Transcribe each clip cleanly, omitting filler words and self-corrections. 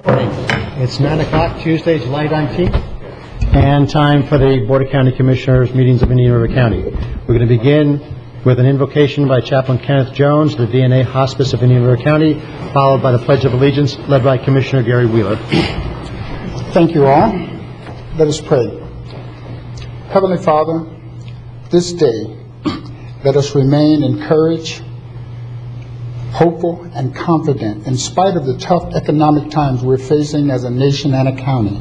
Morning. It's 9 o'clock, Tuesday, July 19th, and time for the Board of County Commissioners meetings of Indian River County. We're going to begin with an invocation by Chaplain Kenneth Jones, the DNA Hospice of Indian River County, followed by the Pledge of Allegiance, led by Commissioner Gary Wheeler. Thank you all. Let us pray. Heavenly Father, this day, let us remain encouraged, hopeful, and confident in spite of the tough economic times we're facing as a nation and a county.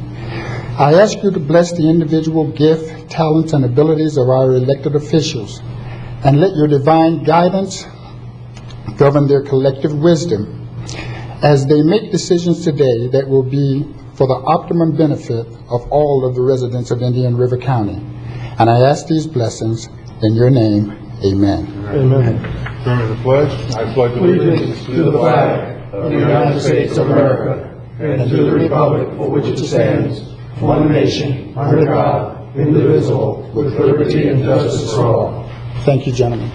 I ask you to bless the individual gift, talents, and abilities of our elected officials, and let your divine guidance govern their collective wisdom as they make decisions today that will be for the optimum benefit of all of the residents of Indian River County. And I ask these blessings in your name. Amen. Amen. During the pledge, I pledge allegiance to the flag of the United States of America and to the republic for which it stands, one nation, under God, indivisible, with liberty and justice for all. Thank you, gentlemen.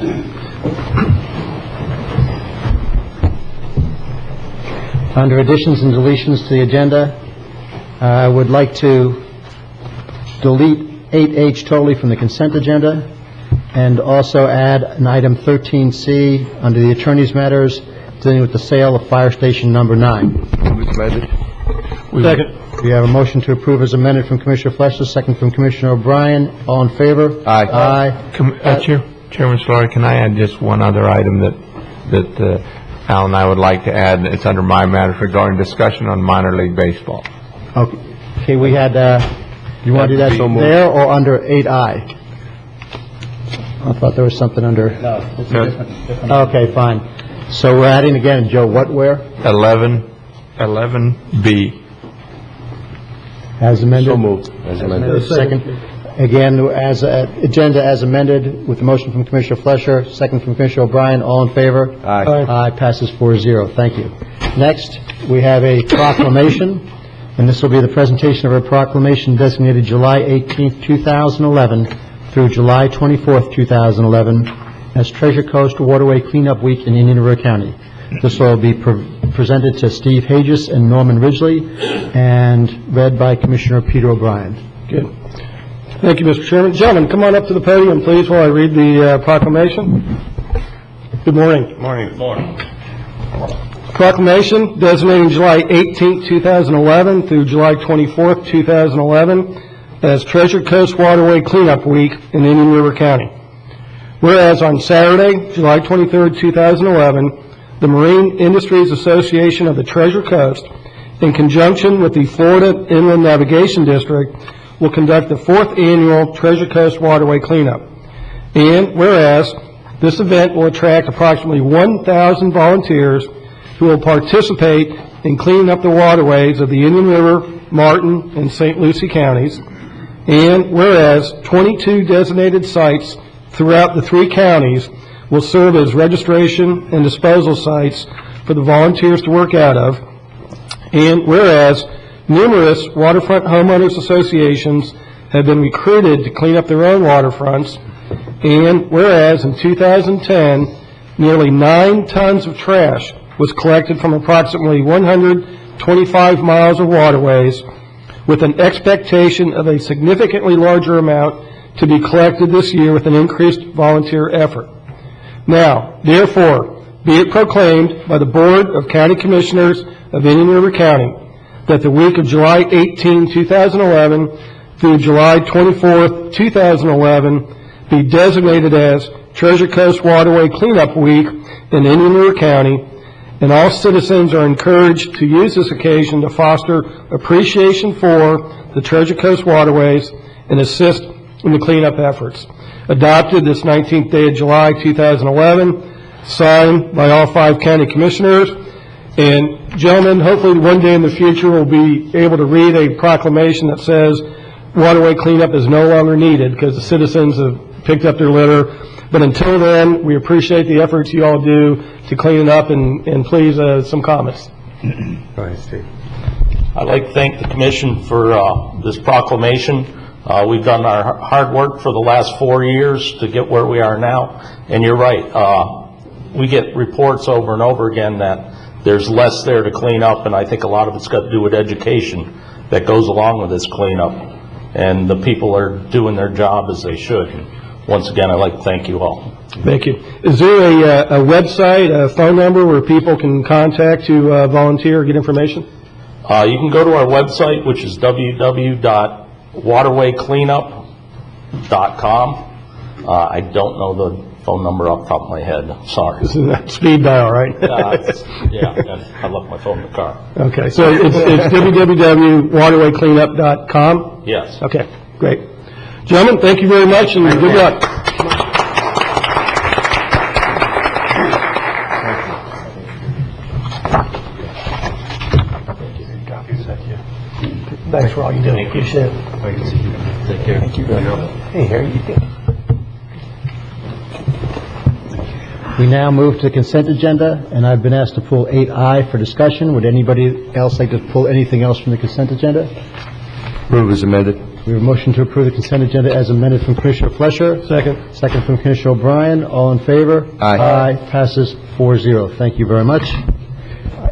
Under additions and deletions to the agenda, I would like to delete 8H totally from the consent agenda, and also add an item 13C under the attorney's matters dealing with the sale of fire station number 9. Second. We have a motion to approve as amended from Commissioner Fleischer, second from Commissioner O'Brien. All in favor? Aye. Chairman Solari, can I add just one other item that Al and I would like to add? It's under my matters regarding discussion on minor league baseball. Okay, we had, you want to do that there or under 8I? I thought there was something under... No, it's different. Okay, fine. So we're adding again, Joe, what, where? 11B. As amended? So moved. As amended. Second. Again, as agenda as amended, with the motion from Commissioner Fleischer, second from Commissioner O'Brien. All in favor? Aye. Aye, passes 4-0. Thank you. Next, we have a proclamation, and this will be the presentation of a proclamation designated July 18th, 2011 through July 24th, 2011 as Treasure Coast Waterway Cleanup Week in Indian River County. This will be presented to Steve Hages and Norman Ridgely and read by Commissioner Peter O'Brien. Good. Thank you, Mr. Chairman. Gentlemen, come on up to the podium, please, while I read the proclamation. Good morning. Good morning. Good morning. Proclamation designating July 18th, 2011 through July 24th, 2011 as Treasure Coast Waterway Cleanup Week in Indian River County. Whereas on Saturday, July 23rd, 2011, the Marine Industries Association of the Treasure Coast, in conjunction with the Florida Inland Navigation District, will conduct the 4th annual Treasure Coast Waterway Cleanup. And whereas this event will attract approximately 1,000 volunteers who will participate in cleaning up the waterways of the Indian River, Martin, and St. Lucie counties. And whereas 22 designated sites throughout the 3 counties will serve as registration and disposal sites for the volunteers to work out of. And whereas numerous waterfront homeowners associations have been recruited to clean up their own waterfronts. And whereas in 2010, nearly 9 tons of trash was collected from approximately 125 miles of waterways, with an expectation of a significantly larger amount to be collected this year with an increased volunteer effort. Now, therefore, be it proclaimed by the Board of County Commissioners of Indian River County that the week of July 18, 2011 through July 24, 2011 be designated as Treasure Coast Waterway Cleanup Week in Indian River County, and all citizens are encouraged to use this occasion to foster appreciation for the Treasure Coast waterways and assist in the cleanup efforts. Adopted this 19th day of July 2011, signed by all 5 county commissioners. And gentlemen, hopefully one day in the future we'll be able to read a proclamation that says waterway cleanup is no longer needed because the citizens have picked up their litter. But until then, we appreciate the efforts you all do to clean it up, and please, some comments. Go ahead, Steve. I'd like to thank the Commission for this proclamation. We've done our hard work for the last 4 years to get where we are now. And you're right, we get reports over and over again that there's less there to clean up, and I think a lot of it's got to do with education that goes along with this cleanup. And the people are doing their job as they should. And once again, I'd like to thank you all. Thank you. Is there a website, a phone number where people can contact to volunteer or get information? You can go to our website, which is www.waterwaycleanup.com. I don't know the phone number off the top of my head. Sorry. This is a speed dial, right? Yeah, I left my phone in the car. Okay, so it's www.waterwaycleanup.com? Yes. Okay, great. Gentlemen, thank you very much, and good luck. Thanks for all you do. Appreciate it. Take care. Thank you very much. Hey, Harry, you doing? We now move to the consent agenda, and I've been asked to pull 8I for discussion. Would anybody else like to pull anything else from the consent agenda? Move as amended. We have a motion to approve the consent agenda as amended from Commissioner Fleischer. Second. Second from Commissioner O'Brien. All in favor? Aye. Aye. Passes 4-0. Thank you very much.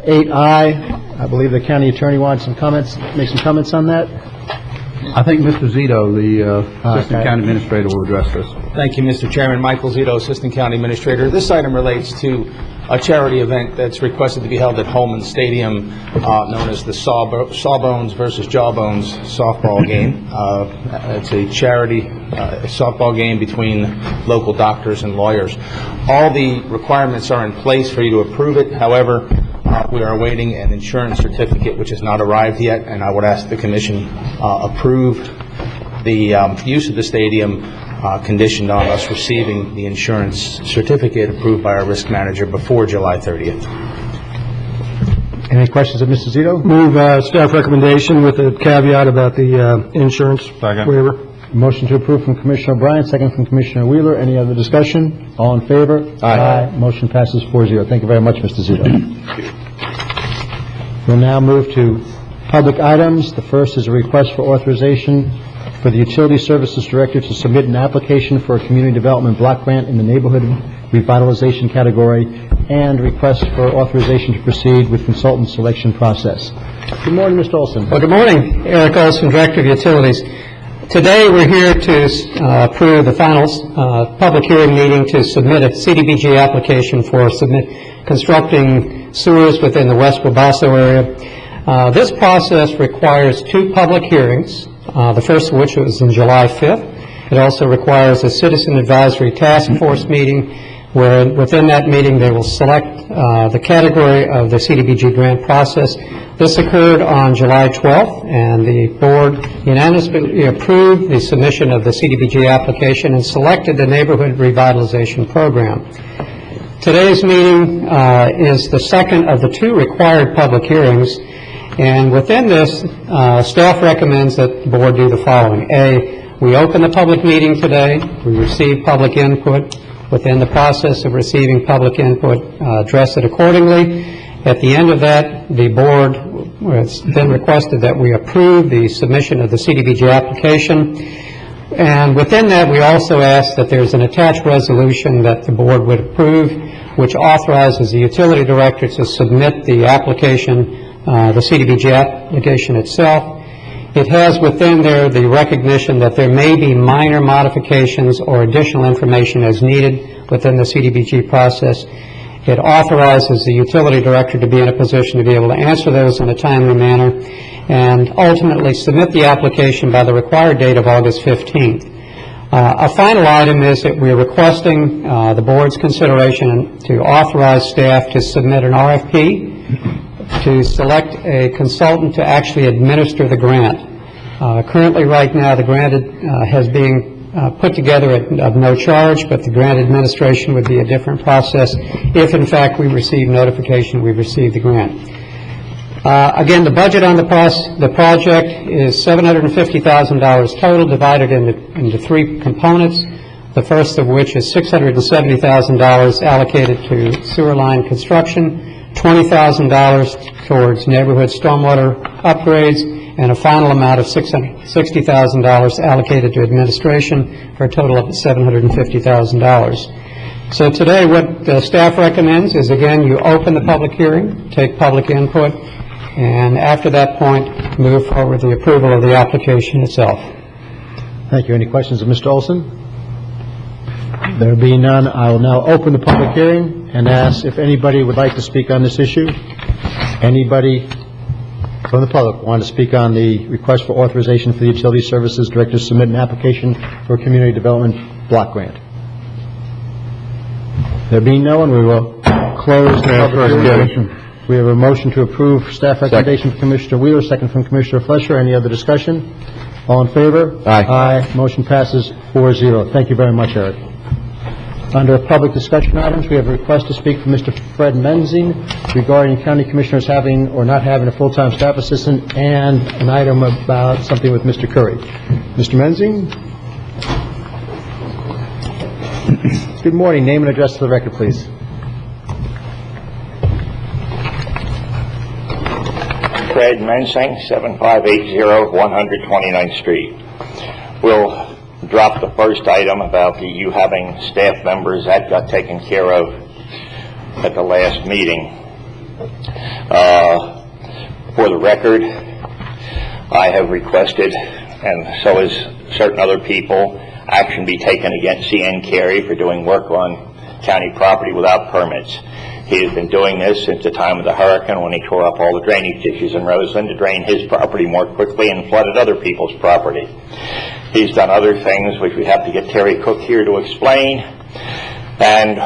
8I, I believe the county attorney wants some comments, make some comments on that. I think Mr. Zito, the Assistant Okay. County Administrator, will address this. Thank you, Mr. Chairman. Michael Zito, Assistant County Administrator. This item relates to a charity event that's requested to be held at Holman Stadium, known as the Sawbones versus Jawbones softball game. It's a charity softball game between local doctors and lawyers. All the requirements are in place for you to approve it. However, we are awaiting an insurance certificate which has not arrived yet, and I would ask the Commission approve the use of the stadium conditioned on us receiving the insurance certificate approved by our risk manager before July 30th. Any questions of Mr. Zito? Move staff recommendation with a caveat about the insurance waiver. Motion to approve from Commissioner O'Brien, second from Commissioner Wheeler. Any other discussion? All in favor? Aye. Motion passes 4-0. Thank you very much, Mr. Zito. We'll now move to public items. The first is a request for authorization for the Utility Services Director to submit an application for a community development block grant in the neighborhood revitalization category, and request for authorization to proceed with consultant selection process. Good morning, Mr. Olson. Well, good morning. Eric Olson, Director of Utilities. Today, we're here to approve the final public hearing meeting to submit a CDBG application for constructing sewers within the West Wabasso area. This process requires 2 public hearings, the first of which was in July 5th. It also requires a Citizen Advisory Task Force meeting, where within that meeting they will select the category of the CDBG grant process. This occurred on July 12th, and the board unanimously approved the submission of the CDBG application and selected the Neighborhood Revitalization Program. Today's meeting is the second of the 2 required public hearings, and within this, staff recommends that the board do the following. A, we open the public meeting today, we receive public input. Within the process of receiving public input, address it accordingly. At the end of that, the board has then requested that we approve the submission of the CDBG application. And within that, we also ask that there's an attached resolution that the board would approve, which authorizes the utility director to submit the application, the CDBG application itself. It has within there the recognition that there may be minor modifications or additional information as needed within the CDBG process. It authorizes the utility director to be in a position to be able to answer those in a timely manner and ultimately submit the application by the required date of August 15th. A final item is that we're requesting the board's consideration to authorize staff to submit an RFP to select a consultant to actually administer the grant. Currently, right now, the grant has been put together of no charge, but the grant administration would be a different process if, in fact, we receive notification we received the grant. Again, the budget on the project is $750,000 total, divided into 3 components, the first of which is $670,000 allocated to sewer line construction, $20,000 towards neighborhood stormwater upgrades, and a final amount of $660,000 allocated to administration for a total of $750,000. So today, what the staff recommends is, again, you open the public hearing, take public input, and after that point, move forward with the approval of the application itself. Thank you. Any questions of Mr. Olson? There being none, I will now open the public hearing and ask if anybody would like to speak on this issue. Anybody from the public want to speak on the request for authorization for the Utility Services Director to submit an application for a community development block grant? There being no one, we will close the public hearing. We have a motion to approve staff recommendation from Commissioner Wheeler, second from Commissioner Fleischer. Any other discussion? All in favor? Aye. Aye. Motion passes 4-0. Thank you very much, Eric. Under public discussion items, we have a request to speak from Mr. Fred Menzing regarding county commissioners having or not having a full-time staff assistant, and an item about something with Mr. Curry. Mr. Menzing? Good morning. Name and address to the record, please. Fred Mensing, 7580 129th Street. We'll drop the first item about you having staff members. That got taken care of at the last meeting. For the record, I have requested, and so has certain other people, action be taken against C.N. Carey for doing work on county property without permits. He has been doing this since the time of the hurricane, when he tore up all the drainage ditches in Roseland to drain his property more quickly and flooded other people's property. He's done other things which we have to get Terry Cook here to explain, and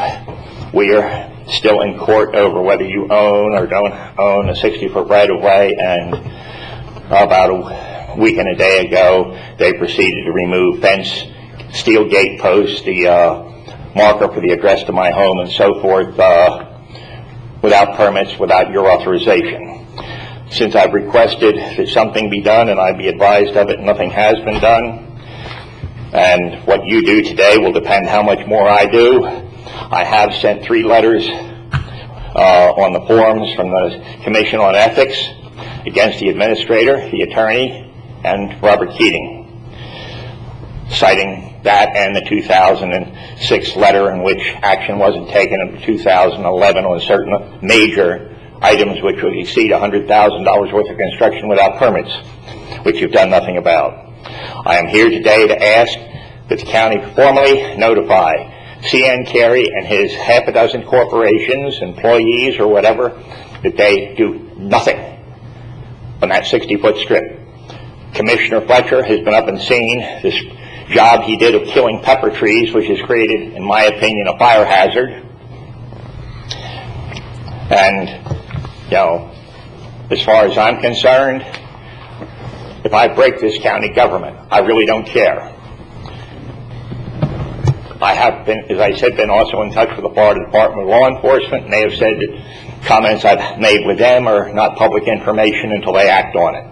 we are still in court over whether you own or don't own a 60-foot right-of-way, and about a week and a day ago they proceeded to remove fence, steel gate posts, the marker for the address to my home and so forth, without permits, without your authorization. Since I've requested that something be done and I be advised of it, nothing has been done. And what you do today will depend how much more I do. I have sent 3 letters on the forms from the Commission on Ethics against the administrator, the attorney, and Robert Keating, citing that and the 2006 letter in which action wasn't taken in 2011 on certain major items which would exceed $100,000 worth of construction without permits, which you've done nothing about. I am here today to ask that the county formally notify C.N. Carey and his half a dozen corporations, employees, or whatever, that they do nothing on that 60-foot strip. Commissioner Fletcher has been up and seen this job he did of killing pepper trees, which has created, in my opinion, a fire hazard. And, you know, as far as I'm concerned, if I break this county government, I really don't care. I have been, as I said, been also in touch with the Florida Department of Law Enforcement, and they have said that comments I've made with them are not public information until they act on it.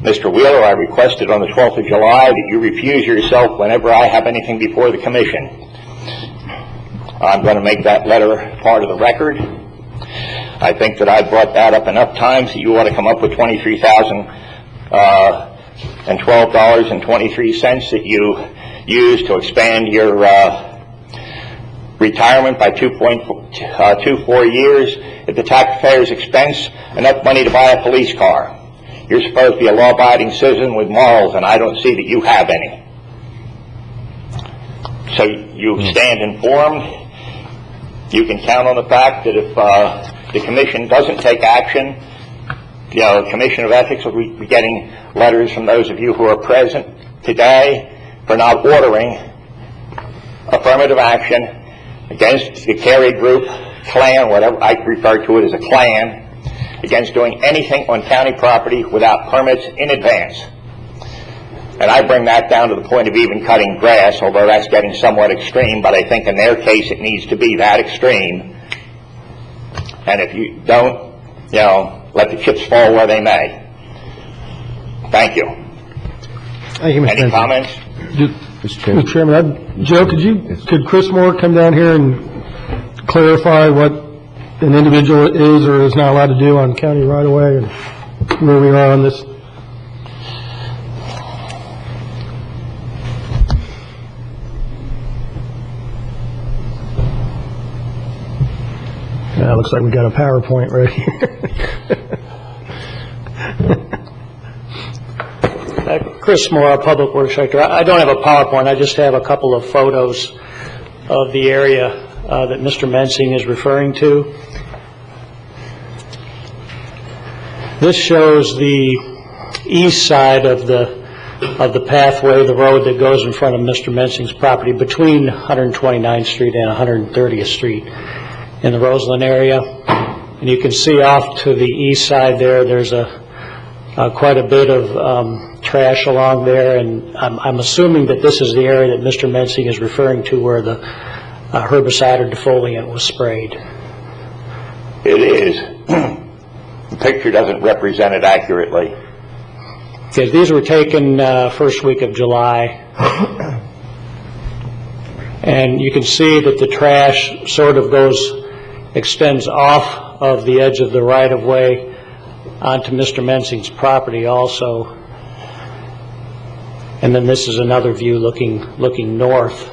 Mr. Wheeler, I requested on the 12th of July that you recuse yourself whenever I have anything before the Commission. I'm going to make that letter part of the record. I think that I brought that up enough times that you ought to come up with $23,012.23 that you used to expand your retirement by 2.24 years at the taxpayer's expense, enough money to buy a police car. You're supposed to be a law-abiding citizen with morals, and I don't see that you have any. So you stand informed. You can count on the fact that if the Commission doesn't take action, the Commission of Ethics will be getting letters from those of you who are present today for not ordering affirmative action against the Carey Group, clan, whatever I refer to it as a clan, against doing anything on county property without permits in advance. And I bring that down to the point of even cutting grass, although that's getting somewhat extreme, but I think in their case it needs to be that extreme. And if you don't, let the chips fall where they may. Thank you. Thank you, Mr. Any Benson. comments? Mr. Chairman, Joe, could Chris Moore come down here and clarify what an individual is or is not allowed to do on county right-of-way and where we are on this? Looks like we got a PowerPoint right here. Chris Moore, Public Works Director. I don't have a PowerPoint. I just have a couple of photos of the area that Mr. Mensing is referring to. This shows the east side of the pathway, the road that goes in front of Mr. Mensing's property between 129th Street and 130th Street in the Roseland area. And you can see off to the east side there's quite a bit of trash along there, and I'm assuming that this is the area that Mr. Mensing is referring to where the herbicide or defoliant was sprayed. It is. The picture doesn't represent it accurately. Okay, these were taken first week of July, and you can see that the trash sort of extends off of the edge of the right-of-way onto Mr. Mensing's property also. And then this is another view looking north.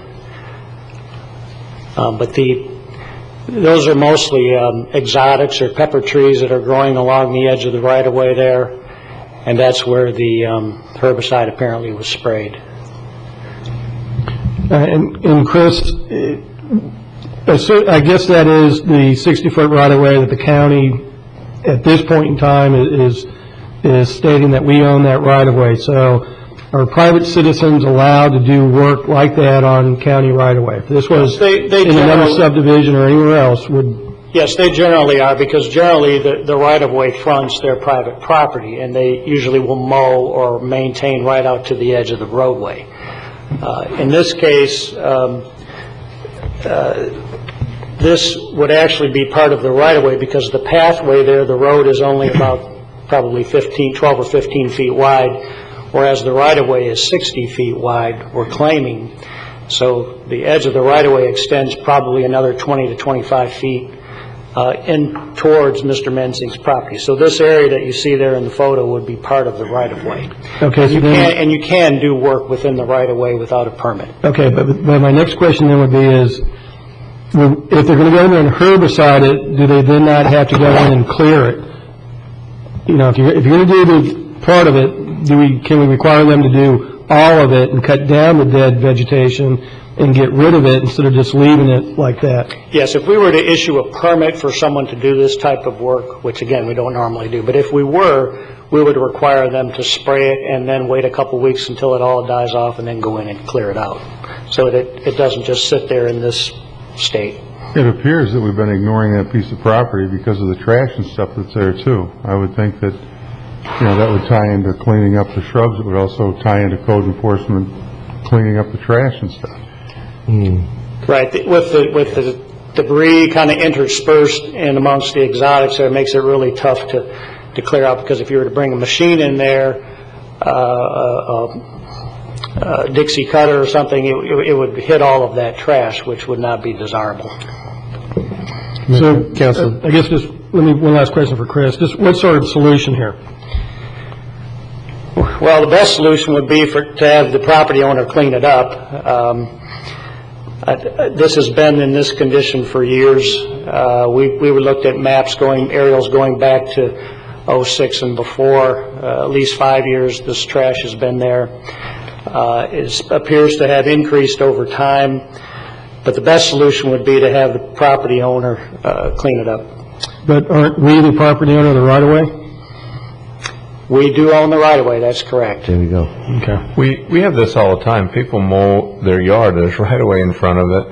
But those are mostly exotics or pepper trees that are growing along the edge of the right-of-way there, and that's where the herbicide apparently was sprayed. And Chris, I guess that is the 60-foot right-of-way that the county, at this point in time, is stating that we own that right-of-way. So are private citizens allowed to do work like that on county right-of-way? If this was in another subdivision or anywhere else, would... Yes, they generally are, because generally the right-of-way fronts their private property, and they usually will mow or maintain right out to the edge of the roadway. In this case, this would actually be part of the right-of-way, because the pathway there, the road is only about probably 12 or 15 feet wide, whereas the right-of-way is 60 feet wide, we're claiming. So the edge of the right-of-way extends probably another 20 to 25 feet in towards Mr. Mensing's property. So this area that you see there in the photo would be part of the right-of-way. Okay, and you can do work within the right-of-way without a permit. Okay, but my next question then would be is, if they're going to go in there and herbicide it, do they then not have to go in and clear it? You know, if you're going to do the part of it, can we require them to do all of it and cut down the dead vegetation and get rid of it instead of just leaving it like that? Yes, if we were to issue a permit for someone to do this type of work, which again we don't normally do, but if we would require them to spray it and then wait a couple weeks until it all dies off and then go in and clear it out, so that it doesn't just sit there in this state. It appears that we've been ignoring that piece of property because of the trash and stuff that's there too. I would think that, you know, that would tie into cleaning up the shrubs. It would also tie into code enforcement, cleaning up the trash and stuff. Right, with the debris kind of interspersed in amongst the exotics there, it makes it really tough to clear out, because if you were to bring a machine in there, Dixie cutter or something, it would hit all of that trash, which would not be desirable. So, Council, I guess just one last question for Chris. Just what sort of solution here? Well, the best solution would be to have the property owner clean it up. This has been in this condition for years. We looked at maps aerials going back to 06 and before. At least 5 years this trash has been there. It appears to have increased over time, but the best solution would be to have the property owner clean it up. But aren't we the property owner of the right-of-way? We do own the right-of-way, that's correct. There we go. Okay. We have this all the time. People mow their yard. There's right away in front of it.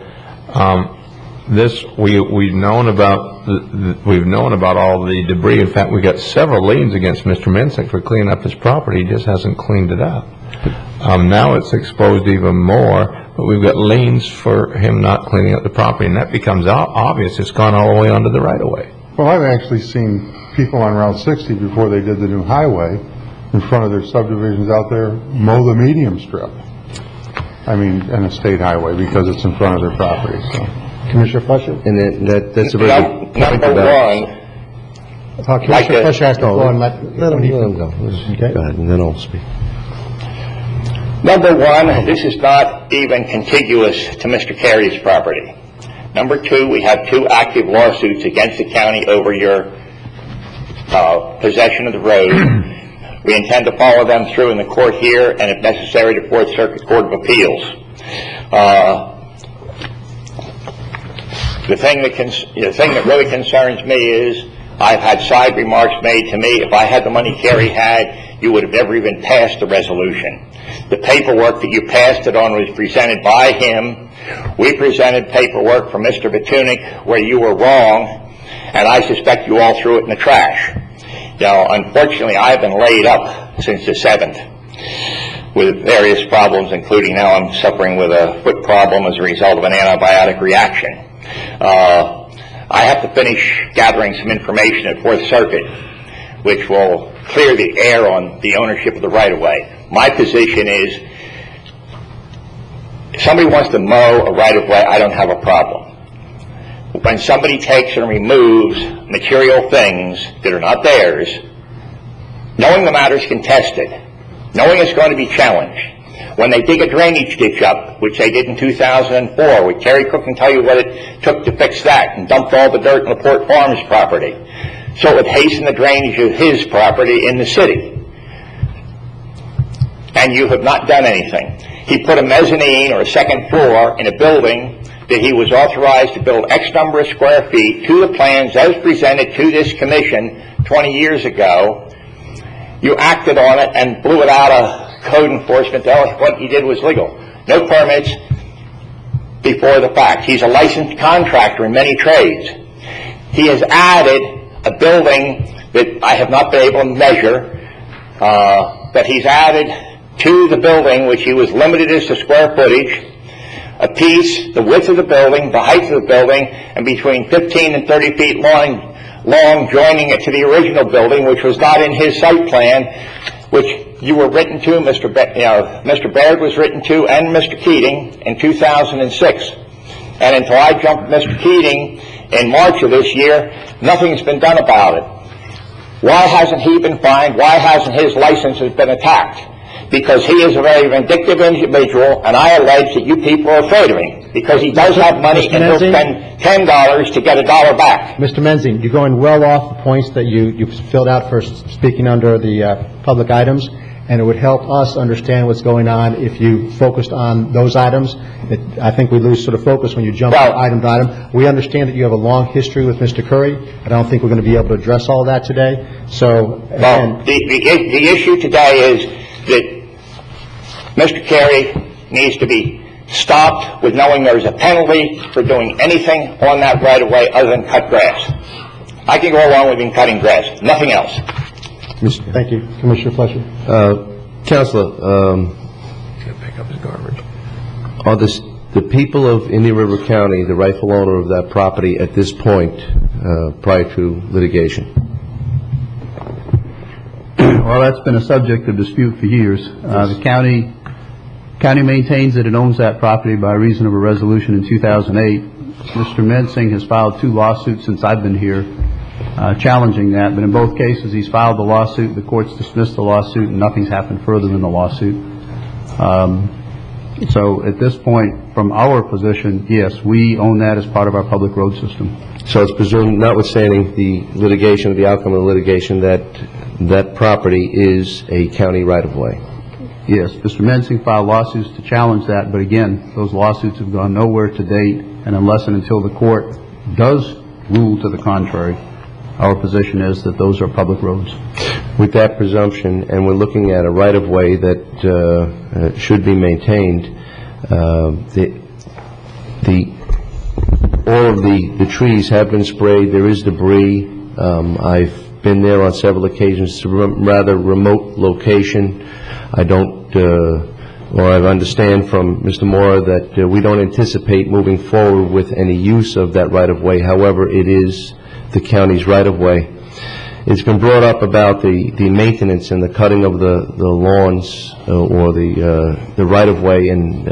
We've known about all the debris. In fact, we got several liens against Mr. Mensing for cleaning up his property. He just hasn't cleaned it up. Now it's exposed even more, but we've got liens for him not cleaning up the property, and that becomes obvious. It's gone all the way onto the right-of-way. Well, I've actually seen people on Route 60 before they did the new highway in front of their subdivisions out there mow the medium strip. I mean, in a state highway, because it's in front of their property. So, Commissioner Fletcher? And that's a very good point Number about... one, Commissioner Fletcher has to go and Let him go. Okay. Go ahead, and then I'll speak. Number one, this is not even contiguous to Mr. Carey's property. Number two, we have 2 active lawsuits against the county over your possession of the road. We intend to follow them through in the court here, and if necessary, the Fourth Circuit Court of Appeals. The thing that really concerns me is I've had side remarks made to me. If I had the money Kerry had, you would have never even passed the resolution. The paperwork that you passed it on was presented by him. We presented paperwork from Mr. Batunik where you were wrong, and I suspect you all threw it in the trash. Now, unfortunately, I've been laid up since the 7th with various problems, including now I'm suffering with a foot problem as a result of an antibiotic reaction. I have to finish gathering some information at Fourth Circuit, which will clear the air on the ownership of the right-of-way. My position is, if somebody wants to mow a right-of-way, I don't have a problem. When somebody takes and removes material things that are not theirs, knowing the matter is contested, knowing it's going to be challenged, when they dig a drainage ditch up, which they did in 2004, which Terry Cook can tell you what it took to fix that, and dumped all the dirt on the Port Farms property, so it would hasten the drainage of his property in the city. And you have not done anything. He put a mezzanine or a second floor in a building that he was authorized to build X number of square feet to the plans as presented to this commission 20 years ago. You acted on it and blew it out of code enforcement. What he did was legal. No permits before the fact. He's a licensed contractor in many trades. He has added a building that I have not been able to measure, but he's added to the building, which he was limited as to square footage, a piece, the width of the building, the height of the building, and between 15 and 30 feet long, joining it to the original building, which was not in his site plan, which you were written to, Mr. Baird was written to, and Mr. Keating in 2006. And until I jumped Mr. Keating in March of this year, nothing's been done about it. Why hasn't he been fined? Why hasn't his licenses been attacked? Because he is a very vindictive individual, and I allege that you people are afraid of him, because he does have money and he'll spend $10 to get $1 back. Mr. Menzing, you're going well off the points that you filled out for speaking under the public items, and it would help us understand what's going on if you focused on those items. I think we lose sort of focus when you jump from item to item. We understand that you have a long history with Mr. Curry. I don't think we're going to be able to address all that today. So, well, the issue today is that Mr. Carey needs to be stopped with knowing there's a penalty for doing anything on that right-of-way other than cut grass. I can go along with him cutting grass, nothing else. Thank you. Commissioner Fletcher. Counselor, Pick up his garbage. are the people of Indian River County the rightful owner of that property at this point, prior to litigation? Well, that's been a subject of dispute for years. The county maintains that it owns that property by reason of a resolution in 2008. Mr. Mensing has filed 2 lawsuits since I've been here challenging that, but in both cases he's filed the lawsuit, the court's dismissed the lawsuit, and nothing's happened further than the lawsuit. So at this point, from our position, yes, we own that as part of our public road system. So it's presumed, notwithstanding the litigation, the outcome of the litigation, that property is a county right-of-way? Yes, Mr. Mensing filed lawsuits to challenge that, but again, those lawsuits have gone nowhere to date, and unless and until the court does rule to the contrary, our position is that those are public roads. With that presumption, and we're looking at a right-of-way that should be maintained, all of the trees have been sprayed. There is debris. I've been there on several occasions. It's a rather remote location. I understand from Mr. Mora that we don't anticipate moving forward with any use of that right-of-way. However, it is the county's right-of-way. It's been brought up about the maintenance and the cutting of the lawns or the right-of-way, and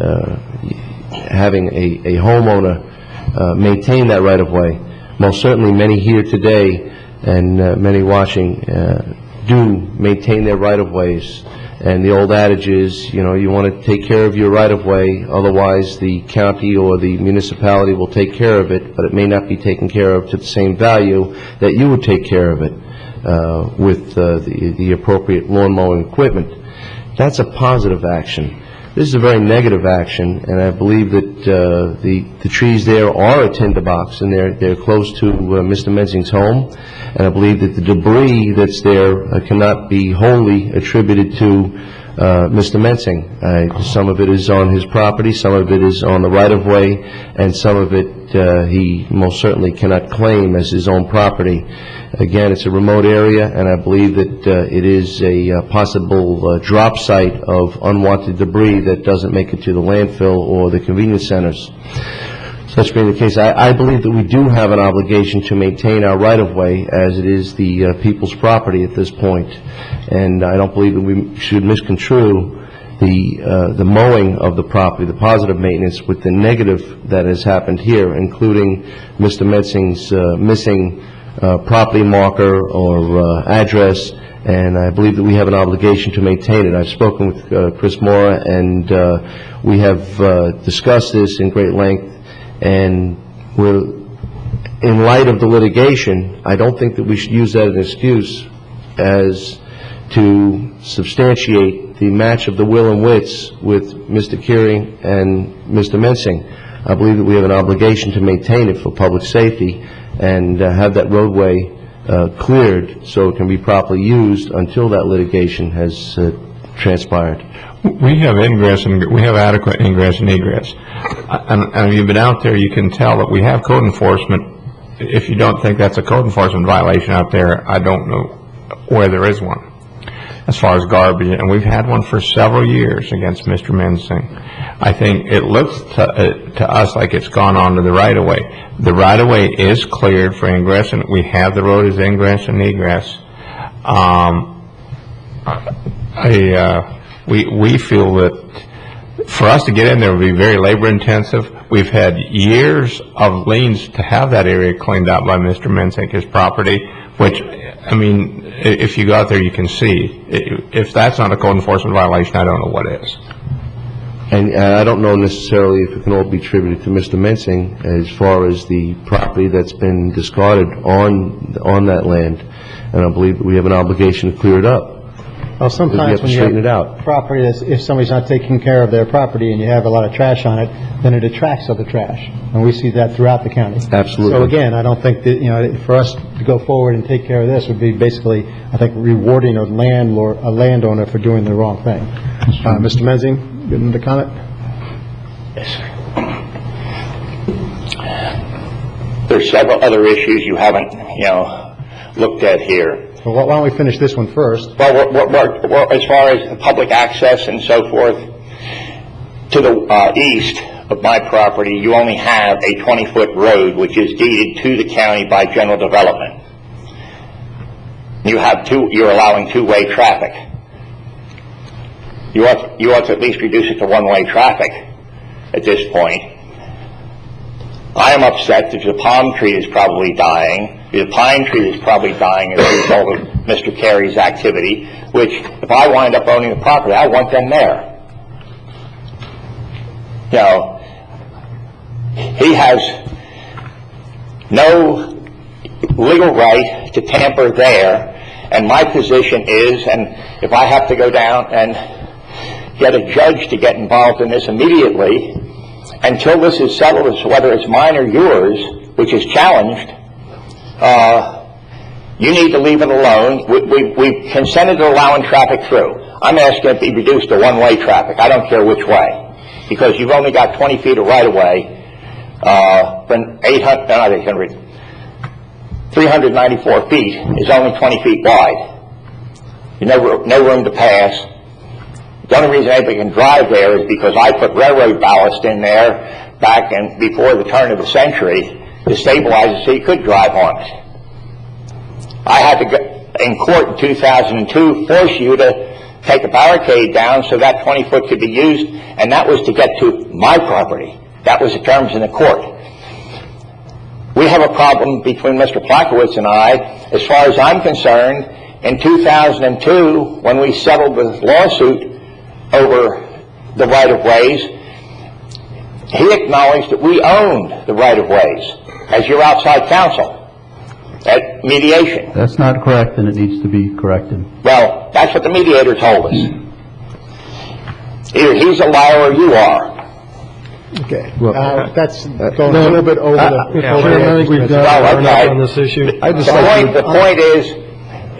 having a homeowner maintain that right-of-way. Most certainly many here today and many watching do maintain their right-of-ways And the old adage is, you know, you want to take care of your right-of-way, otherwise the county or the municipality will take care of it, but it may not be taken care of to the same value that you would take care of it with the appropriate lawn mowing equipment. That's a positive action. This is a very negative action, and I believe that the trees there are a tinderbox, and they're close to Mr. Mensing's home, and I believe that the debris that's there cannot be wholly attributed to Mr. Mensing. Some of it is on his property, some of it is on the right-of-way, and some of it he most certainly cannot claim as his own property. Again, it's a remote area, and I believe that it is a possible drop site of unwanted debris that doesn't make it to the landfill or the convenience centers. Such being the case, I believe that we do have an obligation to maintain our right-of-way as it is the people's property at this point, and I don't believe that we should misconstrue the mowing of the property, the positive maintenance, with the negative that has happened here, including Mr. Mensing's missing property marker or address, and I believe that we have an obligation to maintain it. I've spoken with Chris Mora, and we have discussed this in great length, and we're, in light of the litigation, I don't think that we should use that as an excuse as to substantiate the match of the will and wits with Mr. Kearing and Mr. Mensing. I believe that we have an obligation to maintain it for public safety and have that roadway cleared so it can be properly used until that litigation has transpired. We have ingress and we have adequate ingress and egress. And if you've been out there, you can tell that we have code enforcement. If you don't think that's a code enforcement violation out there, I don't know where there is one as far as garbage. And we've had one for several years against Mr. Mensing. I think it looks to us like it's gone on to the right-of-way. The right-of-way is cleared for ingress, and we have the road as ingress and egress. We feel that for us to get in there would be very labor-intensive. We've had years of liens to have that area cleaned out by Mr. Mensing, his property, which, I mean, if you go out there, you can see. If that's not a code enforcement violation, I don't know what is. And I don't know necessarily if it can all be attributed to Mr. Mensing as far as the property that's been discarded on that land. And I believe that we have an obligation to clear it up. Well, sometimes when you have property, if somebody's not taking care of their property and you have a lot of trash on it, then it attracts other trash. And we see that throughout the county. Absolutely. So again, I don't think that, you know, for us to go forward and take care of this would be basically, I think, rewarding a landowner for doing the wrong thing. Mr. Mensing, give him the comment. Yes, sir. There's several other issues you haven't, looked at here. Well, why don't we finish this one first? Well, as far as public access and so forth, to the east of my property, you only have a 20-foot road, which is deeded to the county by general development. You're allowing two-way traffic. You ought to at least reduce it to one-way traffic at this point. I am upset that the palm tree is probably dying. The pine tree is probably dying as a result of Mr. Carey's activity, which, if I wind up owning the property, I want them there. He has no legal right to tamper there, and my position is, and if I have to go down and get a judge to get involved in this immediately, until this is settled as to whether it's mine or yours, which is challenged, you need to leave it alone. We've consented to allowing traffic through. I'm asking it to be reduced to one-way traffic. I don't care which way, because you've only got 20 feet of right-of-way from 394 feet is only 20 feet wide. No room to pass. The only reason anybody can drive there is because I put railroad ballast in there back before the turn of the century to stabilize it so you could drive on it. I had to go in court in 2002 force you to take a barricade down so that 20-foot could be used, and that was to get to my property. That was the terms in the court. We have a problem between Mr. Plakowitz and I. As far as I'm concerned, in 2002, when we settled the lawsuit over the right-of-ways, he acknowledged that we owned the right-of-ways as your outside counsel at mediation. That's not correct, and it needs to be corrected. Well, that's what the mediator told us. Either he's a liar or you are. Okay. That's going a little bit over the... Chairman, I think we've Well, done enough okay. on this issue. The point is,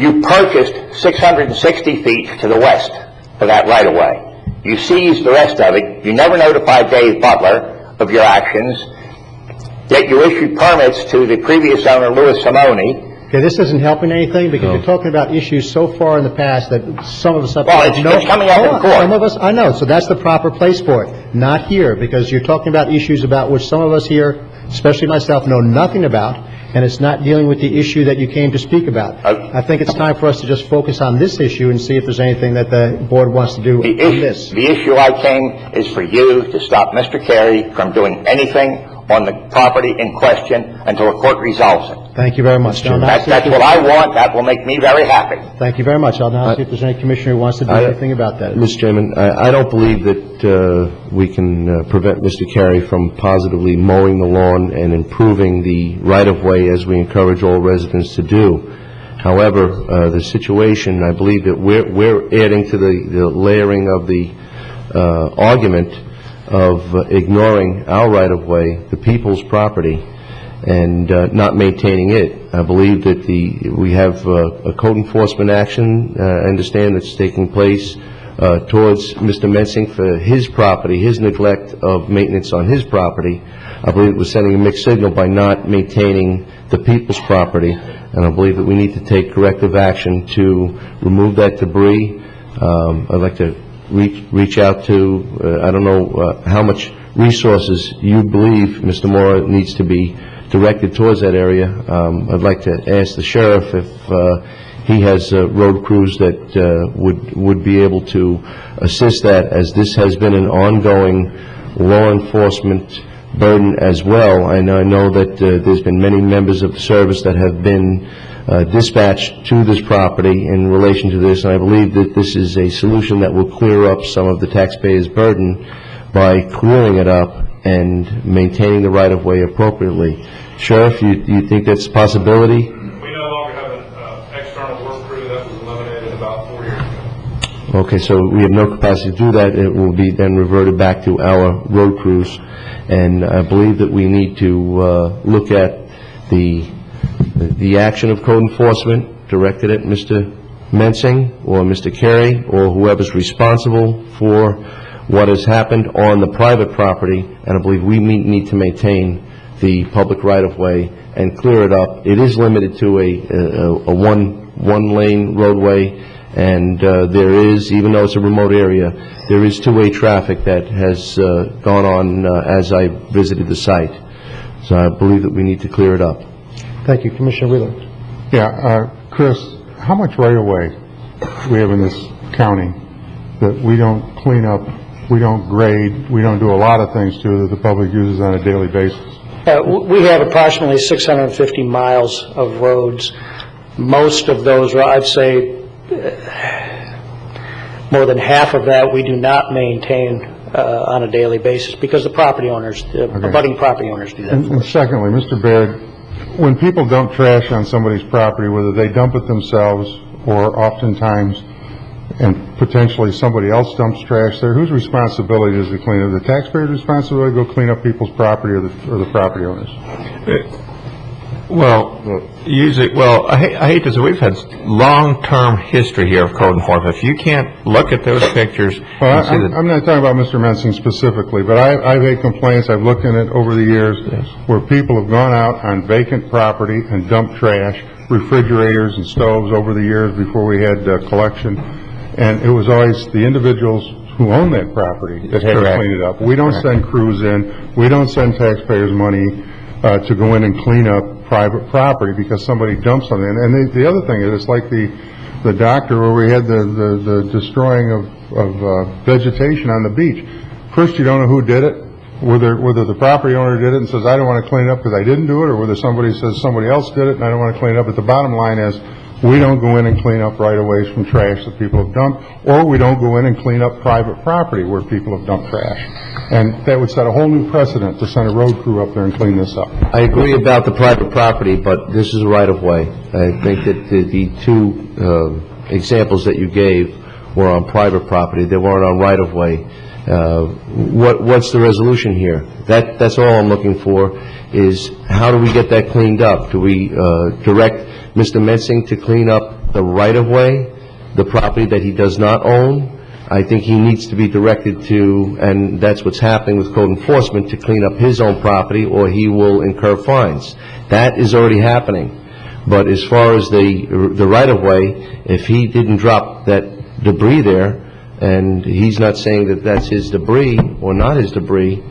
you purchased 660 feet to the west of that right-of-way. You seized the rest of it. You never notified Dave Butler of your actions. Yet you issued permits to the previous owner, Louis Simone. Okay, this isn't helping anything, because you're talking about issues so far in the past that some of us up Well, there it's coming up in court. Some of us, I know, so that's the proper place for it. Not here, because you're talking about issues about which some of us here, especially myself, know nothing about, and it's not dealing with the issue that you came to speak about. I think it's time for us to just focus on this issue and see if there's anything that the board wants to do on this. The issue I came is for you to stop Mr. Carey from doing anything on the property in question until a court resolves it. Thank you very much. That's what I want. That will make me very happy. Thank you very much. I'll now see if there's any commissioner who wants to do anything about that. Mr. Chairman, I don't believe that we can prevent Mr. Carey from positively mowing the lawn and improving the right-of-way as we encourage all residents to do. However, the situation, I believe that we're adding to the layering of the argument of ignoring our right-of-way, the people's property, and not maintaining it. I believe that we have a code enforcement action, I understand, that's taking place towards Mr. Mensing for his property, his neglect of maintenance on his property. I believe it was sending a mixed signal by not maintaining the people's property, and I believe that we need to take corrective action to remove that debris. I'd like to reach out to, I don't know how much resources you believe, Mr. Mora, needs to be directed towards that area. I'd like to ask the sheriff if he has road crews that would be able to assist that, as this has been an ongoing law enforcement burden as well. I know that there's been many members of the service that have been dispatched to this property in relation to this, and I believe that this is a solution that will clear up some of the taxpayers' burden by clearing it up and maintaining the right-of-way appropriately. Sheriff, you think that's a possibility? We no longer have an external work crew. That was eliminated about 4 years ago. Okay, so we have no capacity to do that. It will be then reverted back to our road crews, and I believe that we need to look at the action of code enforcement directed at Mr. Mensing or Mr. Carey or whoever's responsible for what has happened on the private property, and I believe we need to maintain the public right-of-way and clear it up. It is limited to a one-lane roadway, and there is, even though it's a remote area, there is two-way traffic that has gone on as I visited the site. So I believe that we need to clear it up. Thank you. Commissioner Wheeler. Yeah, Chris, how much right-of-way we have in this county that we don't clean up, we don't grade, we don't do a lot of things to that the public uses on a daily basis? We have approximately 650 miles of roads. Most of those, I'd say more than half of that we do not maintain on a daily basis because the property owners, abutting property owners do that. And secondly, Mr. Baird, when people dump trash on somebody's property, whether they dump it themselves or oftentimes and potentially somebody else dumps trash there, whose responsibility is to clean up? The taxpayer's responsibility to go clean up people's property or the property owners? Well, usually, I hate to say, we've had long-term history here of code enforcement. If you can't look at those pictures... Well, I'm not talking about Mr. Mensing specifically, but I've had complaints, I've looked in it over the years, where people have gone out on vacant property and dumped trash, refrigerators and stoves over the years before we had collection, and it was always the individuals who own that property that had to clean it up. We don't send crews in, we don't send taxpayers money to go in and clean up private property because somebody dumped something. And the other thing is, it's like the doctor where we had the destroying of vegetation on the beach. First, you don't know who did it, whether the property owner did it and says, I don't want to clean it up because I didn't do it, or whether somebody says somebody else did it and I don't want to clean it up. But the bottom line is, we don't go in and clean up right-of-ways from trash that people have dumped, or we don't go in and clean up private property where people have dumped trash. And that would set a whole new precedent to send a road crew up there and clean this up. I agree about the private property, but this is a right-of-way. I think that the two examples that you gave were on private property. They weren't on right-of-way. What's the resolution here? That's all I'm looking for, is how do we get that cleaned up? Do we direct Mr. Mensing to clean up the right-of-way, the property that he does not own? I think he needs to be directed to, and that's what's happening with code enforcement, to clean up his own property, or he will incur fines. That is already happening. But as far as the right-of-way, if he didn't drop that debris there, and he's not saying that that's his debris or not his debris,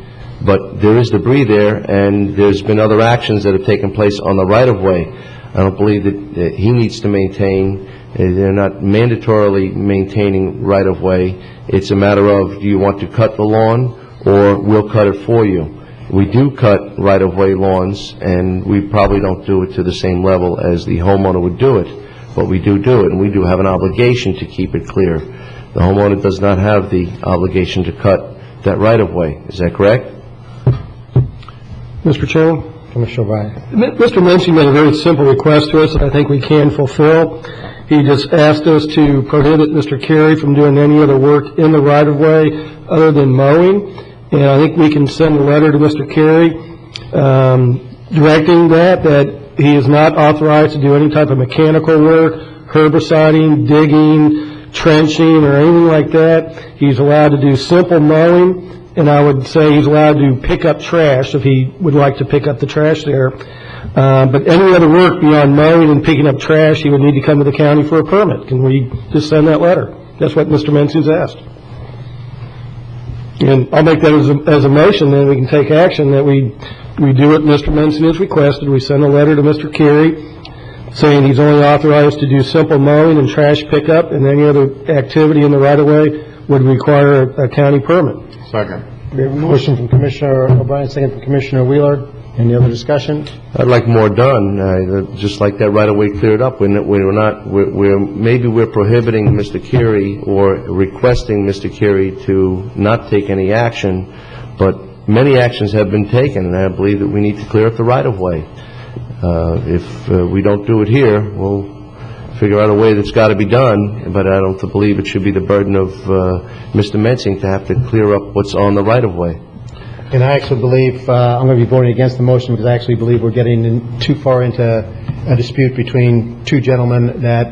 but there is debris there, and there's been other actions that have taken place on the right-of-way. I don't believe that he needs to maintain. They're not mandatorily maintaining right-of-way. It's a matter of, do you want to cut the lawn, or we'll cut it for you. We do cut right-of-way lawns, and we probably don't do it to the same level as the homeowner would do it, but we do it, and we do have an obligation to keep it clear. The homeowner does not have the obligation to cut that right-of-way. Is that correct? Mr. Chairman? Commissioner O'Brien. Mr. Mensing made a very simple request to us that I think we can fulfill. He just asked us to prohibit Mr. Carey from doing any other work in the right-of-way other than mowing. And I think we can send a letter to Mr. Carey directing that he is not authorized to do any type of mechanical work, herbiciding, digging, trenching, or anything like that. He's allowed to do simple mowing, and I would say he's allowed to pick up trash if he would like to pick up the trash there. But any other work beyond mowing and picking up trash, he would need to come to the county for a permit. Can we just send that letter? That's what Mr. Mensing's asked. And I'll make that as a motion, then we can take action that we do what Mr. Mensing has requested. We send a letter to Mr. Carey saying he's only authorized to do simple mowing and trash pickup, and any other activity in the right-of-way would require a county permit. Second. We have a motion from Commissioner O'Brien, second from Commissioner Wheeler. Any other discussion? I'd like more done, just like that right-of-way cleared up. Maybe we're prohibiting Mr. Carey or requesting Mr. Carey to not take any action, but many actions have been taken, and I believe that we need to clear up the right-of-way. If we don't do it here, we'll figure out a way that's got to be done, but I don't believe it should be the burden of Mr. Mensing to have to clear up what's on the right-of-way. And I actually believe, I'm going to be voting against the motion because I actually believe we're getting too far into a dispute between two gentlemen that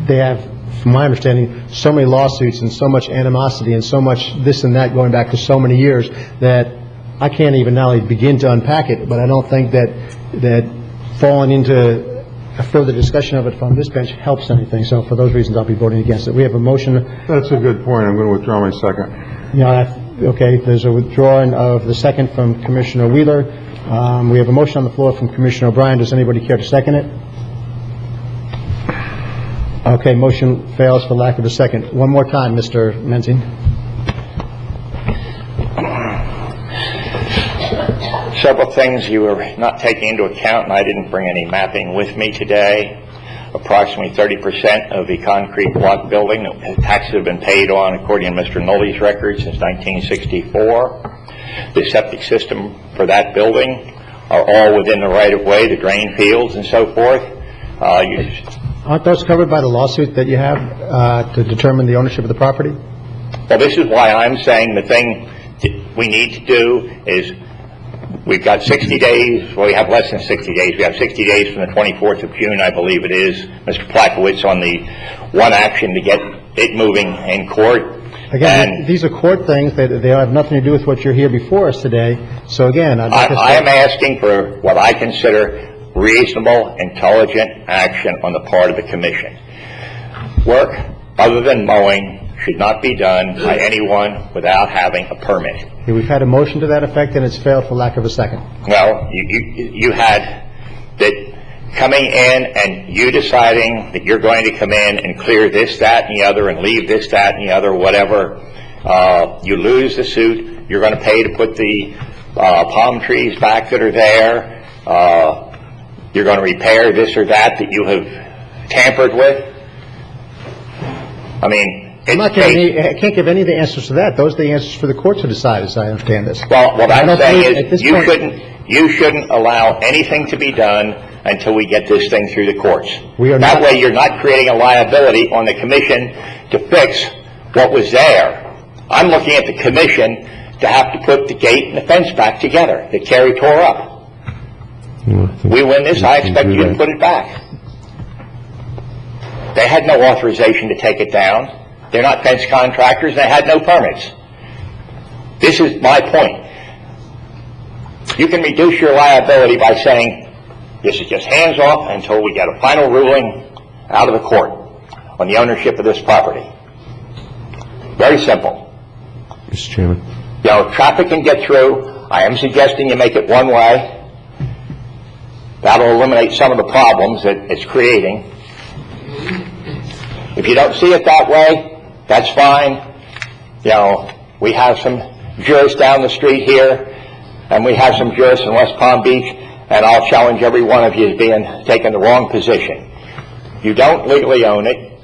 they have, from my understanding, so many lawsuits and so much animosity and so much this and that going back to so many years that I can't even now begin to unpack it, but I don't think that falling into a further discussion of it from this bench helps anything. So for those reasons, I'll be voting against it. We have a motion. That's a good point. I'm going to withdraw my second. Okay, there's a withdrawing of the second from Commissioner Wheeler. We have a motion on the floor from Commissioner O'Brien. Does anybody care to second it? Okay, motion fails for lack of a second. One more time, Mr. Mensing. Several things you were not taking into account, and I didn't bring any mapping with me today. Approximately 30% of the concrete block building, taxes have been paid on, according to Mr. Nully's record, since 1964. The septic system for that building are all within the right-of-way, the drain fields and so forth. Aren't those covered by the lawsuit that you have to determine the ownership of the property? Well, this is why I'm saying the thing we need to do is we've got 60 days. Well, we have less than 60 days. We have 60 days from the 24th of June, I believe it is, Mr. Plakowitz, on the one action to get it moving in court. Again, these are court things. They have nothing to do with what you're here before us today. So again, I am asking for what I consider reasonable, intelligent action on the part of the commission. Work other than mowing should not be done by anyone without having a permit. Okay, we've had a motion to that effect, and it's failed for lack of a second. Well, you had that coming in and you deciding that you're going to come in and clear this, that, and the other, and leave this, that, and the other, whatever. You lose the suit. You're going to pay to put the palm trees back that are there. You're going to repair this or that you have tampered with? I mean, I'm not giving I can't give any of the answers to that. Those are the answers for the court to decide, as I understand this. well, what I I'm don't saying believe at this is point- you shouldn't allow anything to be done until we get this thing through the courts. We are That not- way you're not creating a liability on the commission to fix what was there. I'm looking at the commission to have to put the gate and the fence back together that Kerry tore up. We win this, I expect you to put it back. They had no authorization to take it down. They're not fence contractors, they had no permits. This is my point. You can reduce your liability by saying, this is just hands off until we get a final ruling out of the court on the ownership of this property. Very simple. Mr. Chairman. You know, traffic can get through. I am suggesting you make it one way. That'll eliminate some of the problems that it's creating. If you don't see it that way, that's fine. You know, we have some jurists down the street here, and we have some jurists in West Palm Beach, and I'll challenge every one of you as being taking the wrong position. You don't legally own it.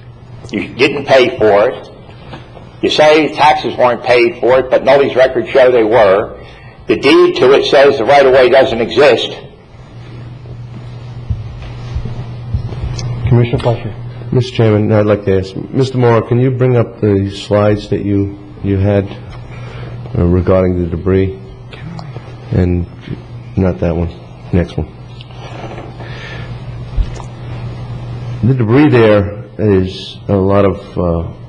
You didn't pay for it. You say taxes weren't paid for it, but nobody's records show they were. The deed to it says the right-of-way doesn't exist. Commissioner Fletcher. Mr. Chairman, I'd like to ask, Mr. Morrow, can you bring up the slides that you had regarding the debris? And not that one, next one. The debris there is a lot of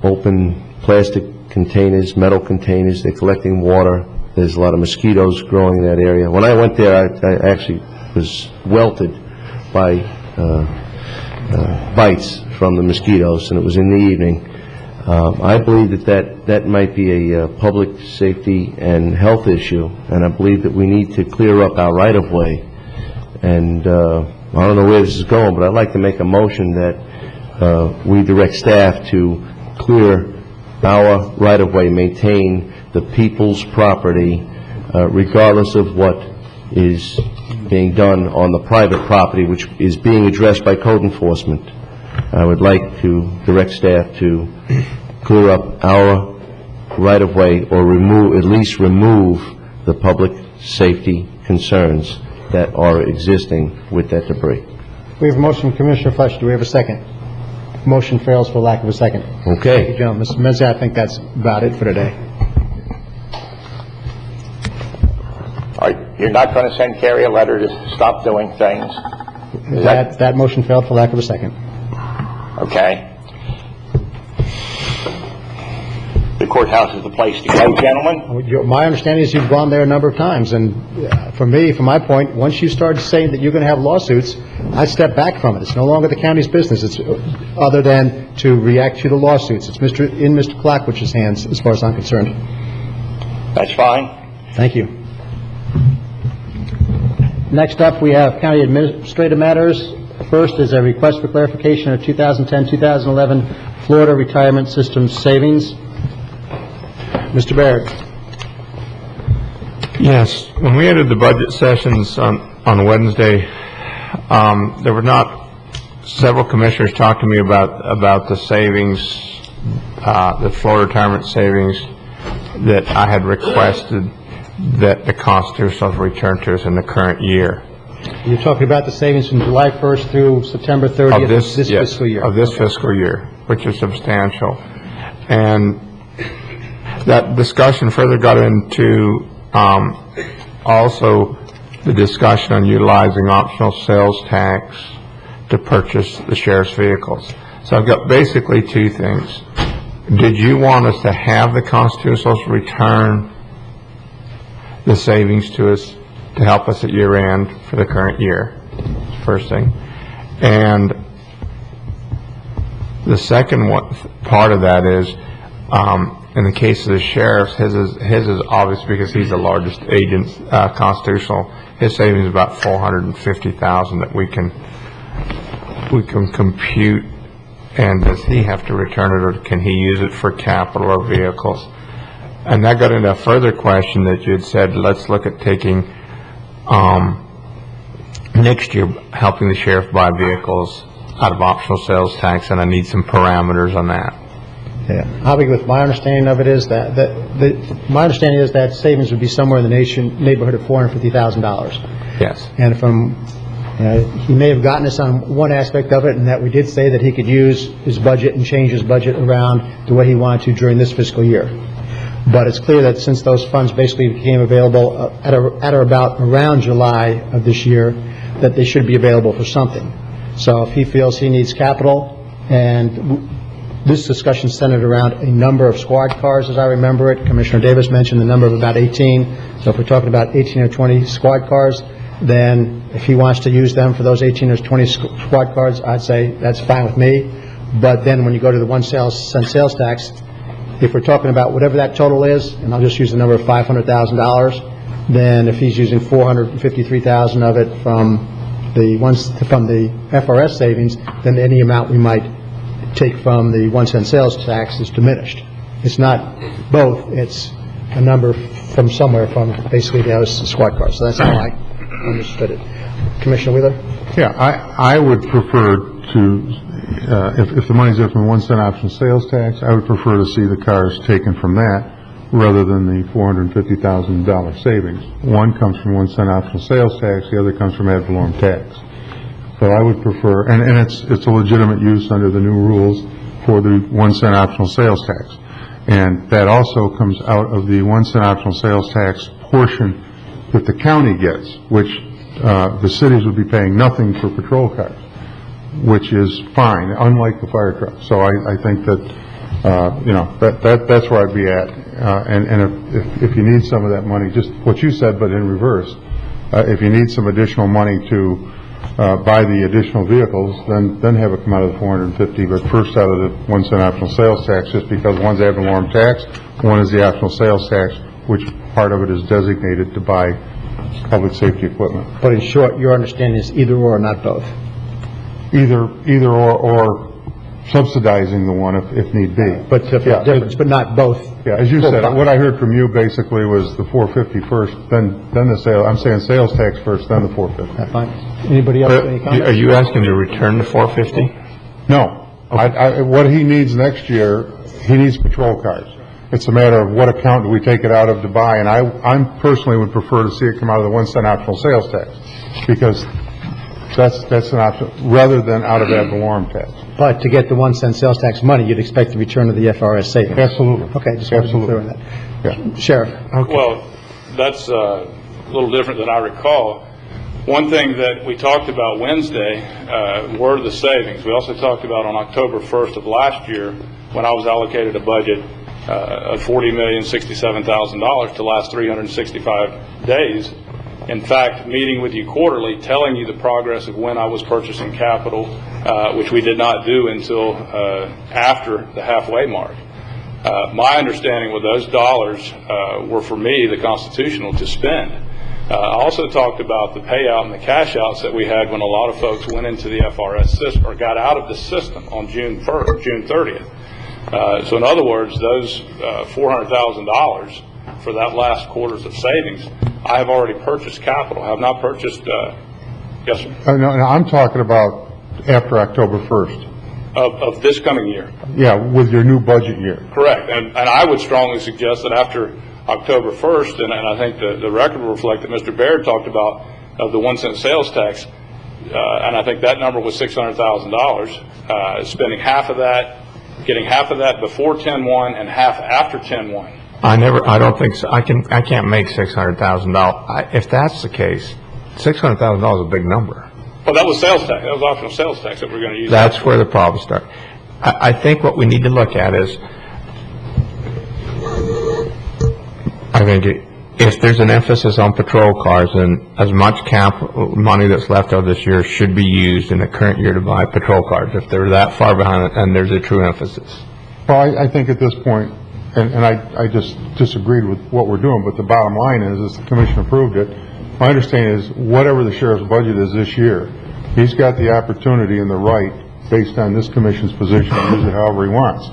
open plastic containers, metal containers. They're collecting water. There's a lot of mosquitoes growing in that area. When I went there, I actually was welted by bites from the mosquitoes, and it was in the evening. I believe that might be a public safety and health issue, and I believe that we need to clear up our right-of-way. And I don't know where this is going, but I'd like to make a motion that we direct staff to clear our right-of-way, maintain the people's property, regardless of what is being done on the private property, which is being addressed by code enforcement. I would like to direct staff to clear up our right-of-way, or at least remove the public safety concerns that are existing with that debris. We have a motion from Commissioner Fletcher. Do we have a second? Motion fails for lack of a second. Okay. Thank you, gentlemen. Mr. Mezzi, I think that's about it for today. You're not going to send Kerry a letter to stop doing things? That motion failed for lack of a second. Okay. The courthouse is the place to go, gentlemen. My understanding is you've gone there a number of times, and from my point, once you start saying that you're going to have lawsuits, I step back from it. It's no longer the county's business. It's other than to react to the lawsuits. It's in Mr. Klackwitch's hands, as far as I'm concerned. That's fine. Thank you. Next up, we have county administrative matters. First is a request for clarification of 2010-2011 Florida Retirement System savings. Mr. Barrett. Yes, when we entered the budget sessions on Wednesday, there were not several commissioners talked to me about the savings, the Florida retirement savings that I had requested that the constitutional return to us in the current year. You're talking about the savings from July 1st through September 30th of this fiscal year. Of this fiscal year, which is substantial. And that discussion further got into also the discussion on utilizing optional sales tax to purchase the sheriff's vehicles. So I've got basically two things. Did you want us to have the constitutional return the savings to us to help us at year end for the current year? First thing. And the second part of that is, in the case of the sheriff's, his is obvious because he's the largest agent, constitutional. His savings is about $450,000 that we can compute. And does he have to return it, or can he use it for capital or vehicles? And that got into a further question that you had said, let's look at taking next year, helping the sheriff buy vehicles out of optional sales tax, and I need some parameters on that. Yeah. I'll be with my understanding of it is my understanding is that savings would be somewhere in the neighborhood of $450,000. Yes. And he may have gotten us on one aspect of it, and that we did say that he could use his budget and change his budget around the way he wanted to during this fiscal year. But it's clear that since those funds basically became available at or about around July of this year, that they should be available for something. So if he feels he needs capital, and this discussion centered around a number of squad cars, as I remember it. Commissioner Davis mentioned the number of about 18. So if we're talking about 18 or 20 squad cars, then if he wants to use them for those 18 or 20 squad cars, I'd say that's fine with me. But then when you go to the 1 cent sales tax, if we're talking about whatever that total is, and I'll just use the number of $500,000, then if he's using $453,000 of it from the FRS savings, then any amount we might take from the 1 cent sales tax is diminished. It's not both, it's a number from somewhere from basically those squad cars. So that's how I understood it. Commissioner Wheeler? Yeah, I would prefer to, if the money's there from the 1 cent option sales tax, I would prefer to see the cars taken from that rather than the $450,000 savings. One comes from 1 cent optional sales tax, the other comes from ad valorem tax. So I would prefer, and it's a legitimate use under the new rules for the 1 cent optional sales tax. And that also comes out of the 1 cent optional sales tax portion that the county gets, which the cities would be paying nothing for patrol cars, which is fine, unlike the fire truck. So I think that, that's where I'd be at. And if you need some of that money, just what you said, but in reverse, if you need some additional money to buy the additional vehicles, then have it come out of the 450, but first out of the 1 cent optional sales tax, just because one's ad valorem tax, one is the optional sales tax, which part of it is designated to buy public safety equipment. But in short, your understanding is either or, not both? Either or subsidizing the one if need be. But difference, but not both. Yeah, as you said, what I heard from you basically was the 450 first, then the sale. I'm saying sales tax first, then the 450. That's fine. Anybody else? Any comments? Are you asking to return the 450? No. Okay. What he needs next year, he needs patrol cars. It's a matter of what account do we take it out of to buy, and I personally would prefer to see it come out of the 1 cent optional sales tax, because that's an option, rather than out of ad valorem tax. But to get the 1 cent sales tax money, you'd expect the return of the FRS savings. Absolutely. Okay, just wanted to be clear on that. Yeah. Sheriff? Okay. Well, that's a little different than I recall. One thing that we talked about Wednesday were the savings. We also talked about on October 1st of last year, when I was allocated a budget of $40,067,000 to last 365 days. In fact, meeting with you quarterly, telling you the progress of when I was purchasing capital, which we did not do until after the halfway mark. My understanding with those dollars were, for me, the constitutional to spend. I also talked about the payout and the cash outs that we had when a lot of folks went into the FRS system or got out of the system on June 30th. So in other words, those $400,000 for that last quarter's of savings, I have already purchased capital. I have not purchased, yes, sir? No, I'm talking about after October 1st. Of this coming year. Yeah, with your new budget year. Correct. And I would strongly suggest that after October 1st, and I think the record will reflect that Mr. Baird talked about of the 1 cent sales tax, and I think that number was $600,000, spending half of that, getting half of that before 10/1 and half after 10/1. I don't think so. I can't make $600,000. If that's the case, $600,000 is a big number. Well, that was sales tax. That was optional sales tax that we're going to use. That's where the problems start. I think what we need to look at is, I think if there's an emphasis on patrol cars, then as much money that's left over this year should be used in the current year to buy patrol cars. If they're that far behind it, and there's a true emphasis. Well, I think at this point, and I just disagreed with what we're doing, but the bottom line is the commission approved it. My understanding is whatever the sheriff's budget is this year, he's got the opportunity and the right, based on this commission's position, to use it however he wants,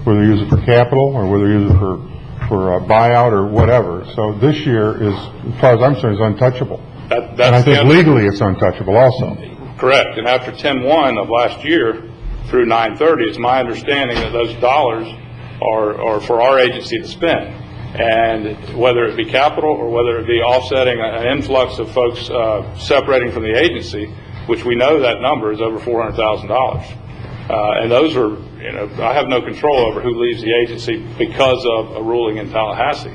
whether he use it for capital or whether he use it for a buyout or whatever. So this year is, as far as I'm concerned, is untouchable. And I think legally it's untouchable also. Correct. And after 10/1 of last year through 9/30, it's my understanding that those dollars are for our agency to spend. And whether it be capital or whether it be offsetting an influx of folks separating from the agency, which we know that number is over $400,000. And those are, I have no control over who leaves the agency because of a ruling in Tallahassee.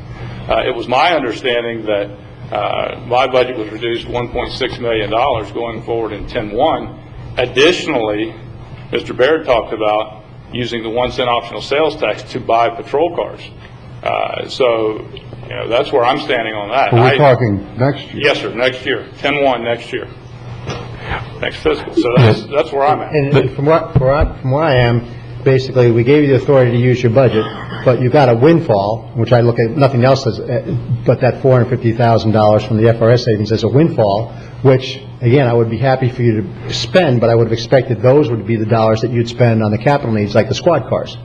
It was my understanding that my budget was reduced $1.6 million going forward in 10/1. Additionally, Mr. Baird talked about using the 1 cent optional sales tax to buy patrol cars. So, that's where I'm standing on that. We're talking next year. Yes, sir, next year, 10/1 next year, next fiscal. So that's where I'm at. And from where I am, basically, we gave you the authority to use your budget, but you got a windfall, which I look at nothing else as, but that $450,000 from the FRS savings as a windfall, which, again, I would be happy for you to spend, but I would have expected those would be the dollars that you'd spend on the capital needs, like the squad cars.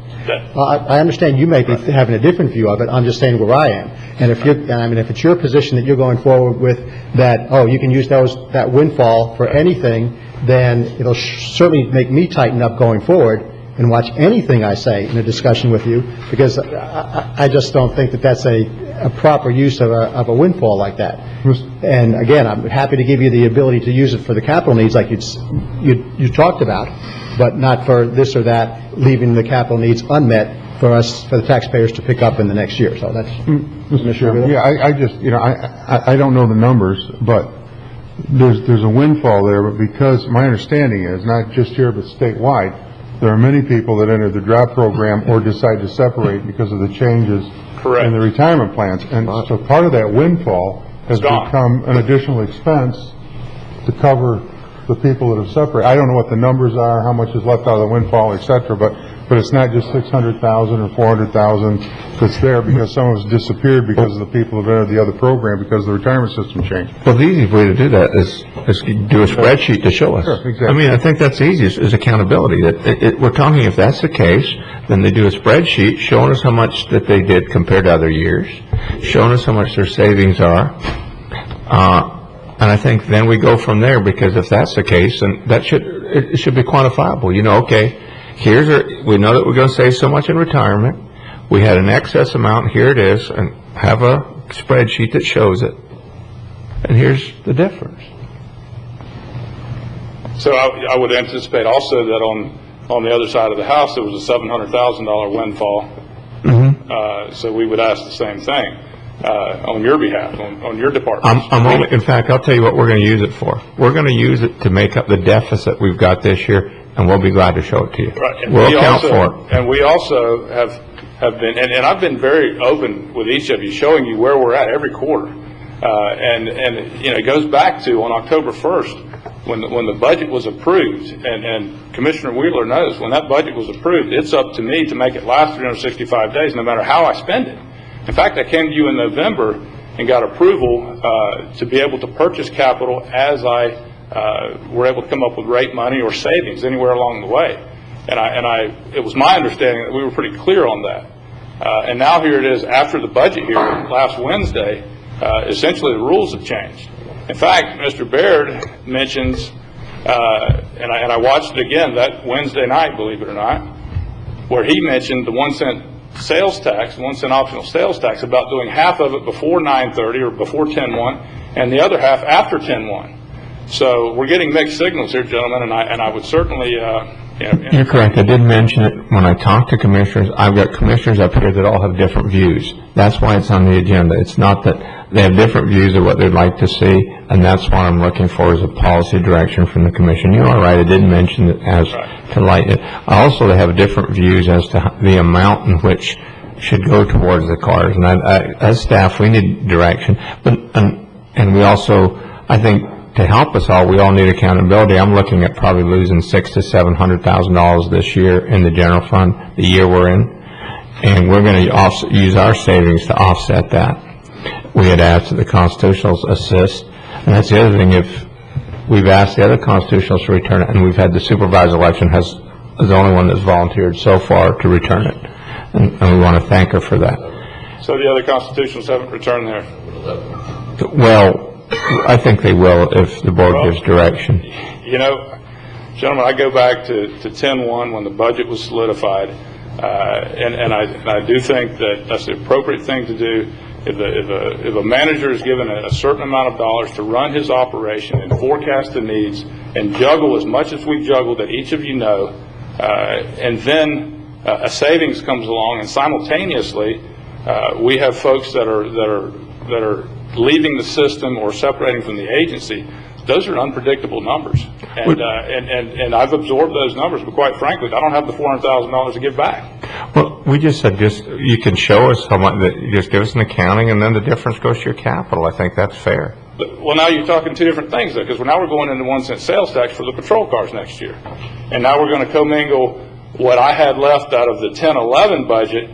I understand you may be having a different view of it. I'm just saying where I am. And if it's your position that you're going forward with that, you can use that windfall for anything, then it'll certainly make me tighten up going forward and watch anything I say in a discussion with you, because I just don't think that that's a proper use of a windfall like that. And again, I'm happy to give you the ability to use it for the capital needs like you talked about, but not for this or that, leaving the capital needs unmet for the taxpayers to pick up in the next year. So that's Mr. Chairman. Yeah, I just, I don't know the numbers, but there's a windfall there, but because my understanding is, not just here but statewide, there are many people that enter the draft program or decide to separate because of the changes in the retirement plans. And so part of that windfall has become an additional expense to cover the people that have separated. I don't know what the numbers are, how much is left out of the windfall, et cetera, but it's not just 600,000 or 400,000 that's there because some of it's disappeared because of the people that entered the other program because the retirement system changed. Well, the easiest way to do that is do a spreadsheet to show us. Sure, exactly. I mean, I think that's the easiest, is accountability. We're talking, if that's the case, then they do a spreadsheet showing us how much that they did compared to other years, showing us how much their savings are. And I think then we go from there, because if that's the case, then it should be quantifiable. Okay, we know that we're going to save so much in retirement. We had an excess amount. Here it is, and have a spreadsheet that shows it. And here's the difference. So I would anticipate also that on the other side of the house there was a $700,000 windfall. So we would ask the same thing. On your behalf, on your department. In fact, I'll tell you what we're going to use it for. We're going to use it to make up the deficit we've got this year, and we'll be glad to show it to you. Right. And we'll account for it. And we also have been, and I've been very open with each of you, showing you where we're at every quarter. And it goes back to on October 1st when the budget was approved, and Commissioner Wheeler knows when that budget was approved, it's up to me to make it last 365 days, no matter how I spend it. In fact, I came to you in November and got approval to be able to purchase capital as I were able to come up with rate money or savings anywhere along the way. And it was my understanding that we were pretty clear on that. And now here it is after the budget hearing last Wednesday, essentially the rules have changed. In fact, Mr. Baird mentions, and I watched it again that Wednesday night, believe it or not, where he mentioned the 1 cent sales tax, 1 cent optional sales tax, about doing half of it before 9/30 or before 10/1, and the other half after 10/1. So we're getting mixed signals here, gentlemen, and I would certainly. You're correct. I did mention it when I talked to commissioners. I've got commissioners up here that all have different views. That's why it's on the agenda. It's not that they have different views of what they'd like to see, and that's what I'm looking for is a policy direction from the commission. You are right. I did mention it as to lighten it. Also, they have different views as to the amount in which should go towards the cars. And as staff, we need direction. But and we also, I think, to help us all, we all need accountability. I'm looking at probably losing $600,000 to $700,000 this year in the general fund, the year we're in, and we're going to use our savings to offset that. We had asked that the constitutionals assist, and that's the other thing. If we've asked the other constitutionals to return it, and we've had the supervisor election is the only one that's volunteered so far to return it, and we want to thank her for that. So the other constitutionals haven't returned there. Well, I think they will if the board gives direction. You know, gentlemen, I go back to 10-1 when the budget was solidified, and I do think that that's the appropriate thing to do. If a manager is given a certain amount of dollars to run his operation and forecast the needs and juggle as much as we've juggled that each of you know, and then a savings comes along, and simultaneously we have folks that are leaving the system or separating from the agency. Those are unpredictable numbers, and I've absorbed those numbers. But quite frankly, I don't have the $400,000 to give back. Well, we just said you can show us how much. Just give us an accounting, and then the difference goes to your capital. I think that's fair. Well, now you're talking two different things, though, because now we're going into 1-cent sales tax for the patrol cars next year, and now we're going to commingle what I had left out of the 10-11 budget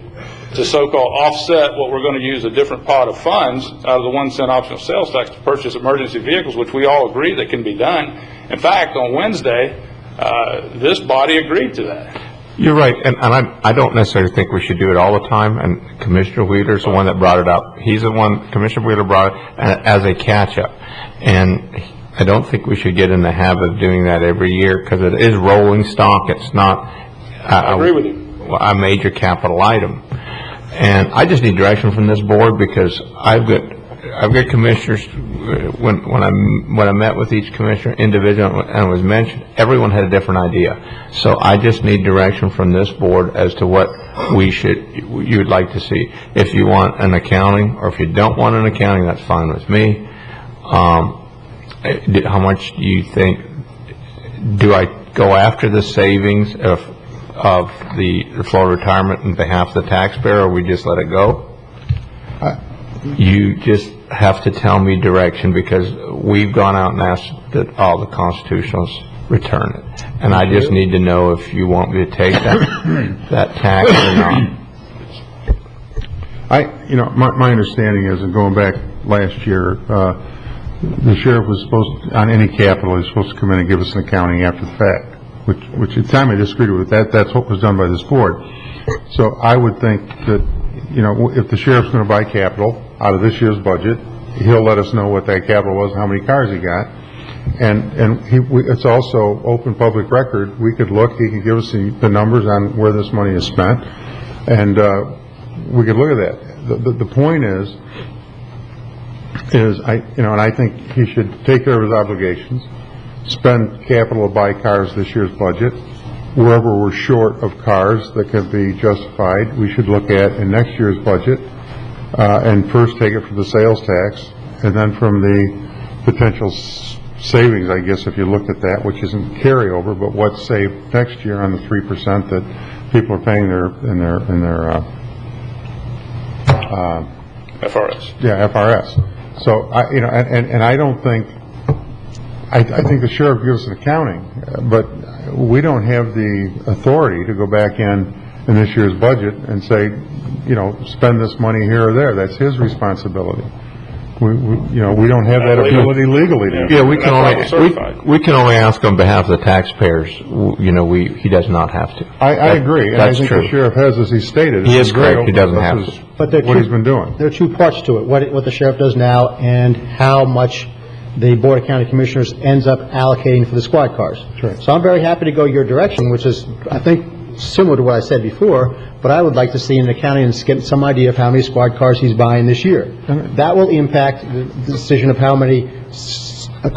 to so-called offset what we're going to use a different pot of funds out of the 1-cent optional sales tax to purchase emergency vehicles, which we all agree that can be done. In fact, on Wednesday, this body agreed to that. You're right, and I don't necessarily think we should do it all the time, and Commissioner Wheeler's the one that brought it up. He's the one, Commissioner Wheeler brought it as a catch-up, and I don't think we should get in the habit of doing that every year, because it is rolling stock. It's not I agree with you. A major capital item. And I just need direction from this board, because I've got commissioners, when I met with each commissioner individually and it was mentioned, everyone had a different idea. So I just need direction from this board as to what you would like to see. If you want an accounting, or if you don't want an accounting, that's fine with me. How much do you think, do I go after the savings of the Florida retirement on behalf of the taxpayer, or we just let it go? You just have to tell me direction, because we've gone out and asked that all the constitutionals return it, and I just need to know if you want me to take that tax or not. My understanding is, and going back last year, the sheriff was supposed, on any capital, he's supposed to come in and give us an accounting after the fact. Which at the time I disagreed with that. That's what was done by this board. So I would think that, if the sheriff's going to buy capital out of this year's budget, he'll let us know what that capital was, how many cars he got, and it's also open public record. We could look. He could give us the numbers on where this money is spent, and we could look at that. The point is I think he should take care of his obligations. Spend capital to buy cars this year's budget. Wherever we're short of cars that can be justified, we should look at in next year's budget, and first take it from the sales tax, and then from the potential savings, I guess, if you looked at that, which isn't carryover, but what's saved next year on the 3% that people are paying in their FRS. Yeah, FRS. So I don't think. I think the sheriff gives us an accounting, but we don't have the authority to go back in this year's budget and say, spend this money here or there. That's his responsibility. We don't have that ability legally to do. Yeah, we can only ask on behalf of the taxpayers. He does not have to. I agree, and I think the sheriff has, as he stated. He is correct. He doesn't have to. But what he's been doing. There are two parts to it: what the sheriff does now, and how much the Board of County Commissioners ends up allocating for the squad cars. Right. So I'm very happy to go your direction, which is, I think, similar to what I said before, but I would like to see an accounting and get some idea of how many squad cars he's buying this year. That will impact the decision of how many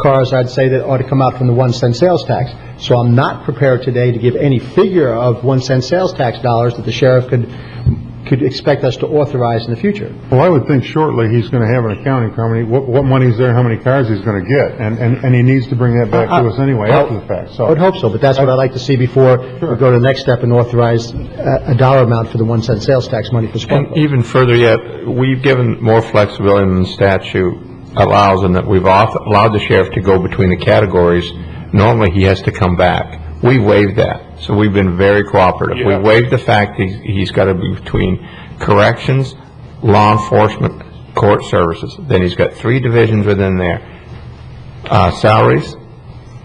cars I'd say that ought to come out from the 1-cent sales tax. So I'm not prepared today to give any figure of 1-cent sales tax dollars that the sheriff could expect us to authorize in the future. Well, I would think shortly he's going to have an accounting for what money's there, how many cars he's going to get, and he needs to bring that back to us anyway after the fact. So I would hope so, but that's what I'd like to see before we go to the next step and authorize a dollar amount for the 1-cent sales tax money for squad cars. And even further yet, we've given more flexibility than the statute allows, in that we've allowed the sheriff to go between the categories. Normally he has to come back. We waived that, so we've been very cooperative. Yeah. We waived the fact he's got to be between corrections, law enforcement, court services. Then he's got 3 divisions within there: salaries,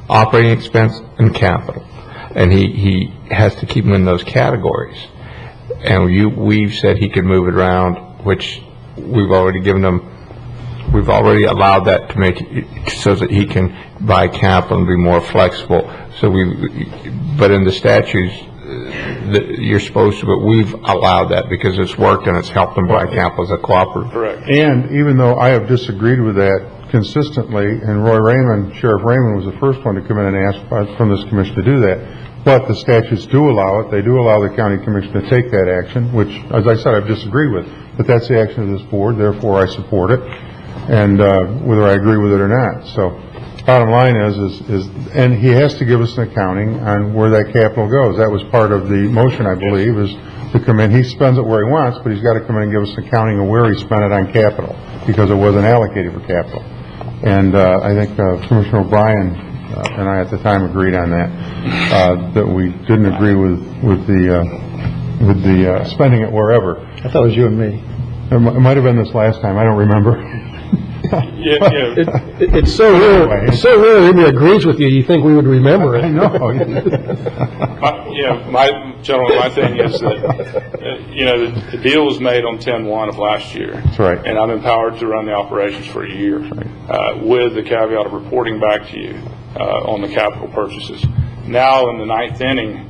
operating expense, and capital. And he has to keep them in those categories. And we've said he could move it around, which we've already given him we've already allowed that to make it so that he can buy capital and be more flexible. So but in the statutes, you're supposed to, but we've allowed that because it's worked and it's helped them buy capital as a cooperative. Correct. And even though I have disagreed with that consistently, and Sheriff Raymond was the first one to come in and ask from this commission to do that, but the statutes do allow it. They do allow the county commission to take that action, which, as I said, I've disagreed with. But that's the action of this board, therefore I support it, and whether I agree with it or not. So, bottom line is, and he has to give us an accounting on where that capital goes. That was part of the motion, I believe, is to come in. He spends it where he wants, but he's got to come in and give us an accounting of where he spent it on capital, because it wasn't allocated for capital. And I think Commissioner O'Brien and I at the time agreed on that, that we didn't agree with the spending it wherever. I thought it was you and me. It might have been this last time. I don't remember. It's so rare. It's so rare that he agrees with you. You think we would remember it? I know. My thing is that, the deal was made on 10/1 of last year. That's right. And I'm empowered to run the operations for a year, with the caveat of reporting back to you on the capital purchases. Now, in the ninth inning,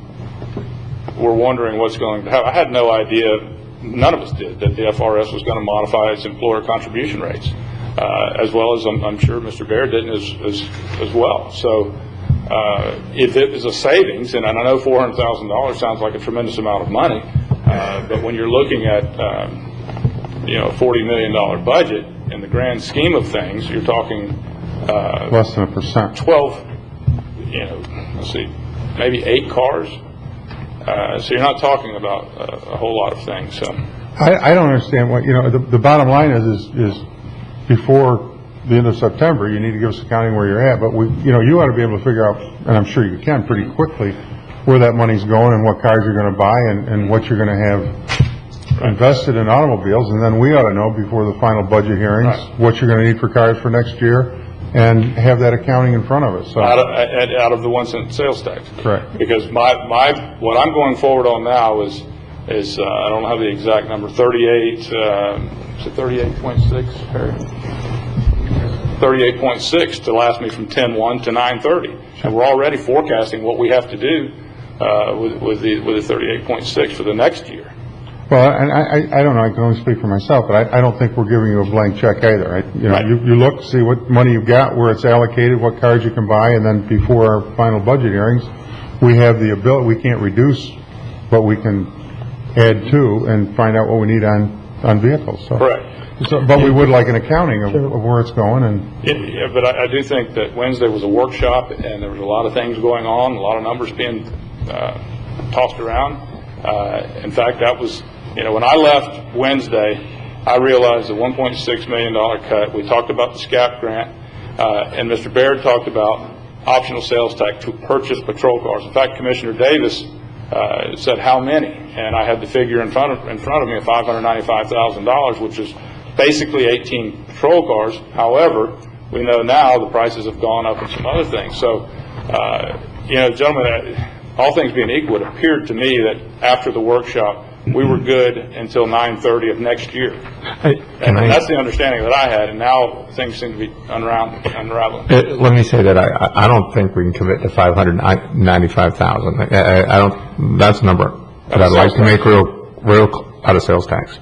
we're wondering what's going to happen. I had no idea, none of us did, that the FRS was going to modify its employer contribution rates, as well as I'm sure Mr. Baird didn't as well. So if it was a savings, and I know $400,000 sounds like a tremendous amount of money, but when you're looking at a $40 million budget, in the grand scheme of things, you're talking less than 1%. 12, let's see, maybe 8 cars. So you're not talking about a whole lot of things. So I don't understand what, the bottom line is before the end of September, you need to give us accounting where you're at, but you ought to be able to figure out, and I'm sure you can pretty quickly, where that money's going and what cars you're going to buy and what you're going to have invested in automobiles, and then we ought to know before the final budget hearings what you're going to need for cars for next year, and have that accounting in front of us. So out of the 1 cent sales tax. Correct. Because what I'm going forward on now is I don't have the exact number, 38, is it 38.6, Harry? 38.6 to last me from 10/1 to 9/30, and we're already forecasting what we have to do with the 38.6 for the next year. Well, and I don't know, I can only speak for myself, but I don't think we're giving you a blank check either. You look, see what money you've got, where it's allocated, what cars you can buy, and then before our final budget hearings, we have the ability, we can't reduce, but we can add to and find out what we need on vehicles. So. Correct. But we would like an accounting of where it's going. Yeah, but I do think that Wednesday was a workshop, and there was a lot of things going on, a lot of numbers being tossed around. In fact, that was, when I left Wednesday, I realized the $1.6 million cut. We talked about the SCAP grant, and Mr. Baird talked about optional sales tax to purchase patrol cars. In fact, Commissioner Davis said how many, and I had the figure in front of me of $595,000, which is basically 18 patrol cars. However, we know now the prices have gone up and some other things. So, gentlemen, all things being equal, it appeared to me that after the workshop, we were good until 9/30 of next year. And that's the understanding that I had, and now things seem to be unraveling. Let me say that I don't think we can commit to $595,000. I don't. That's a number that I'd like to make real out of sales tax,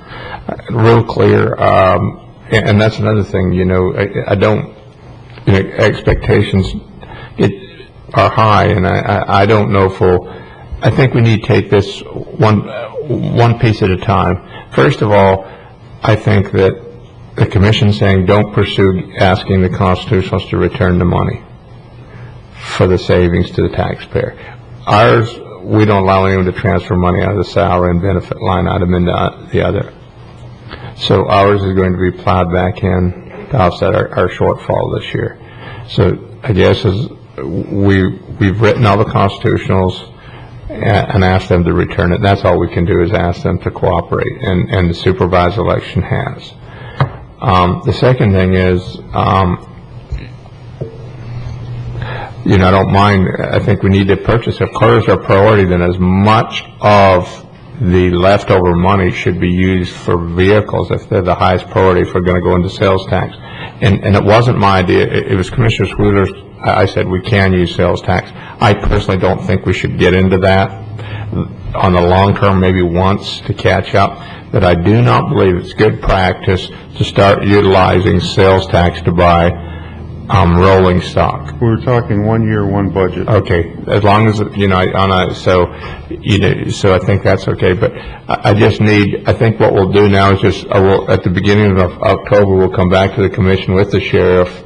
real clear. And that's another thing. I don't. Expectations are high, and I don't know I think we need to take this one piece at a time. First of all, I think that the commission saying don't pursue asking the constitutionals to return the money for the savings to the taxpayer. Ours, we don't allow anyone to transfer money out of the salary and benefit line item into the other. So ours is going to be plowed back in to offset our shortfall this year. So I guess we've written all the constitutionals and asked them to return it. That's all we can do is ask them to cooperate, and the supervised election has. The second thing is, I don't mind. I think we need to purchase. If cars are a priority, then as much of the leftover money should be used for vehicles if they're the highest priority if we're going to go into sales tax. and it wasn't my idea, it was Commissioner Schluter's. I said we can use sales tax. I personally don't think we should get into that on the long term, maybe once to catch up, but I do not believe it's good practice to start utilizing sales tax to buy rolling stock. We were talking 1 year, one budget. Okay, as long as, so I think that's okay, but I think what we'll do now is just, at the beginning of October, we'll come back to the commission with the sheriff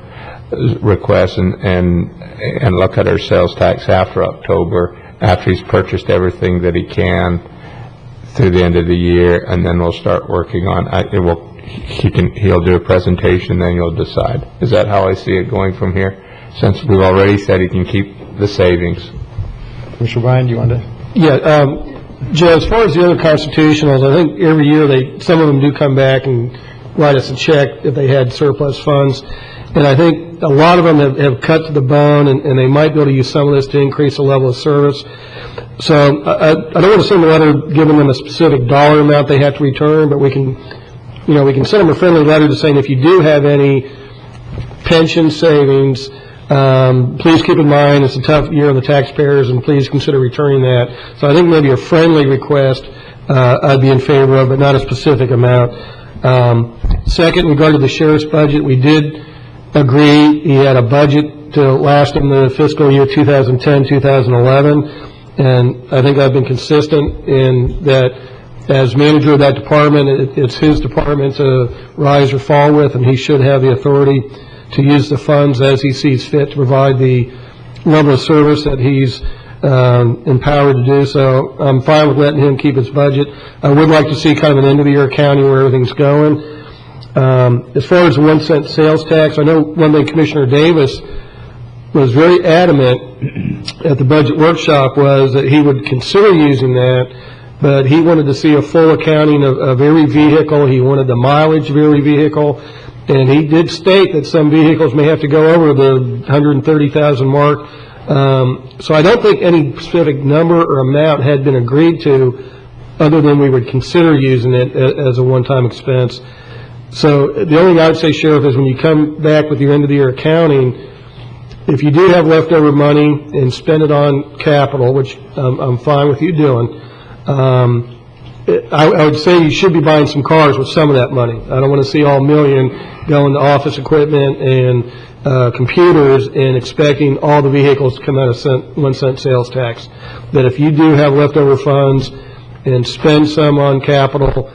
request and look at our sales tax after October, after he's purchased everything that he can through the end of the year, and then we'll start working on, he'll do a presentation, then you'll decide. Is that how I see it going from here? Since we've already said he can keep the savings. Commissioner Bryan, do you want to? Yeah, Joe, as far as the other constitutionals, I think every year some of them do come back and write us a check if they had surplus funds. And I think a lot of them have cut to the bone, and they might be able to use some of this to increase the level of service. So I don't want to send a letter giving them a specific dollar amount they have to return, but we can send them a friendly letter to saying if you do have any pension savings, please keep in mind it's a tough year on the taxpayers, and please consider returning that. So I think maybe a friendly request I'd be in favor of, but not a specific amount. Second, in regard to the sheriff's budget, we did agree he had a budget to last in the fiscal year 2010-2011, and I think I've been consistent in that as manager of that department, it's his department to rise or fall with, and he should have the authority to use the funds as he sees fit to provide the level of service that he's empowered to do. So I'm fine with letting him keep his budget. I would like to see kind of an end-of-the-year accounting where everything's going. As far as the 1 cent sales tax, I know one thing Commissioner Davis was very adamant at the budget workshop was that he would consider using that, but he wanted to see a full accounting of every vehicle. He wanted the mileage of every vehicle, and he did state that some vehicles may have to go over the 130,000 mark. So I don't think any specific number or amount had been agreed to other than we would consider using it as a one-time expense. So the only thing I would say, Sheriff, is when you come back with your end-of-the-year accounting, if you do have leftover money and spend it on capital, which I'm fine with you doing, I would say you should be buying some cars with some of that money. I don't want to see all million going to office equipment and computers and expecting all the vehicles to come out of 1 cent sales tax. That if you do have leftover funds and spend some on capital,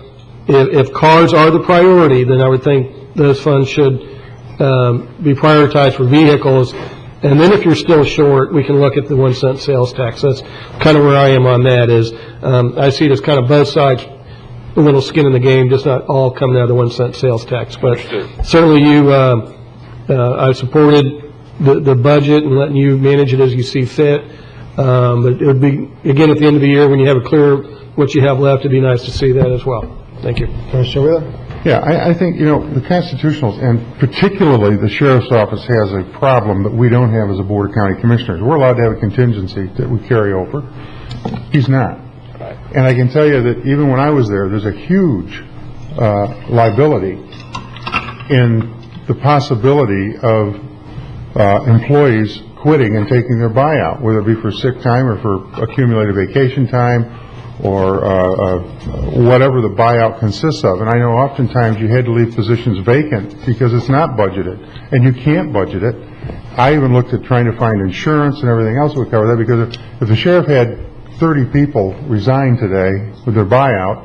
if cars are the priority, then I would think those funds should be prioritized for vehicles. And then if you're still short, we can look at the 1 cent sales tax. That's kind of where I am on that is, I see it as kind of both sides, a little skin in the game, just not all coming out of the 1 cent sales tax. But certainly I supported the budget and letting you manage it as you see fit. But it would be, again, at the end of the year when you have a clear what you have left, it'd be nice to see that as well. Thank you. Commissioner Wheeler? Yeah, I think, the constitutionals, and particularly the sheriff's office, has a problem that we don't have as a board of county commissioners. We're allowed to have a contingency that we carry over. He's not. And I can tell you that even when I was there's a huge liability in the possibility of employees quitting and taking their buyout, whether it be for sick time or for accumulated vacation time, or whatever the buyout consists of. And I know oftentimes you had to leave positions vacant because it's not budgeted, and you can't budget it. I even looked at trying to find insurance and everything else would cover that, because if the sheriff had 30 people resign today with their buyout,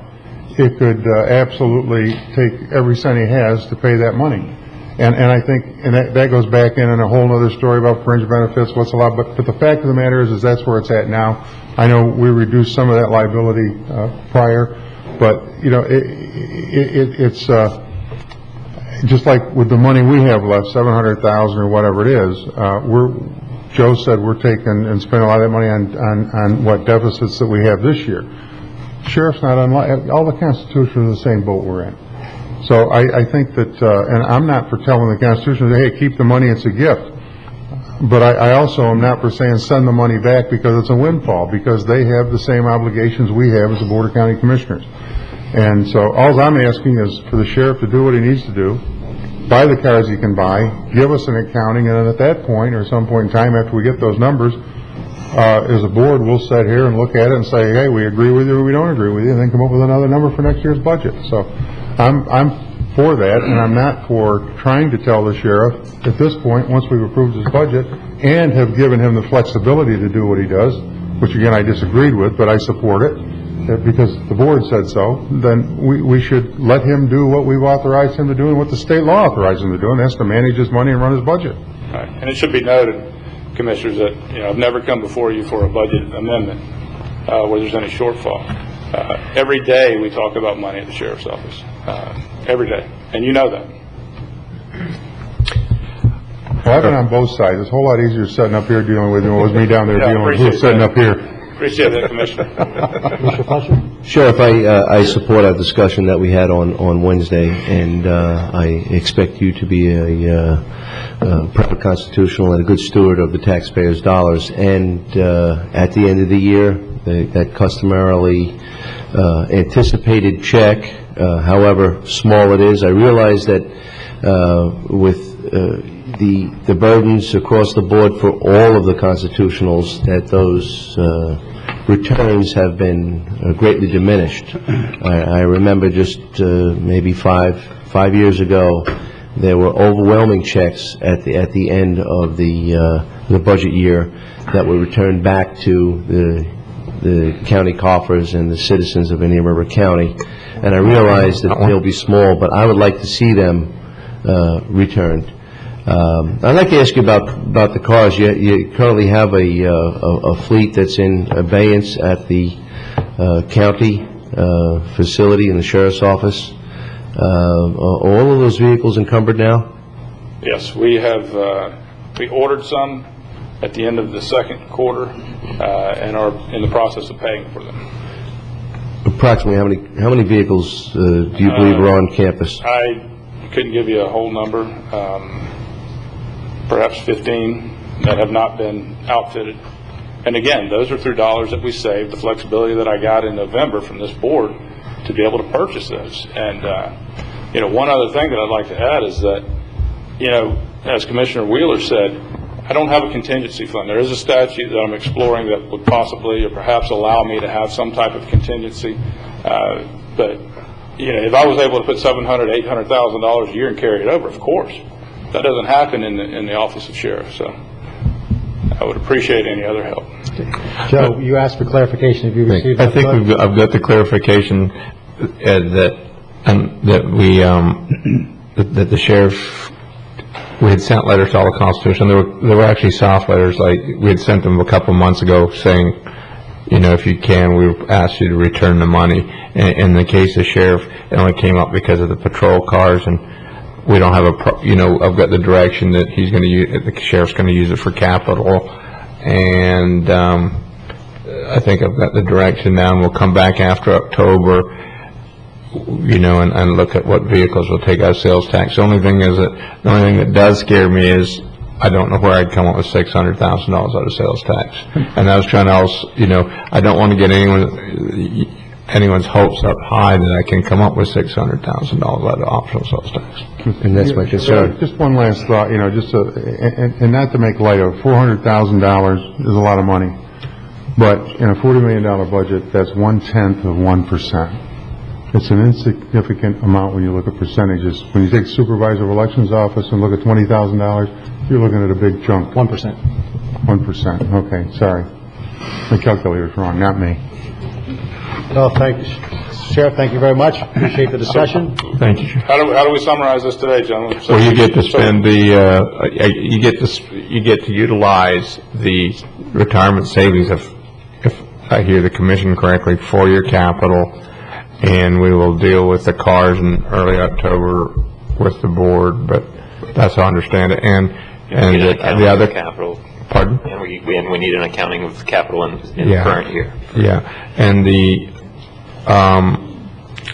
it could absolutely take every cent he has to pay that money. And I think, and that goes back in a whole other story about fringe benefits, what's allowed, but the fact of the matter is that's where it's at now. I know we reduced some of that liability prior, but it's just like with the money we have left, $700,000 or whatever it is. Joe said we're taking and spending a lot of that money on what deficits that we have this year. Sheriff's not unlike all the constitutions are in the same boat we're in. So I think that, and I'm not for telling the Constitution, hey, keep the money, it's a gift. But I also am not for saying send the money back because it's a windfall, because they have the same obligations we have as a Board of County Commissioners. And so all I'm asking is for the sheriff to do what he needs to do, buy the cars he can buy, give us an accounting, and then at that point, or some point in time after we get those numbers, as a board, we'll sit here and look at it and say, hey, we agree with you or we don't agree with you, and then come up with another number for next year's budget. So I'm for that, and I'm not for trying to tell the sheriff at this point, once we've approved his budget and have given him the flexibility to do what he does, which again I disagreed with, but I support it, because the board said so, then we should let him do what we've authorized him to do and what the state law authorizes him to do, and that's to manage his money and run his budget. Right. And it should be noted, Commissioners, that I've never come before you for a budget amendment where there's any shortfall. Every day we talk about money at the sheriff's office. Every day, and you know that. Well, I've been on both sides. It's a whole lot easier sitting up here dealing with it than it was me down there dealing with who's sitting up here. Appreciate that, Commissioner. Mr. Fletcher? Sheriff, I support our discussion that we had on Wednesday, and I expect you to be a proper constitutional and a good steward of the taxpayers' dollars. And at the end of the year, that customarily anticipated check, however small it is, I realize that with the burdens across the board for all of the constitutionals, that those returns have been greatly diminished. I remember just maybe five years ago, there were overwhelming checks at the end of the budget year that were returned back to the county coffers and the citizens of Indian River County. And I realize that they'll be small, but I would like to see them returned. I'd like to ask you about the cars. You currently have a fleet that's in abeyance at the county facility in the sheriff's office. Are all of those vehicles encumbered now? Yes, we have. We ordered some at the end of the second quarter and are in the process of paying for them. Approximately how many vehicles do you believe are on campus? I couldn't give you a whole number. Perhaps 15 that have not been outfitted. And again, those are through dollars that we saved, the flexibility that I got in November from this board to be able to purchase those. And, one other thing that I'd like to add is that, as Commissioner Wheeler said, I don't have a contingency fund. There is a statute that I'm exploring that would possibly or perhaps allow me to have some type of contingency. But, if I was able to put $700,000, $800,000 a year and carry it over, of course. That doesn't happen in the Office of Sheriff, so I would appreciate any other help. Joe, you asked for clarification. Have you received that? I think I've got the clarification that the sheriff, we had sent letters to all the constitution. There were actually soft letters, like we had sent them a couple months ago saying, if you can, we ask you to return the money. In the case of sheriff, it only came up because of the patrol cars, and we don't have I've got the direction that he's going to use, the sheriff's going to use it for capital, and I think I've got the direction now, and we'll come back after October, and look at what vehicles will take out sales tax. The only thing that does scare me is I don't know where I'd come up with $600,000 out of sales tax, and I was trying to I don't want to get anyone's hopes up high that I can come up with $600,000 out of optional sales tax. And that's my concern. Just one last thought, and not to make light of $400,000 is a lot of money, but in a $40 million budget, that's 1/10%. It's an insignificant amount when you look at percentages. When you take supervisor of elections office and look at $20,000, you're looking at a big chunk. 1%. 1%. Okay, sorry. The calculator's wrong, not me. Well, thank you, Sheriff. Thank you very much. Appreciate the discussion. Thank you. How do we summarize this today, gentlemen? Well, you get to spend you get to utilize the retirement savings, if I hear the commission correctly, for your capital, and we will deal with the cars in early October with the board. But that's how I understand it. And the other capital. Pardon? And we need an accounting of capital in the current year. Yeah, and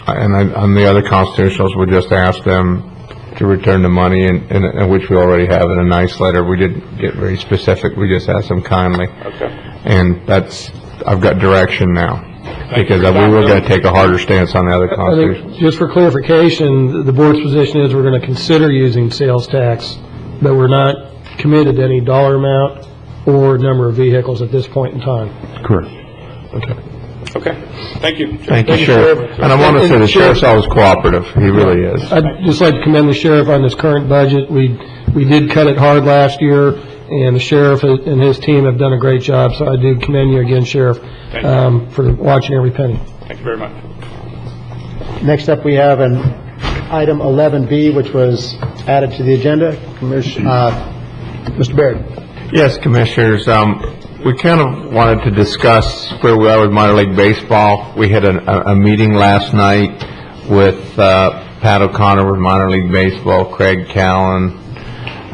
on the other constitutionals, we just ask them to return the money, and which we already have in a nice letter. We didn't get very specific. We just asked them kindly. Okay. And I've got direction now. because we were going to take a harder stance on the other I constitutional. think, just for clarification, the board's position is we're going to consider using sales tax, but we're not committed to any dollar amount or number of vehicles at this point in time. Correct. Okay, thank you. Thank you, Sheriff. And I want to say the Sheriff's always cooperative. He really is. I'd just like to commend the sheriff on this current budget. We did cut it hard last year, and the sheriff and his team have done a great job, so I do commend you again, Sheriff, for watching every penny. Thank you very much. Next up, we have an item 11B, which was added to the agenda. Mr. Baird. Yes, Commissioners. We kind of wanted to discuss where we are with minor league baseball. We had a meeting last night with Pat O'Connor with minor league baseball, Craig Callan,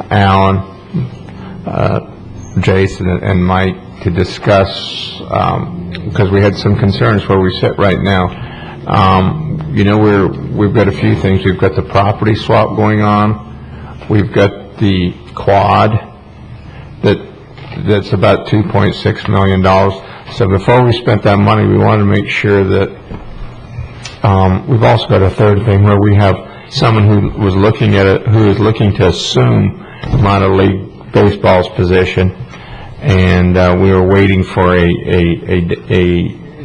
Alan, Jason, and Mike to discuss, because we had some concerns where we sit right now. We've got a few things. We've got the property swap going on. We've got the quad that's about $2.6 million. So before we spent that money, we wanted to make sure that we've also got a third thing where we have someone who is looking to assume minor league baseball's position, and we were waiting for a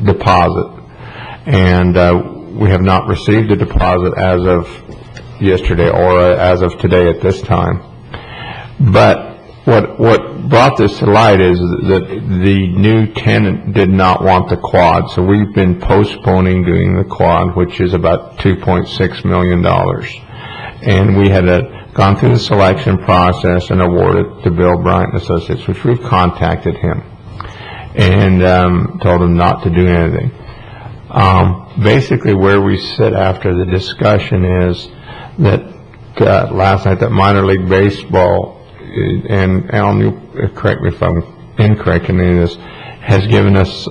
deposit, and we have not received a deposit as of yesterday or as of today at this time. But what brought this to light is that the new tenant did not want the quad, so we've been postponing doing the quad, which is about $2.6 million. And we had gone through the selection process and awarded to Bill Bryant and Associates, which we've contacted him and told him not to do anything. Basically, where we sit after the discussion is that last night that minor league baseball, and Alan, you correct me if I'm incorrect in any of this, has given us,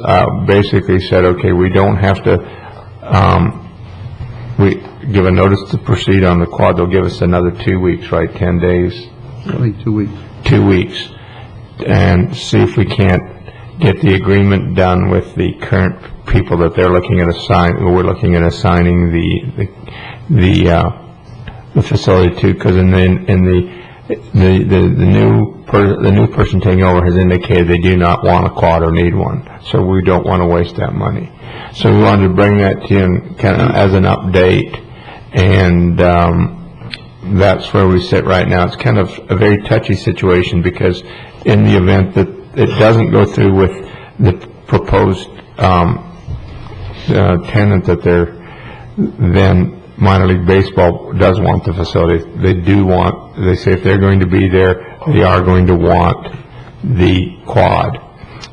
basically said, okay, we don't have to, we give a notice to proceed on the quad. They'll give us another 2 weeks, right, 10 days? I think 2 weeks. 2 weeks, and see if we can't get the agreement done with the current people that they're looking at we're looking at assigning the facility to, because the new person taking over has indicated they do not want a quad or need one, so we don't want to waste that money. So we wanted to bring that to you and kind of as an update, and that's where we sit right now. It's kind of a very touchy situation, because in the event that it doesn't go through with the proposed tenant that then minor league baseball does want the facility. They say if they're going to be there, they are going to want the quad.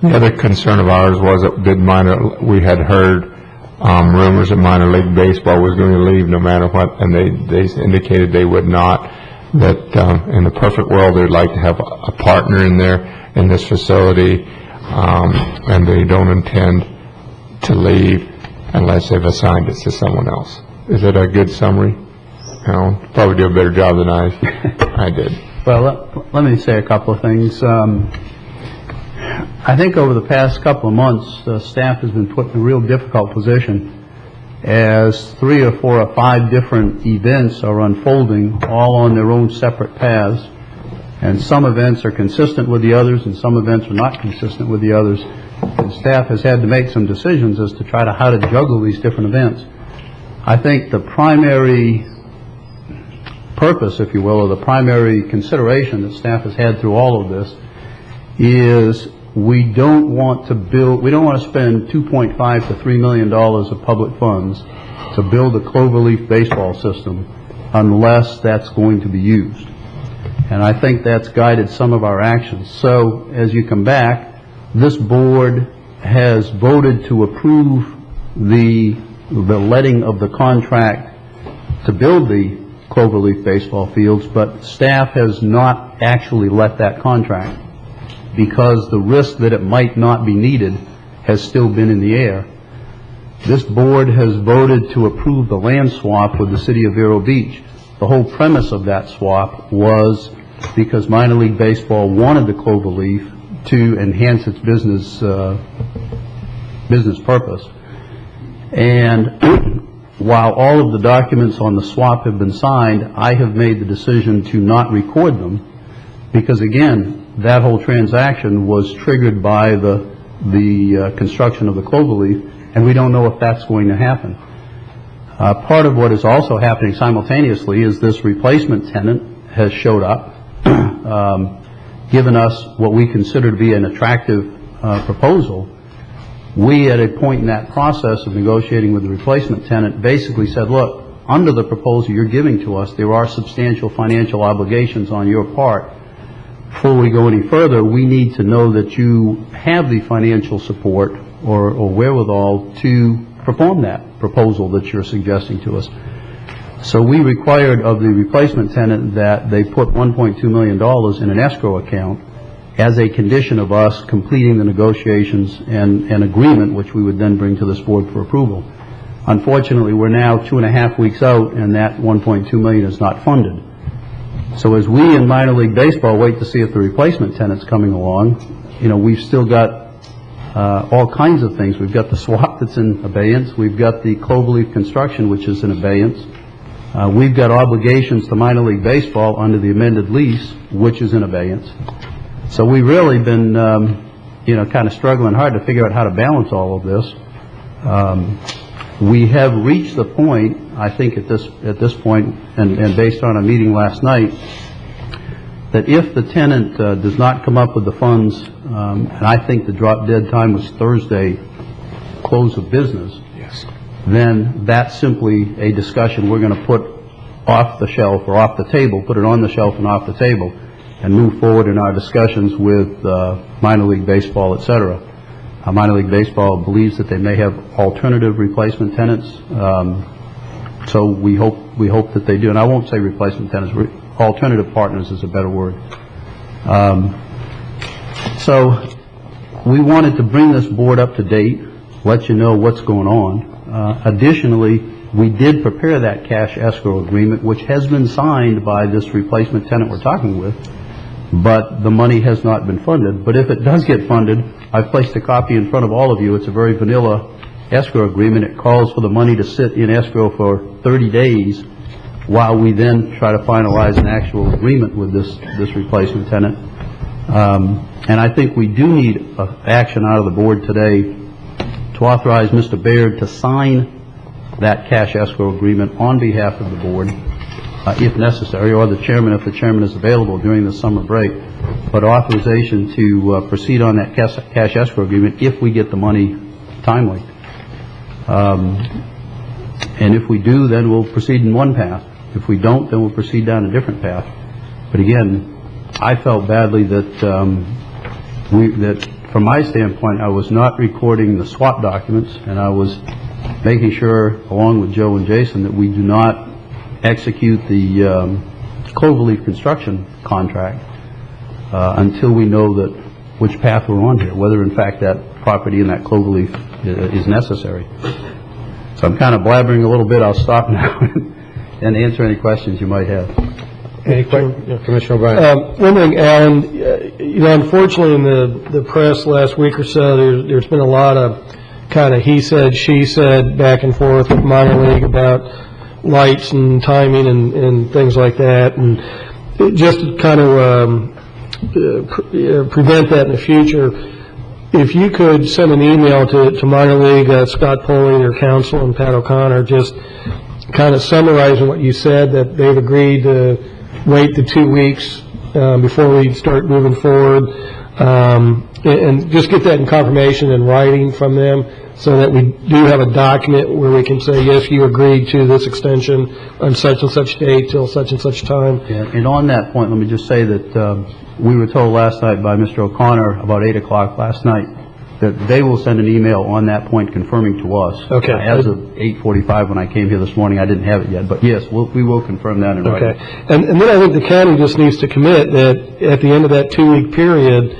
The other concern of ours was that we had heard rumors that minor league baseball was going to leave no matter what, and they indicated they would not, that in the perfect world they'd like to have a partner in this facility, and they don't intend to leave unless they've assigned it to someone else. Is that a good summary? Alan? Probably do a better job than I did. Well, let me say a couple of things. I think over the past couple of months, staff has been put in a real difficult position as 3 or 4 or 5 different events are unfolding, all on their own separate paths. And some events are consistent with the others, and some events are not consistent with the others. And staff has had to make some decisions as to try to how to juggle these different events. I think the primary purpose, if you will, or the primary consideration that staff has had through all of this is we don't want to spend $2.5 to $3 million of public funds to build a cloverleaf baseball system unless that's going to be used. And I think that's guided some of our actions. So as you come back, this board has voted to approve the letting of the contract to build the cloverleaf baseball fields, but staff has not actually let that contract because the risk that it might not be needed has still been in the air. This board has voted to approve the land swap with the city of Vero Beach. The whole premise of that swap was because minor league baseball wanted the cloverleaf to enhance its business purpose. And while all of the documents on the swap have been signed, I have made the decision to not record them because, again, that whole transaction was triggered by the construction of the cloverleaf, and we don't know if that's going to happen. Part of what is also happening simultaneously is this replacement tenant has showed up, given us what we consider to be an attractive proposal. We, at a point in that process of negotiating with the replacement tenant, basically said, look, under the proposal you're giving to us, there are substantial financial obligations on your part. Before we go any further, we need to know that you have the financial support or wherewithal to perform that proposal that you're suggesting to us. So we required of the replacement tenant that they put $1.2 million in an escrow account as a condition of us completing the negotiations and an agreement which we would then bring to this board for approval. Unfortunately, we're now 2.5 weeks out and that $1.2 million is not funded. So as we in minor league baseball wait to see if the replacement tenant's coming along, we've still got all kinds of things. We've got the swap that's in abeyance. We've got the cloverleaf construction, which is in abeyance. We've got obligations to minor league baseball under the amended lease, which is in abeyance. So we've really been, kind of struggling hard to figure out how to balance all of this. We have reached the point, I think at this point, and based on a meeting last night, that if the tenant does not come up with the funds, and I think the drop dead time was Thursday, close of business, Yes. then that's simply a discussion we're going to put off the shelf or off the table, put it on the shelf and off the table, and move forward in our discussions with minor league baseball, et cetera. Minor league baseball believes that they may have alternative replacement tenants, so we hope that they do. And I won't say replacement tenants, alternative partners is a better word. So we wanted to bring this board up to date, let you know what's going on. Additionally, we did prepare that cash escrow agreement, which has been signed by this replacement tenant we're talking with, but the money has not been funded. But if it does get funded, I've placed a copy in front of all of you. It's a very vanilla escrow agreement. It calls for the money to sit in escrow for 30 days while we then try to finalize an actual agreement with this replacement tenant. And I think we do need action out of the board today to authorize Mr. Baird to sign that cash escrow agreement on behalf of the board, if necessary, or the chairman, if the chairman is available during the summer break, but authorization to proceed on that cash escrow agreement if we get the money timely. And if we do, then we'll proceed in one path. If we don't, then we'll proceed down a different path. But again, I felt badly that from my standpoint, I was not recording the swap documents, and I was making sure, along with Joe and Jason, that we do not execute the cloverleaf construction contract until we know that which path we're on here, whether in fact that property in that cloverleaf is necessary. So I'm kind of blabbering a little bit. I'll stop now and answer any questions you might have. Any questions? Commissioner O'Brien. One thing, Alan, unfortunately in the press last week or so, there's been a lot of kind of he said, she said, back and forth with minor league about lights and timing and things like that. And just to kind of prevent that in the future, if you could send an email to minor league, Scott Poley, your counsel, and Pat O'Connor, just kind of summarizing what you said, that they've agreed to wait the 2 weeks before we start moving forward, and just get that in confirmation in writing from them, so that we do have a document where we can say, yes, you agreed to this extension on such and such date till such and such time. Yeah, and on that point, let me just say that we were told last night by Mr. O'Connor about 8 o'clock last night that they will send an email on that point confirming to us. Okay. As of 8:45 when I came here this morning, I didn't have it yet, but yes, we will confirm that in writing. Okay. And then I think the county just needs to commit that at the end of that 2-week period,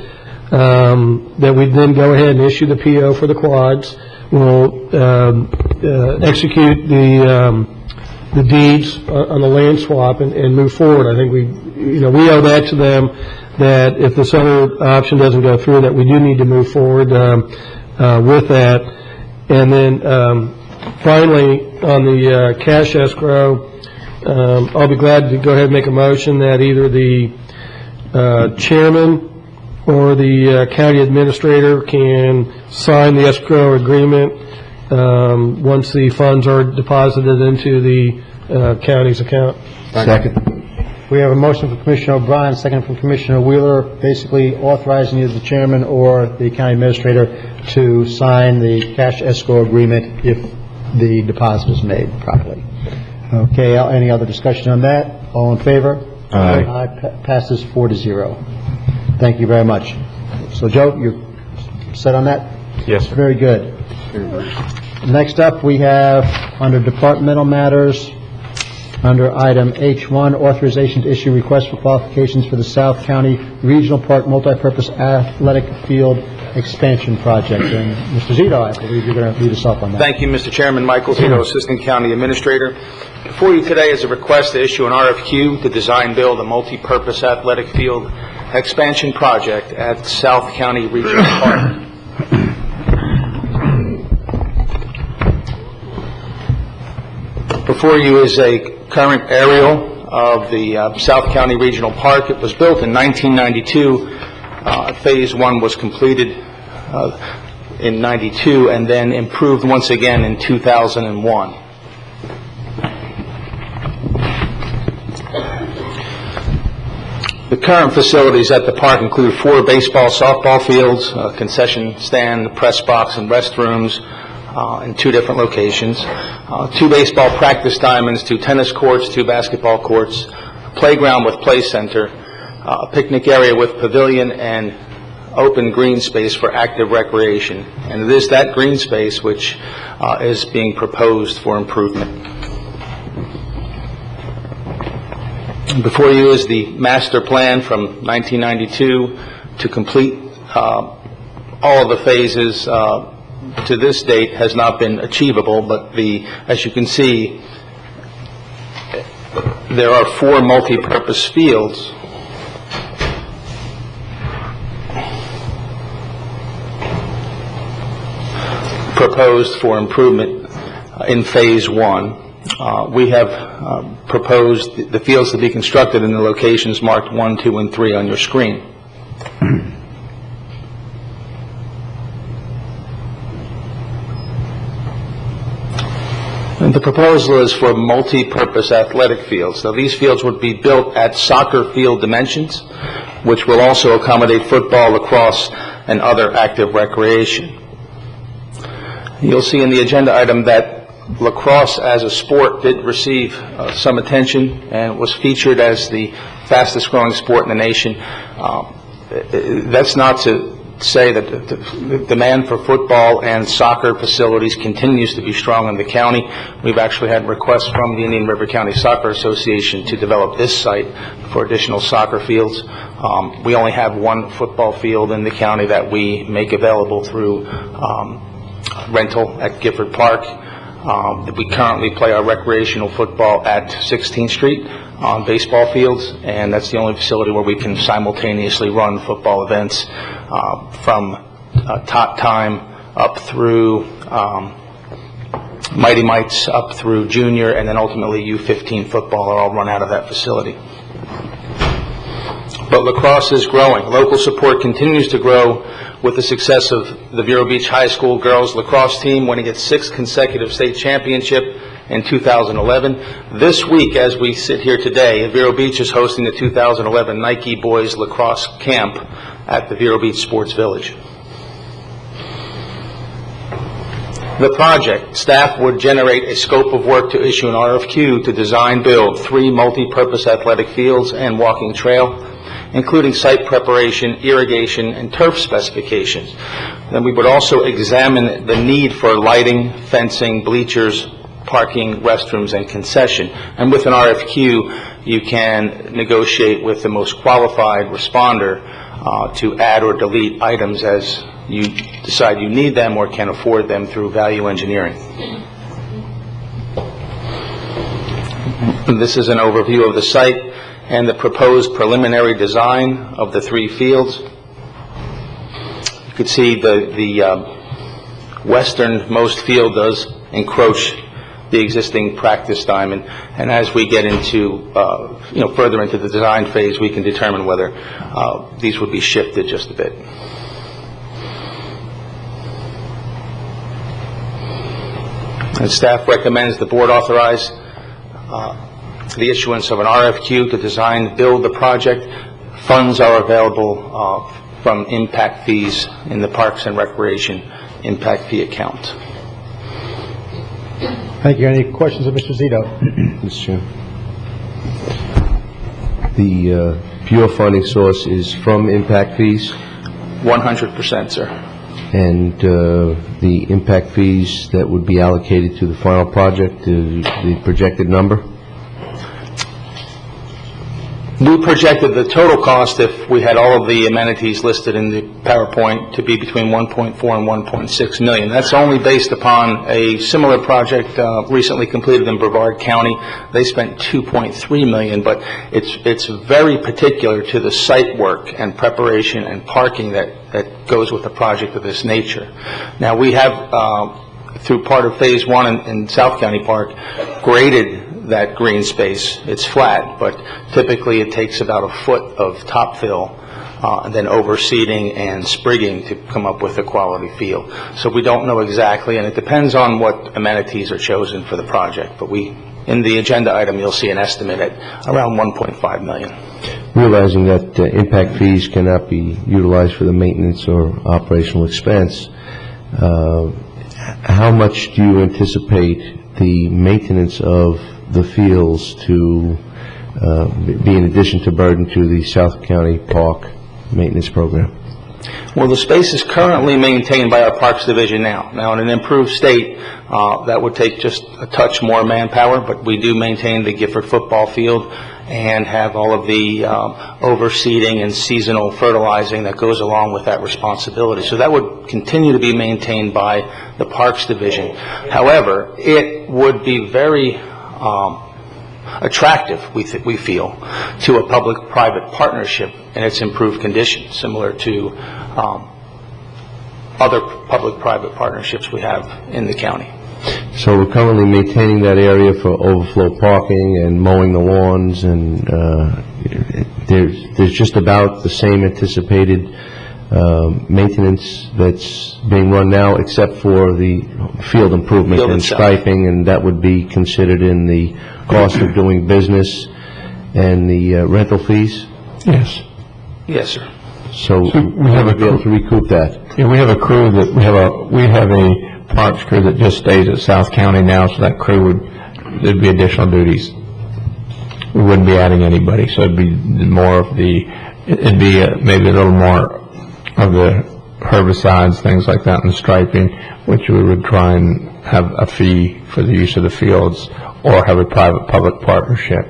that we then go ahead and issue the PO for the quads. We'll execute the deeds on the land swap and move forward. I think we owe that to them, that if this other option doesn't go through, that we do need to move forward with that. And then Finally, on the cash escrow, I'll be glad to go ahead and make a motion that either the chairman or the county administrator can sign the escrow agreement once the funds are deposited into the county's account. Second. We have a motion from Commissioner O'Brien, second from Commissioner Wheeler, basically authorizing either the chairman or the county administrator to sign the cash escrow agreement if the deposit is made properly. Okay, any other discussion on that? All in favor? Aye. Passes 4-0. Thank you very much. So, Joe, you're set on that? Yes, sir. Very good. Next up, we have, under departmental matters, under item H1, authorization to issue requests for qualifications for the South County Regional Park Multipurpose Athletic Field Expansion Project. And Mr. Zito, I believe you're going to lead us off on that. Thank you, Mr. Chairman. Michael Zito, Assistant County Administrator. Before you today is a request to issue an RFQ to design build a multi-purpose athletic field expansion project at South County Regional Park. Before you is a current aerial of the South County Regional Park. It was built in 1992. Phase 1 was completed in 92 and then improved once again in 2001. The current facilities at the park include 4 baseball, softball fields, a concession stand, press box, and restrooms in 2 different locations, 2 baseball practice diamonds, 2 tennis courts, 2 basketball courts, a playground with play center, a picnic area with pavilion, and open green space for active recreation. And it is that green space which is being proposed for improvement. Before you is the master plan from 1992 to complete all of the phases to this date has not been achievable, but as you can see, there are 4 multi-purpose fields proposed for improvement in phase 1. We have proposed the fields to be constructed in the locations marked 1, 2, and 3 on your screen. And the proposal is for multi-purpose athletic fields. Now, these fields would be built at soccer field dimensions, which will also accommodate football, lacrosse, and other active recreation. You'll see in the agenda item that lacrosse as a sport did receive some attention and was featured as the fastest growing sport in the nation. That's not to say that the demand for football and soccer facilities continues to be strong in the county. We've actually had requests from the Indian River County Soccer Association to develop this site for additional soccer fields. We only have 1 football field in the county that we make available through rental at Gifford Park. We currently play our recreational football at 16th Street on baseball fields, and that's the only facility where we can simultaneously run football events from Tot Time up through Mighty Mites up through junior, and then ultimately U15 football are all run out of that facility. But lacrosse is growing. Local support continues to grow with the success of the Vero Beach High School girls lacrosse team winning its 6th consecutive state championship in 2011. This week, as we sit here today, Vero Beach is hosting the 2011 Nike Boys Lacrosse Camp at the Vero Beach Sports Village. The project, staff would generate a scope of work to issue an RFQ to design, build 3 multi-purpose athletic fields and walking trail, including site preparation, irrigation, and turf specifications. Then we would also examine the need for lighting, fencing, bleachers, parking, restrooms, and concession. And with an RFQ, you can negotiate with the most qualified responder to add or delete items as you decide you need them or can afford them through value engineering. This is an overview of the site and the proposed preliminary design of the 3 fields. You could see the westernmost field does encroach the existing practice diamond, and as we get into, further into the design phase, we can determine whether these would be shifted just a bit. And staff recommends the board authorize the issuance of an RFQ to design, build the project. Funds are available from impact fees in the Parks and Recreation impact fee account. Thank you. Any questions of Mr. Zito? Mr. Chairman. The pure funding source is from impact fees? 100%, sir. And the impact fees that would be allocated to the final project, the projected number? We projected the total cost, if we had all of the amenities listed in the PowerPoint, to be between 1.4 and 1.6 million. That's only based upon a similar project recently completed in Brevard County. They spent 2.3 million, but it's very particular to the site work and preparation and parking that goes with a project of this nature. Now, we have, through part of Phase 1 in South County Park, graded that green space. It's flat, but typically it takes about a foot of top fill and then overseeding and sprigging to come up with a quality field. So we don't know exactly, and it depends on what amenities are chosen for the project. But in the agenda item, you'll see an estimate at around 1.5 million. Realizing that impact fees cannot be utilized for the maintenance or operational expense, how much do you anticipate the maintenance of the fields to be in addition to burden to the South County Park maintenance program? Well, the space is currently maintained by our Parks Division now. Now, in an improved state, that would take just a touch more manpower, but we do maintain the Gifford football field and have all of the overseeding and seasonal fertilizing that goes along with that responsibility. So that would continue to be maintained by the Parks Division. However, it would be very attractive, we feel, to a public-private partnership in its improved condition, similar to other public-private partnerships we have in the county. So we're currently maintaining that area for overflow parking and mowing the lawns, and there's just about the same anticipated maintenance that's being run now, except for the field improvement and striping, and that would be considered in the cost of doing business and the rental fees? Yes. Yes, sir. So we have be able to recoup that. Yeah, we have a crew that we have a parks crew that just stays at South County now, so that crew there'd be additional duties. We wouldn't be adding anybody, so it'd be more of it'd be maybe a little more of the herbicides, things like that, and striping, which we would try and have a fee for the use of the fields, or have a private-public partnership,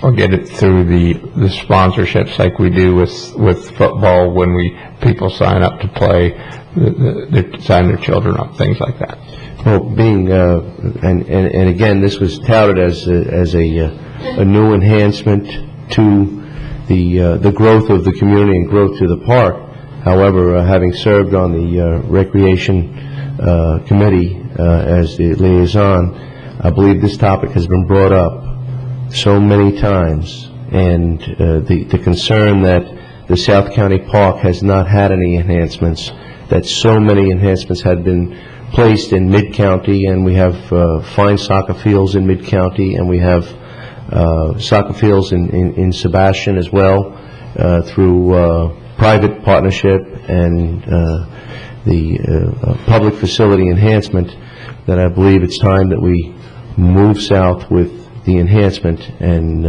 or get it through the sponsorships like we do with football when people sign up to play, they sign their children up, things like that. Well, being and again, this was touted as a new enhancement to the growth of the community and growth to the park. However, having served on the Recreation Committee as the liaison, I believe this topic has been brought up so many times, and the concern that the South County Park has not had any enhancements, that so many enhancements had been placed in mid-county, and we have fine soccer fields in mid-county, and we have soccer fields in Sebastian as well, through private partnership and the public facility enhancement, that I believe it's time that we move south with the enhancement and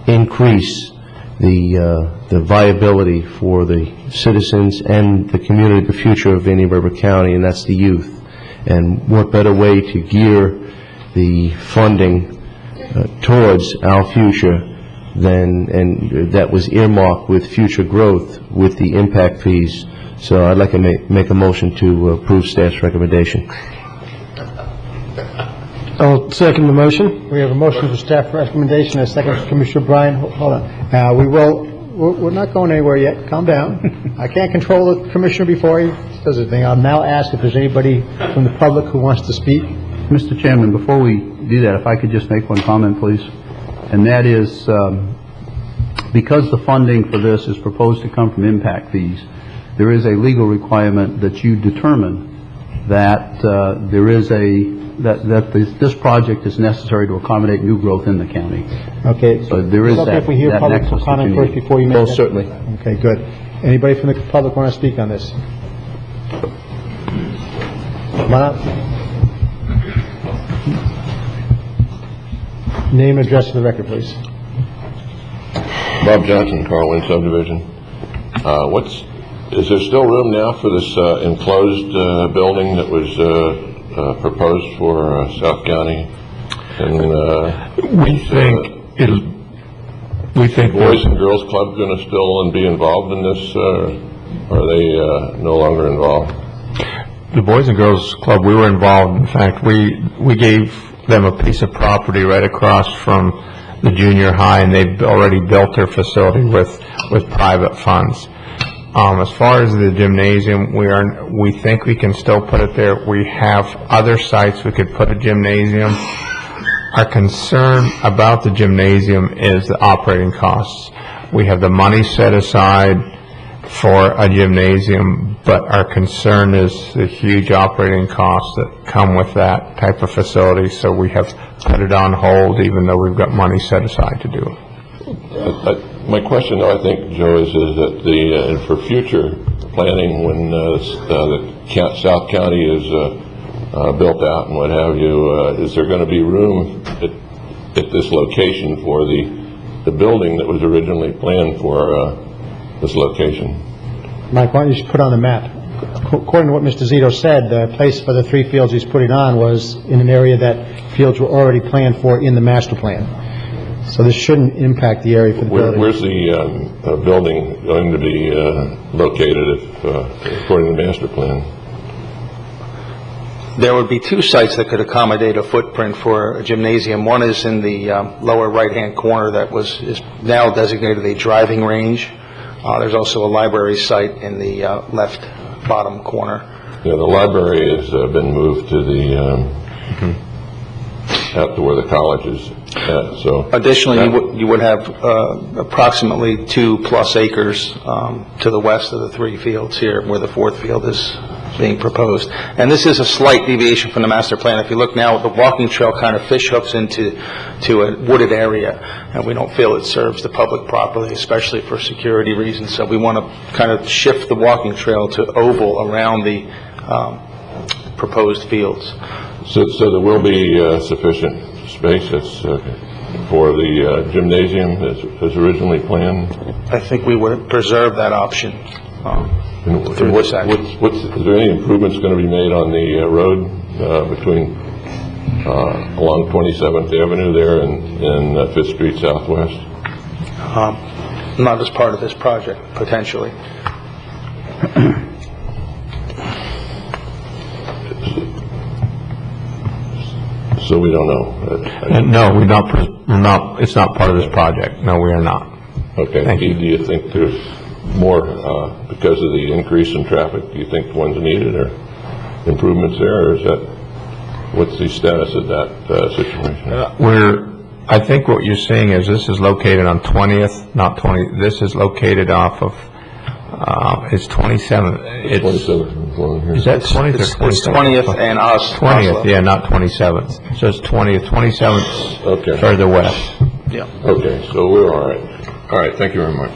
increase the viability for the citizens and the community, the future of Indian River County, and that's the youth. And what better way to gear the funding towards our future and that was earmarked with future growth with the impact fees. So I'd like to make a motion to approve staff's recommendation. I'll second the motion. We have a motion for staff recommendation, a second from Commissioner Bryan. Hold on. We will we're not going anywhere yet. Calm down. I can't control the commissioner before he does his thing. I'll now ask if there's anybody from the public who wants to speak. Mr. Chairman, before we do that, if I could just make one comment, please. And that is, because the funding for this is proposed to come from impact fees, there is a legal requirement that you determine that this project is necessary to accommodate new growth in the county. Okay. So there is okay that. if we hear that public nexus that comment you first need. before you make Oh, that? certainly. Okay, good. Anybody from the public want to speak on this? Come on up. Name and address for the record, please. Bob Johnson, Carlin subdivision. Is there still room now for this enclosed building that was proposed for South County? And We think Boys and Girls Club going to still be involved in this? Or are they no longer involved? the Boys and Girls Club, we were involved. In fact, we gave them a piece of property right across from the junior high, and they've already built their facility with private funds. As far as the gymnasium, we think we can still put it there. We have other sites we could put a gymnasium. Our concern about the gymnasium is the operating costs. We have the money set aside for a gymnasium, but our concern is the huge operating costs that come with that type of facility, so we have put it on hold even though we've got money set aside to do it. My question, though, I think, Joe, is that for future planning, when the South County is built out and what have you, is there going to be room at this location for the building that was originally planned for this location? Mike, why don't you just put on the map? According to what Mr. Zito said, the place for the 3 fields he's putting on was in an area that fields were already planned for in the master plan. So this shouldn't impact the area for the building. Where's the building going to be located according to the master plan? There would be 2 sites that could accommodate a footprint for a gymnasium. One is in the lower right-hand corner that is now designated a driving range. There's also a library site in the left bottom corner. Yeah, the library has been moved to the out to where the college is at. So additionally, you would have approximately 2+ acres to the west of the 3 fields here, where the 4th field is being proposed. And this is a slight deviation from the master plan. If you look now, the walking trail kind of fish hooks into a wooded area, and we don't feel it serves the public properly, especially for security reasons. So we want to kind of shift the walking trail to oval around the proposed fields. So there will be sufficient space for the gymnasium as originally planned? I think we would preserve that option. Is there any improvements going to be made on the road between along 27th Avenue there and 5th Street Southwest? Not as part of this project, potentially. So we don't know. No, we're not. It's not part of this project. No, we are not. Okay. Thank you. Do you think there's more because of the increase in traffic? Do you think one's needed or improvements there, or is that what's the status of that situation? I think what you're saying is this is located on 20th, not 20. This is located off of. It's 27th. It's 27th. Is that 20th or 27th? It's 20th and us. 20th, yeah, not 27th. So it's 20th, 27th. Okay. Further west. Yeah. Okay, so we're all right. All right, thank you very much.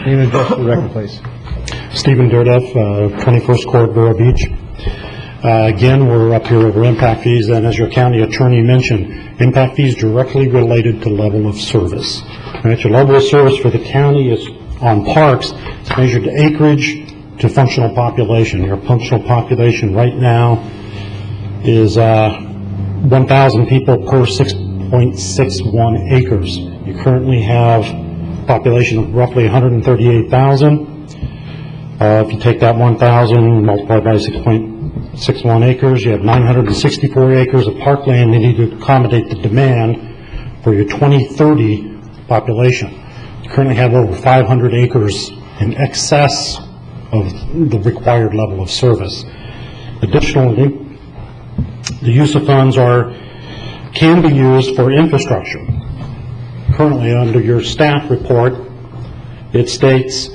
Name and address for the record, please. Stephen Durdeff, 21st Court, Vero Beach. Again, we're up here over impact fees, and as your county attorney mentioned, impact fees directly related to level of service. Right, your level of service for the county is on parks. It's measured to acreage to functional population. Your functional population right now is 1,000 people per 6.61 acres. You currently have a population of roughly 138,000. If you take that 1,000 multiplied by 6.61 acres, you have 964 acres of parkland needed to accommodate the demand for your 2030 population. You currently have over 500 acres in excess of the required level of service. Additionally, the use of funds can be used for infrastructure. Currently, under your staff report, it states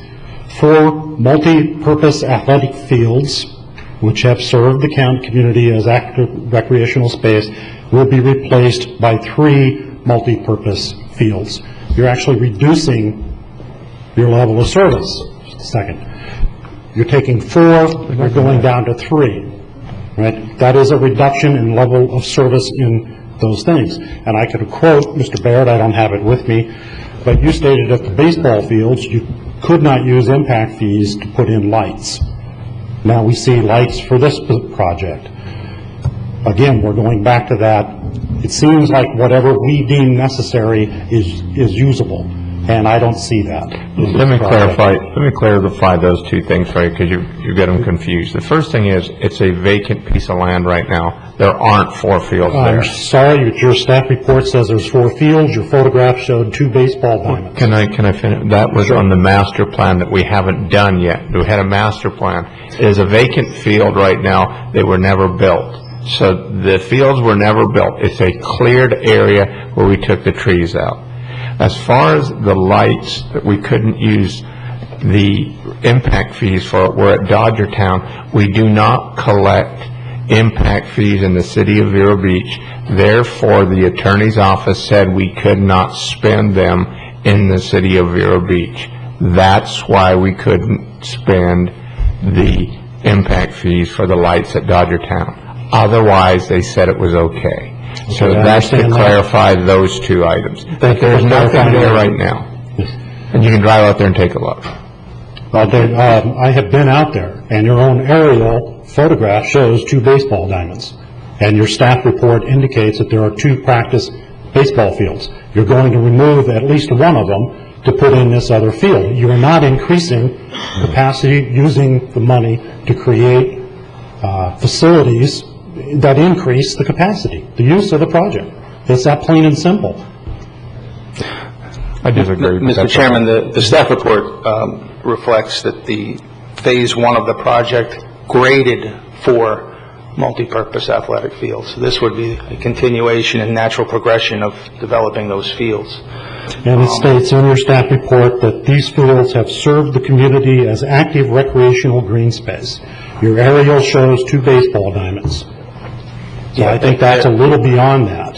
4 multi-purpose athletic fields, which have served the county community as active recreational space, will be replaced by 3 multi-purpose fields. You're actually reducing your level of service. Just a second. You're taking 4, you're going down to 3. Right? That is a reduction in level of service in those things. And I could quote Mr. Baird, I don't have it with me, but you stated at the baseball fields you could not use impact fees to put in lights. Now we see lights for this project. Again, we're going back to that. It seems like whatever we deem necessary is usable, and I don't see that. Let me clarify those two things for you, because you get them confused. The first thing is, it's a vacant piece of land right now. There aren't 4 fields there. I'm sorry, your staff report says there's 4 fields. Your photograph showed 2 baseball diamonds. Can I finish? That was on the master plan that we haven't done yet. We had a master plan. It is a vacant field right now. They were never built. So the fields were never built. It's a cleared area where we took the trees out. As far as the lights that we couldn't use the impact fees for, we're at Dodgertown. We do not collect impact fees in the city of Vero Beach. Therefore, the attorney's office said we could not spend them in the city of Vero Beach. That's why we couldn't spend the impact fees for the lights at Dodgertown. Otherwise, they said it was okay. So that's to clarify those 2 items. But there's nothing there right now. And you can drive out there and take a look. Well, I have been out there, and your own aerial photograph shows 2 baseball diamonds. And your staff report indicates that there are 2 practice baseball fields. You're going to remove at least one of them to put in this other field. You are not increasing capacity using the money to create facilities that increase the capacity, the use of the project. It's that plain and simple. I disagree. Mr. Chairman, the staff report reflects that the Phase 1 of the project graded for multi-purpose athletic fields. So this would be a continuation and natural progression of developing those fields. And it states in your staff report that these fields have served the community as active recreational green space. Your aerial shows 2 baseball diamonds. So I think that's a little beyond that.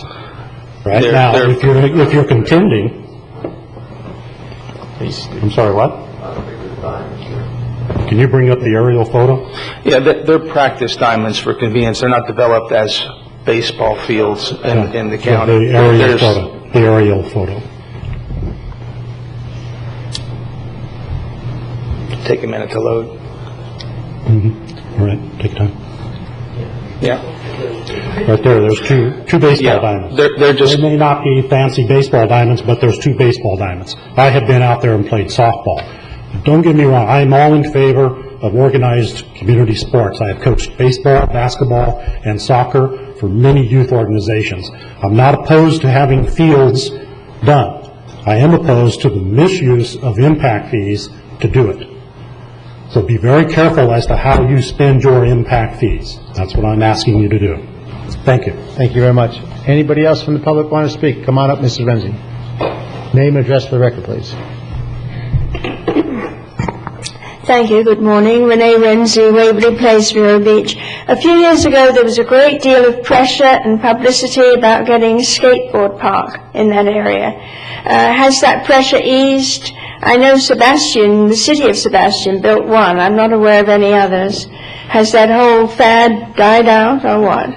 Right now, if you're contending, I'm sorry, what? Can you bring up the aerial photo? Yeah, they're practice diamonds for convenience. They're not developed as baseball fields in the county. The aerial photo. Take a minute to load. All right, take time. Yeah. Right there's two baseball diamonds. They may not be fancy baseball diamonds, but there's 2 baseball diamonds. I have been out there and played softball. Don't get me wrong, I'm all in favor of organized community sports. I have coached baseball, basketball, and soccer for many youth organizations. I'm not opposed to having fields done. I am opposed to the misuse of impact fees to do it. So be very careful as to how you spend your impact fees. That's what I'm asking you to do. Thank you. Thank you very much. Anybody else from the public want to speak? Come on up, Mrs. Renzi. Name and address for the record, please. Thank you. Good morning. Renee Renzi, Waverly Place, Vero Beach. A few years ago, there was a great deal of pressure and publicity about getting a skateboard park in that area. Has that pressure eased? I know Sebastian, the city of Sebastian, built one. I'm not aware of any others. Has that whole fad died out, or what?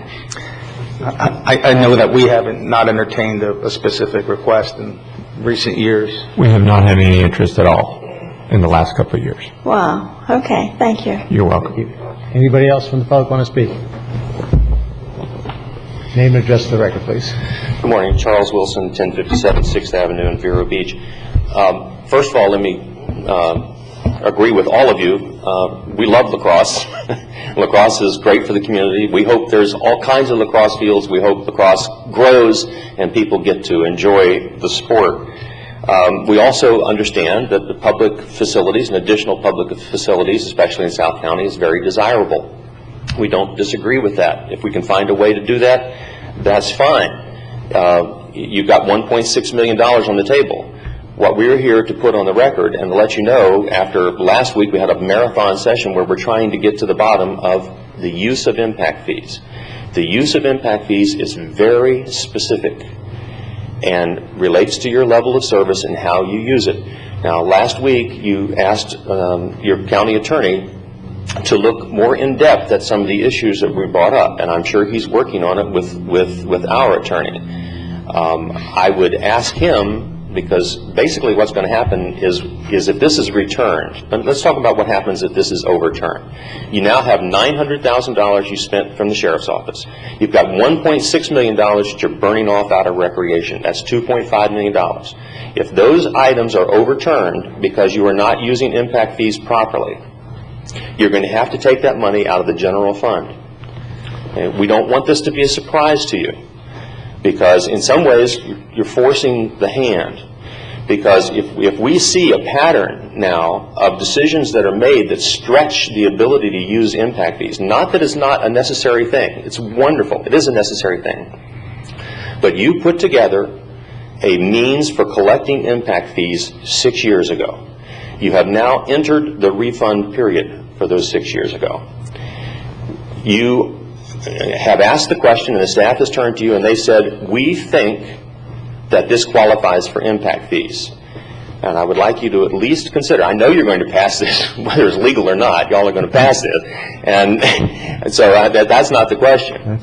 I know that we haven't not entertained a specific request in recent years. We have not had any interest at all in the last couple of years. Wow. Okay. Thank you. You're welcome. Anybody else from the public want to speak? Name and address for the record, please. Good morning. Charles Wilson, 1057 6th Avenue in Vero Beach. First of all, let me agree with all of you. We love lacrosse. Lacrosse is great for the community. We hope there's all kinds of lacrosse fields. We hope lacrosse grows and people get to enjoy the sport. We also understand that the public facilities and additional public facilities, especially in South County, is very desirable. We don't disagree with that. If we can find a way to do that, that's fine. You've got $1.6 million on the table. What we're here to put on the record and to let you know, after last week we had a marathon session where we're trying to get to the bottom of the use of impact fees. The use of impact fees is very specific and relates to your level of service and how you use it. Now, last week you asked your county attorney to look more in depth at some of the issues that we brought up, and I'm sure he's working on it with our attorney. I would ask him, because basically what's going to happen is if this is returned, and let's talk about what happens if this is overturned. You now have $900,000 you spent from the sheriff's office. You've got $1.6 million that you're burning off out of recreation. That's $2.5 million. If those items are overturned because you are not using impact fees properly, you're going to have to take that money out of the general fund. And we don't want this to be a surprise to you, because in some ways you're forcing the hand. Because if we see a pattern now of decisions that are made that stretch the ability to use impact fees, not that it's not a necessary thing, it's wonderful, it is a necessary thing, but you put together a means for collecting impact fees 6 years ago. You have now entered the refund period for those 6 years ago. You have asked the question and the staff has turned to you and they said, we think that this qualifies for impact fees. And I would like you to at least consider, I know you're going to pass this, whether it's legal or not, y'all are going to pass this. And so that's not the question.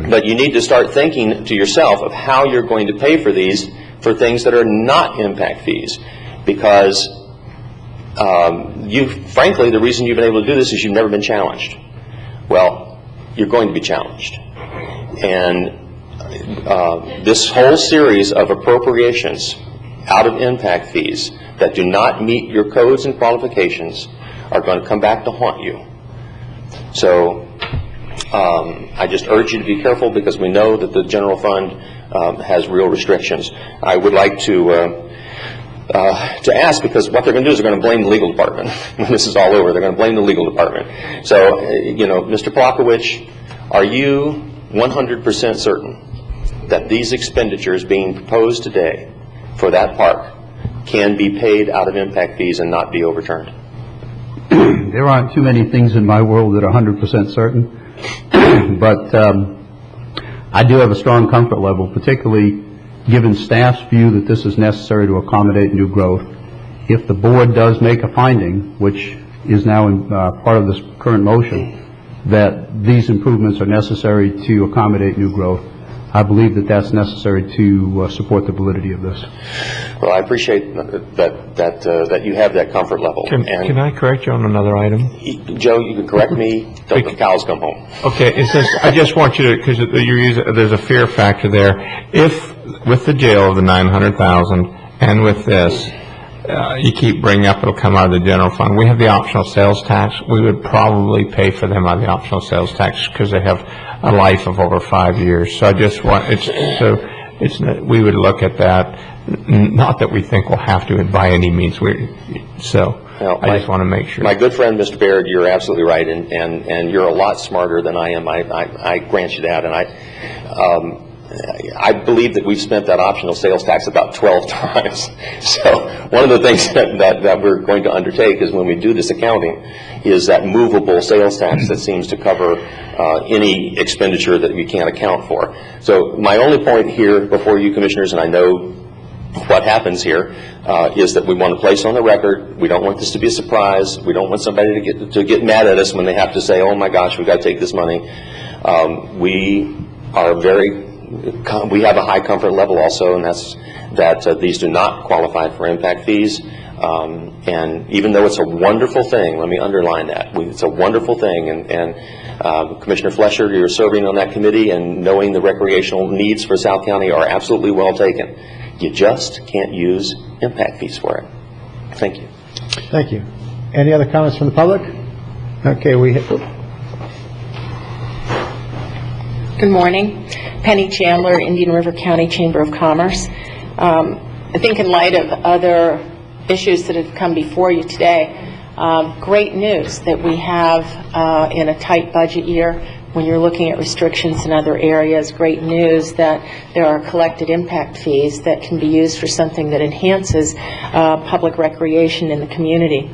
But you need to start thinking to yourself of how you're going to pay for these, for things that are not impact fees. Because frankly, the reason you've been able to do this is you've never been challenged. Well, you're going to be challenged. And this whole series of appropriations out of impact fees that do not meet your codes and qualifications are going to come back to haunt you. So I just urge you to be careful, because we know that the general fund has real restrictions. I would like to ask, because what they're going to do is they're going to blame the legal department. When this is all over, they're going to blame the legal department. So, Mr. Plakowicz, are you 100% certain that these expenditures being proposed today for that park can be paid out of impact fees and not be overturned? There aren't too many things in my world that are 100% certain, but I do have a strong comfort level, particularly given staff's view that this is necessary to accommodate new growth. If the board does make a finding, which is now in, part of this current motion, that these improvements are necessary to accommodate new growth, I believe that that's necessary to support the validity of this. Well, I appreciate that you have that comfort level. Can I correct you on another item? Joe, you can correct me till the cows come home. Okay, it says, I just want you to, because there's a fear factor there. If, with the jail of the $900,000 and with this, you keep bringing up it'll come out of the general fund. We have the optional sales tax. We would probably pay for them out of the optional sales tax because they have a life of over 5 years. So I just want, we would look at that. Not that we think we'll have to by any means. I just want to make sure. My good friend, Mr. Baird, you're absolutely right, and you're a lot smarter than I am. I grant you that, and I believe that we've spent that optional sales tax about 12 times. So one of the things that we're going to undertake is, when we do this accounting, is that movable sales tax that seems to cover any expenditure that we can't account for. So my only point here before you commissioners, and I know what happens here, is that we want to place on the record, we don't want this to be a surprise. We don't want somebody to get mad at us when they have to say, oh my gosh, we've got to take this money. We have a high comfort level also, and that's that these do not qualify for impact fees. And even though it's a wonderful thing, let me underline that, it's a wonderful thing, and Commissioner Flesher, you're serving on that committee, and knowing the recreational needs for South County are absolutely well taken. You just can't use impact fees for it. Thank you. Thank you. Any other comments from the public? Okay, Good morning. Penny Chandler, Indian River County Chamber of Commerce. I think in light of other issues that have come before you today, great news that we have in a tight budget year, when you're looking at restrictions in other areas, great news that there are collected impact fees that can be used for something that enhances public recreation in the community.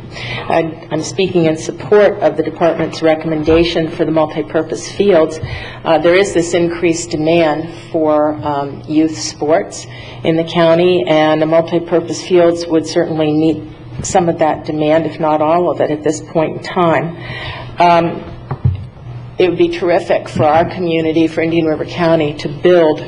I'm speaking in support of the department's recommendation for the multipurpose fields. There is this increased demand for youth sports in the county, and the multipurpose fields would certainly meet some of that demand, if not all of it, at this point in time. It would be terrific for our community, for Indian River County, to build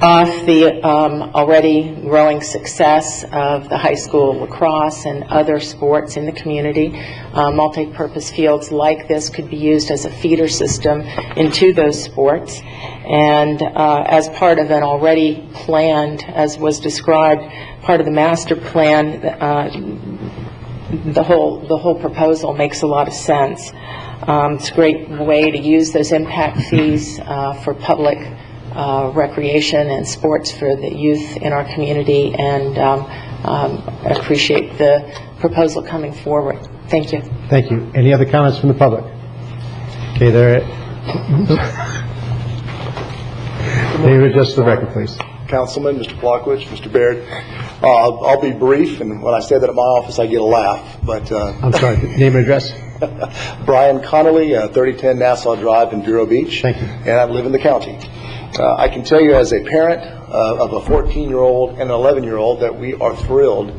off the already growing success of the high school lacrosse and other sports in the community. Multi-purpose fields like this could be used as a feeder system into those sports. And as part of an already planned, as was described, part of the master plan, the whole proposal makes a lot of sense. It's a great way to use those impact fees for public recreation and sports for the youth in our community, and I appreciate the proposal coming forward. Thank you. Thank you. Any other comments from the public? Okay, there. David, just the record, please. Councilman, Mr. Blockwood, Mr. Baird. I'll be brief, and when I say that at my office, I get a laugh. But I'm sorry. Name and address. Brian Connolly, 3010 Nassau Drive in Vero Beach. Thank you. And I live in the county. I can tell you as a parent of a 14-year-old and an 11-year-old that we are thrilled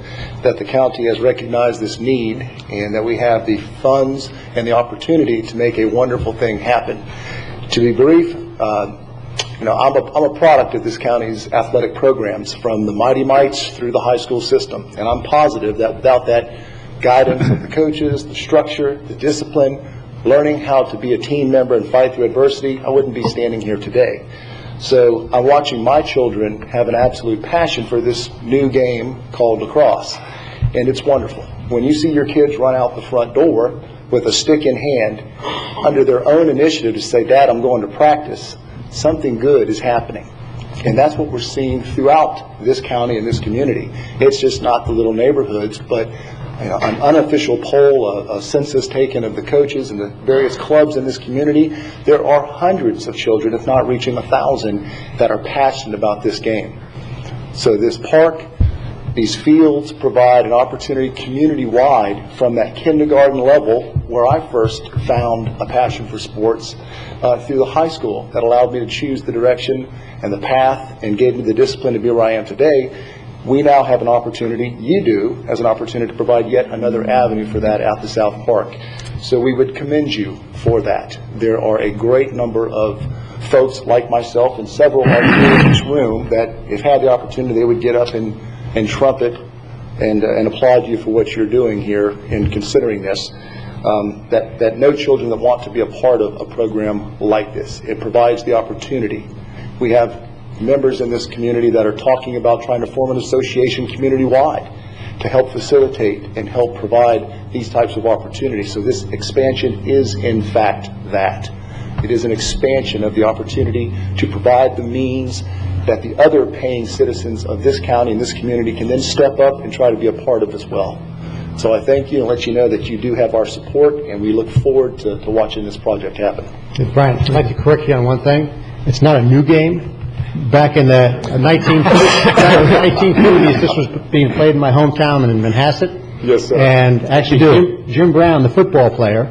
that the county has recognized this need and that we have the funds and the opportunity to make a wonderful thing happen. To be brief, I'm a product of this county's athletic programs, from the Mighty Mites through the high school system, and I'm positive that without that guidance of the coaches, the structure, the discipline, learning how to be a team member and fight through adversity, I wouldn't be standing here today. So I'm watching my children have an absolute passion for this new game called lacrosse, and it's wonderful. When you see your kids run out the front door with a stick in hand under their own initiative to say, "Dad, I'm going to practice," something good is happening. And that's what we're seeing throughout this county and this community. It's just not the little neighborhoods, but an unofficial poll, a census taken of the coaches and the various clubs in this community, there are hundreds of children, if not reaching 1,000, that are passionate about this game. So this park, these fields provide an opportunity community-wide from that kindergarten level, where I first found a passion for sports, through the high school, that allowed me to choose the direction and the path and gave me the discipline to be where I am today. We now have an opportunity, you do, as an opportunity to provide yet another avenue for that at the South Park. So we would commend you for that. There are a great number of folks like myself and several others in this room that, if had the opportunity, they would get up and trumpet and applaud you for what you're doing here in considering this. That no children that want to be a part of a program like this. It provides the opportunity. We have members in this community that are talking about trying to form an association community-wide to help facilitate and help provide these types of opportunities. So this expansion is, in fact, that. It is an expansion of the opportunity to provide the means that the other paying citizens of this county and this community can then step up and try to be a part of as well. So I thank you and let you know that you do have our support, and we look forward to watching this project happen. Brian, I'd like to correct you on one thing. It's not a new game. Back in the 1950s, this was being played in my hometown in Manhasset. Yes, sir. And actually, Jim Brown, the football player,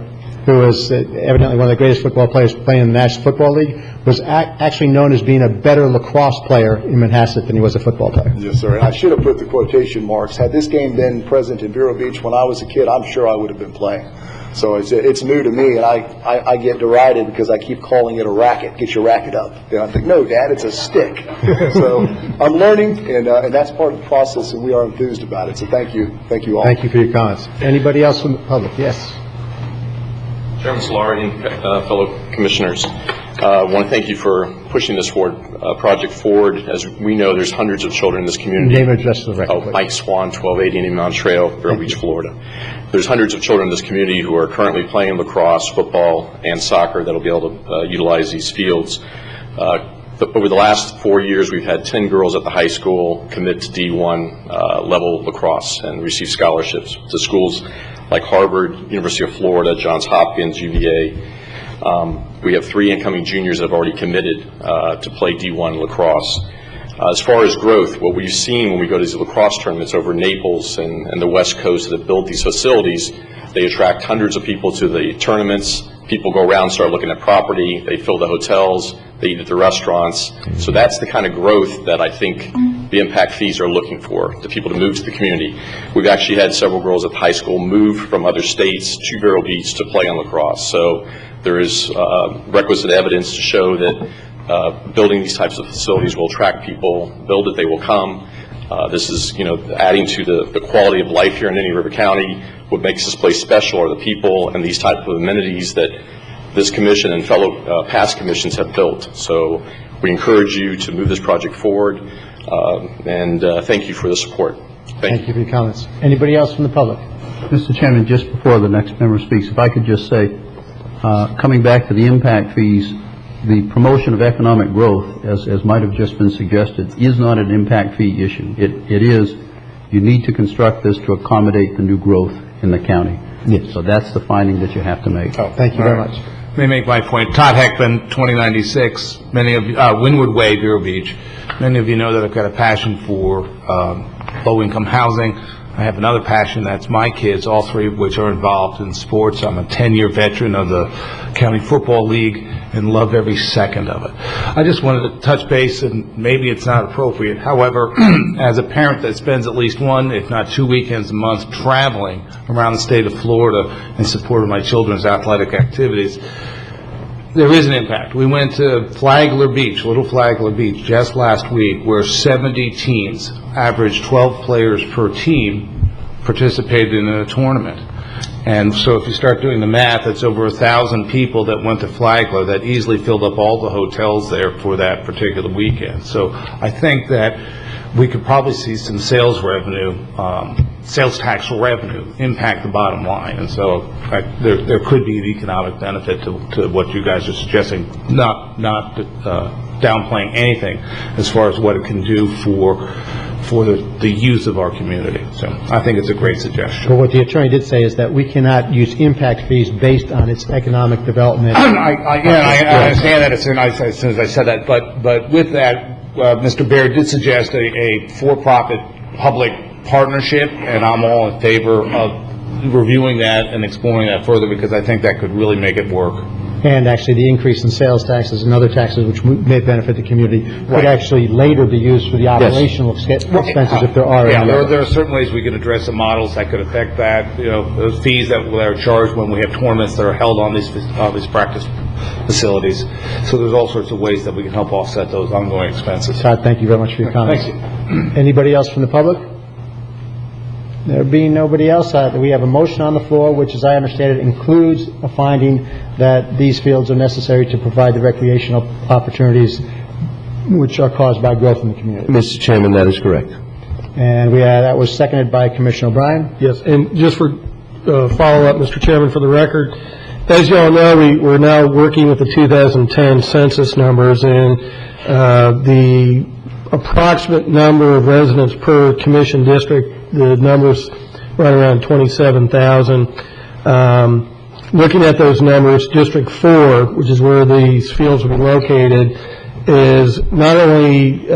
who was evidently one of the greatest football players playing in the National Football League, was actually known as being a better lacrosse player in Manhasset than he was a football player. Yes, sir. And I should have put the quotation marks. Had this game been present in Vero Beach when I was a kid, I'm sure I would have been playing. So it's new to me, and I get derided because I keep calling it a racket. Get your racket up. And I think, no, Dad, it's a stick. So I'm learning, and that's part of the process, and we are enthused about it. So thank you all. Thank you for your comments. Anybody else from the public? Yes. Chairman Solari and fellow commissioners, I want to thank you for pushing this project forward. As we know, there's hundreds of children in this community. Name and address for the record, please. Mike Swan, 1280 Indian Mountain Trail, Vero Beach, Florida. There's hundreds of children in this community who are currently playing lacrosse, football, and soccer that will be able to utilize these fields. Over the last 4 years, we've had 10 girls at the high school commit to D1 level lacrosse and receive scholarships to schools like Harvard, University of Florida, Johns Hopkins, UVA. We have 3 incoming juniors that have already committed to play D1 lacrosse. As far as growth, what we've seen when we go to these lacrosse tournaments over Naples and the West Coast that have built these facilities, they attract hundreds of people to the tournaments. People go around, start looking at property, they fill the hotels, they eat at the restaurants. So that's the kind of growth that I think the impact fees are looking for, the people to move to the community. We've actually had several girls at the high school move from other states to Vero Beach to play on lacrosse. So there is requisite evidence to show that building these types of facilities will attract people, build it, they will come. This is, adding to the quality of life here in Indian River County. What makes this place special are the people and these type of amenities that this commission and fellow past commissions have built. So we encourage you to move this project forward, and thank you for the support. Thank you for your comments. Anybody else from the public? Mr. Chairman, just before the next member speaks, if I could just say, coming back to the impact fees, the promotion of economic growth, as might have just been suggested, is not an impact fee issue. It is, you need to construct this to accommodate the new growth in the county. Yes. So that's the finding that you have to make. Oh, thank you very much. Let me make my point. Todd Heckman, 2096, many of you, Windward Way, Vero Beach. Many of you know that I've got a passion for low-income housing. I have another passion, that's my kids, all 3 of which are involved in sports. I'm a 10-year veteran of the County Football League and love every second of it. I just wanted to touch base, and maybe it's not appropriate. However, as a parent that spends at least 1, if not 2 weekends a month traveling around the state of Florida in support of my children's athletic activities, there is an impact. We went to Flagler Beach, Little Flagler Beach, just last week, where 70 teams, average 12 players per team, participated in a tournament. And so if you start doing the math, it's over 1,000 people that went to Flagler that easily filled up all the hotels there for that particular weekend. So I think that we could probably see some sales revenue, sales tax revenue impact the bottom line. And so there could be an economic benefit to what you guys are suggesting, not downplaying anything as far as what it can do for the youth of our community. So I think it's a great suggestion. But what the attorney did say is that we cannot use impact fees based on its economic development. I understand that as soon as I said that, but with that, Mr. Baird did suggest a for-profit public partnership, and I'm all in favor of reviewing that and exploring that further, because I think that could really make it work. And actually, the increase in sales taxes and other taxes, which may benefit the community, could actually later be used for the operational expenses if there are any. There are certain ways we could address the models that could affect that. Those fees that are charged when we have tournaments that are held on these practice facilities. So there's all sorts of ways that we can help offset those ongoing expenses. Todd, thank you very much for your comments. Thank you. Anybody else from the public? There being nobody else, we have a motion on the floor, which, as I understand it, includes a finding that these fields are necessary to provide the recreational opportunities which are caused by growth in the community. Mr. Chairman, that is correct. And that was seconded by Commissioner O'Brien. Yes, and just for follow-up, Mr. Chairman, for the record, as you all know, we're now working with the 2010 census numbers, and the approximate number of residents per commission district, the numbers right around 27,000. Looking at those numbers, District 4, which is where these fields will be located, is not only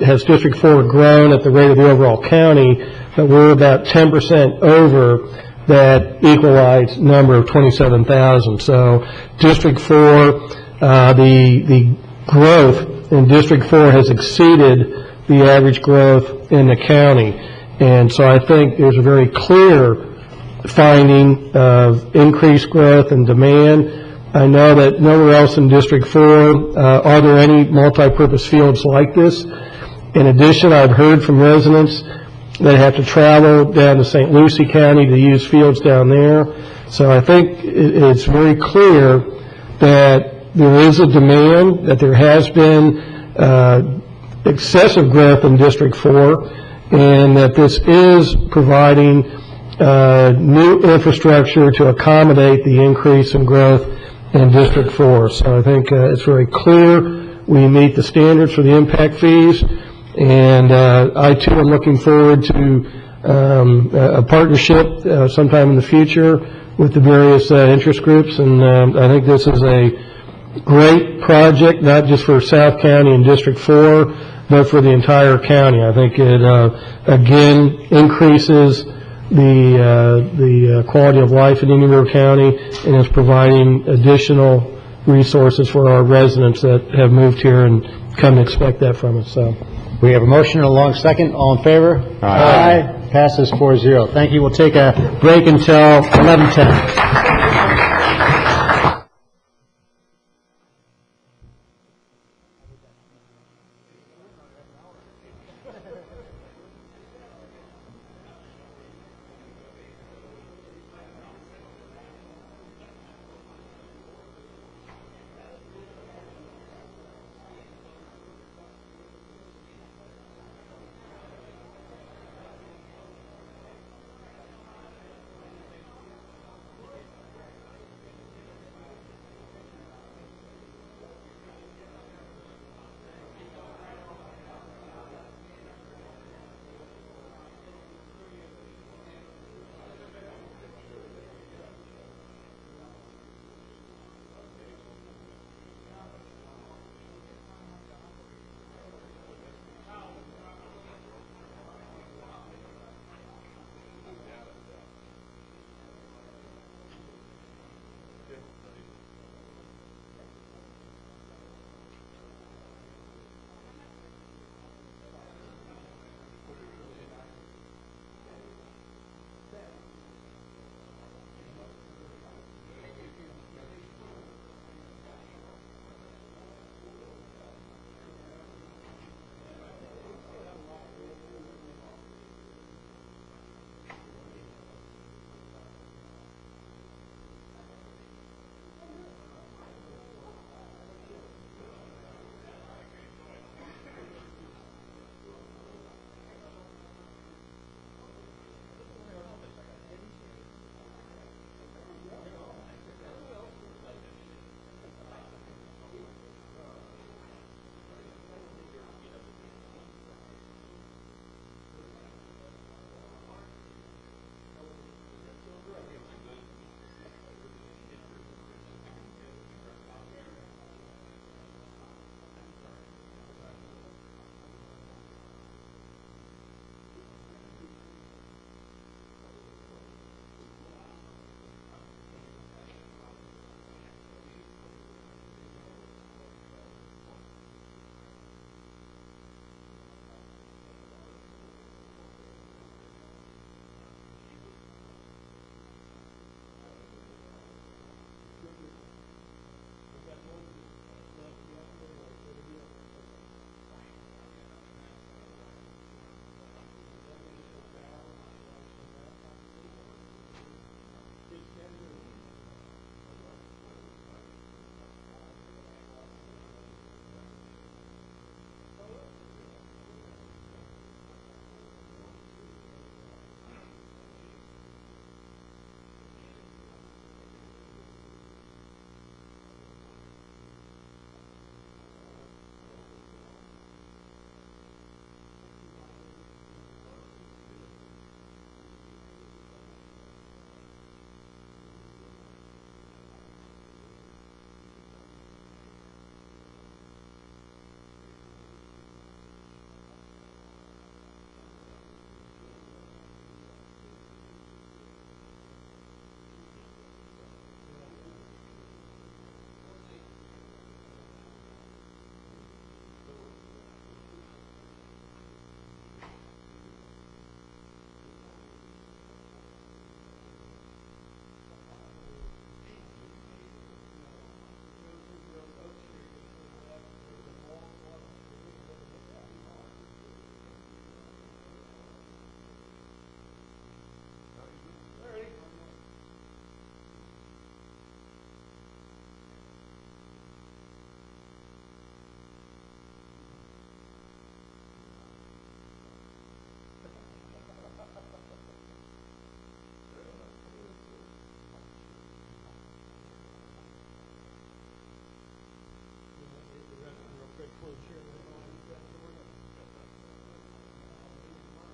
has District 4 grown at the rate of the overall county, but we're about 10% over that equalized number of 27,000. So District 4, the growth in District 4 has exceeded the average growth in the county. And so I think there's a very clear finding of increased growth and demand. I know that nowhere else in District 4 are there any multi-purpose fields like this. In addition, I've heard from residents that have to travel down to St. Lucie County to use fields down there. So I think it's very clear that there is a demand, that there has been excessive growth in District 4, and that this is providing new infrastructure to accommodate the increase in growth in District 4. So I think it's very clear we meet the standards for the impact fees. And I, too, am looking forward to a partnership sometime in the future with the various interest groups. And I think this is a great project, not just for South County and District 4, but for the entire county. I think it, again, increases the quality of life in Indian River County, and is providing additional resources for our residents that have moved here and come to expect that from us. So, we have a motion and a long second. All in favor? Aye. Passes 4-0. Thank you. We'll take a break until 11:10.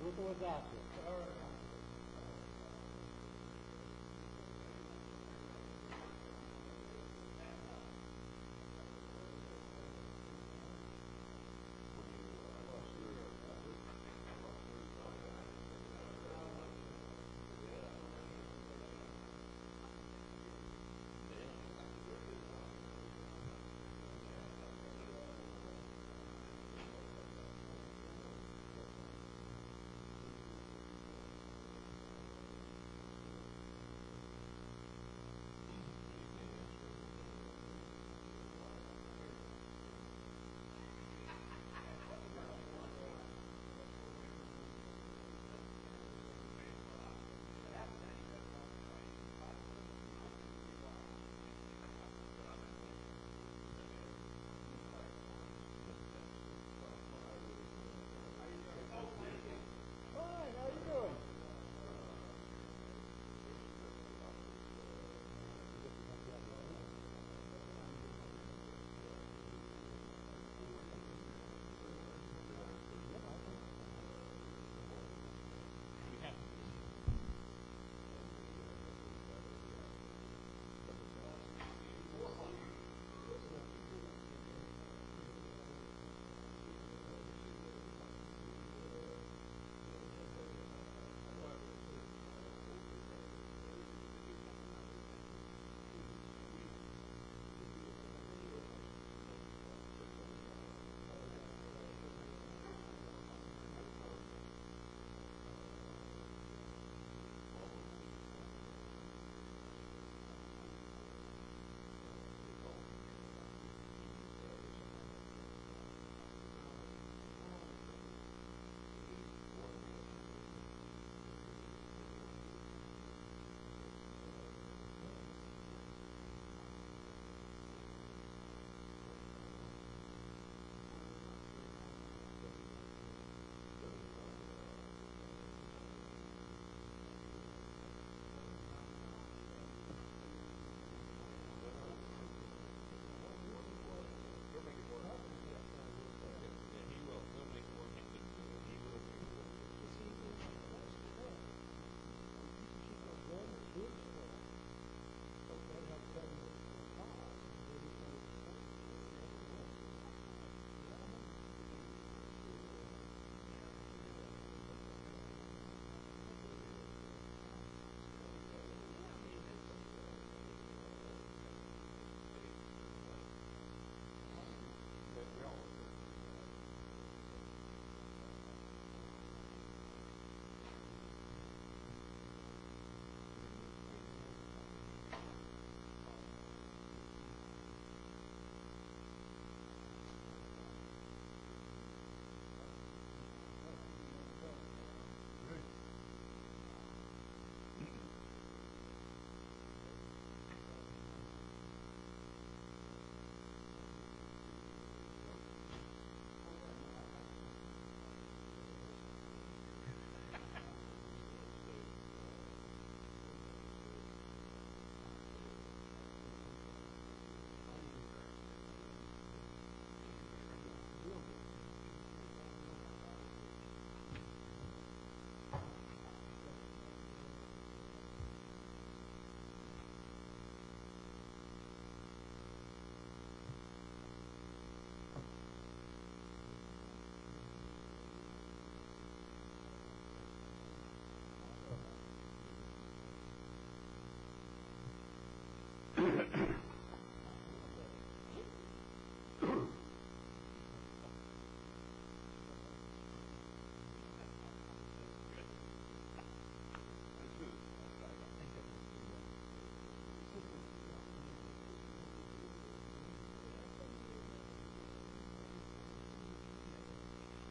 Look what's out there. Hi, how you doing?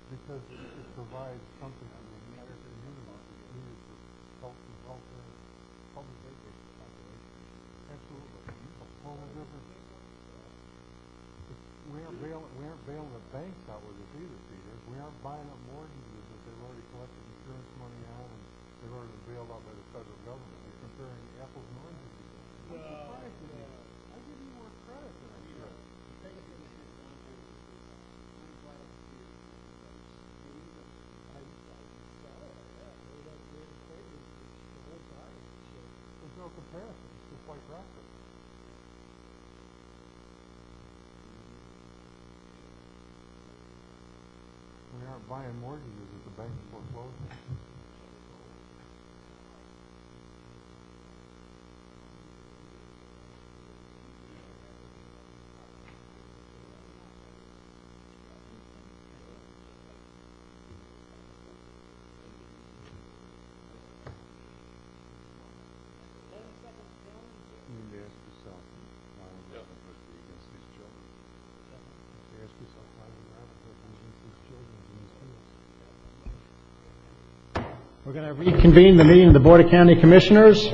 Because it provides something for the American community needed for health and welfare, public education population. Absolutely. All the difference. We aren't bailing the banks out with this either, Peter. We aren't buying up mortgages that they've already collected insurance money on and they've already been bailed out by the federal government. We're comparing apples and oranges. I'm surprised at you. I give you more credit than I should. aren't buying mortgages at the bank foreclosure. We're going to reconvene the meeting of the Board of County Commissioners.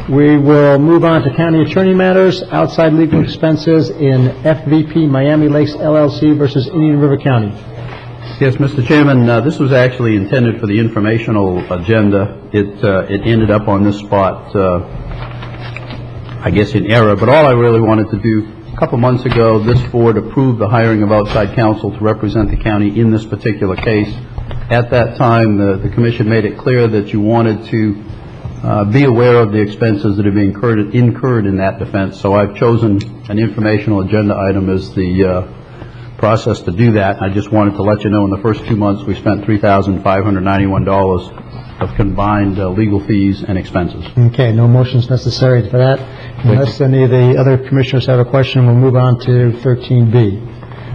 We will move on to county attorney matters, outside legal expenses in FVP Miami Lakes LLC versus Indian River County. Yes, Mr. Chairman, this was actually intended for the informational agenda. It ended up on this spot, I guess in error, but all I really wanted to do, a couple months ago, this board approved the hiring of outside counsel to represent the county in this particular case. At that time, the commission made it clear that you wanted to be aware of the expenses that have been incurred in that defense. So I've chosen an informational agenda item as the process to do that. I just wanted to let you know in the first 2 months we spent $3,591 of combined legal fees and expenses. Okay, no motions necessary for that. Unless any of the other commissioners have a question, we'll move on to 13B,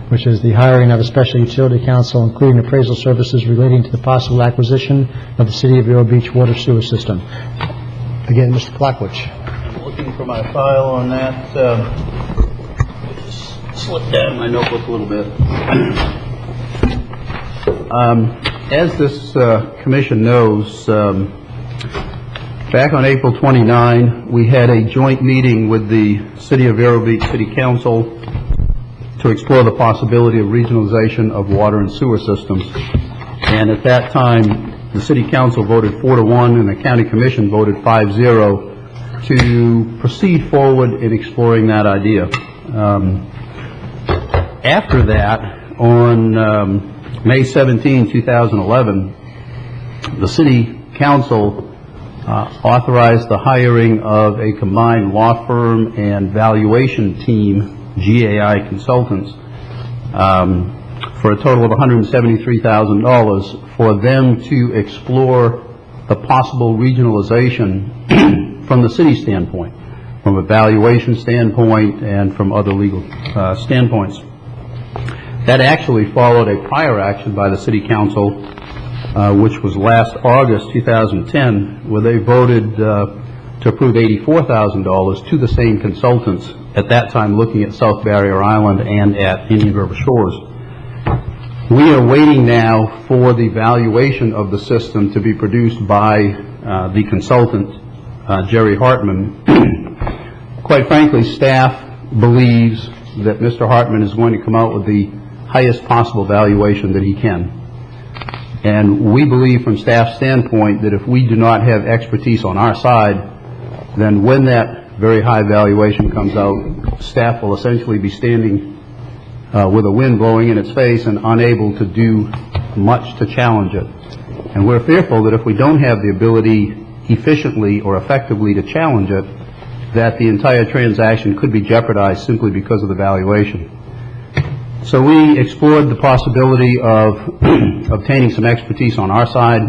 which is the hiring of a special utility counsel, including appraisal services relating to the possible acquisition of the City of Vero Beach water sewer system. Again, Mr. Plotwich. Looking for my file on that. Slip down my notebook a little bit. As this commission knows, back on April 29, we had a joint meeting with the City of Vero Beach City Council to explore the possibility of regionalization of water and sewer systems. And at that time, the City Council voted 4-1 and the County Commission voted 5-0 to proceed forward in exploring that idea. After that, on May 17, 2011, the City Council authorized the hiring of a combined law firm and valuation team, GAI Consultants, for a total of $173,000 for them to explore the possible regionalization from the city standpoint, from a valuation standpoint, and from other legal standpoints. That actually followed a prior action by the City Council, which was last August 2010, where they voted to approve $84,000 to the same consultants, at that time looking at South Barrier Island and at Indian River Shores. We are waiting now for the valuation of the system to be produced by the consultant, Jerry Hartman. Quite frankly, staff believes that Mr. Hartman is going to come out with the highest possible valuation that he can. And we believe from staff's standpoint that if we do not have expertise on our side, then when that very high valuation comes out, staff will essentially be standing with the wind blowing in its face and unable to do much to challenge it. And we're fearful that if we don't have the ability efficiently or effectively to challenge it, that the entire transaction could be jeopardized simply because of the valuation. So we explored the possibility of obtaining some expertise on our side.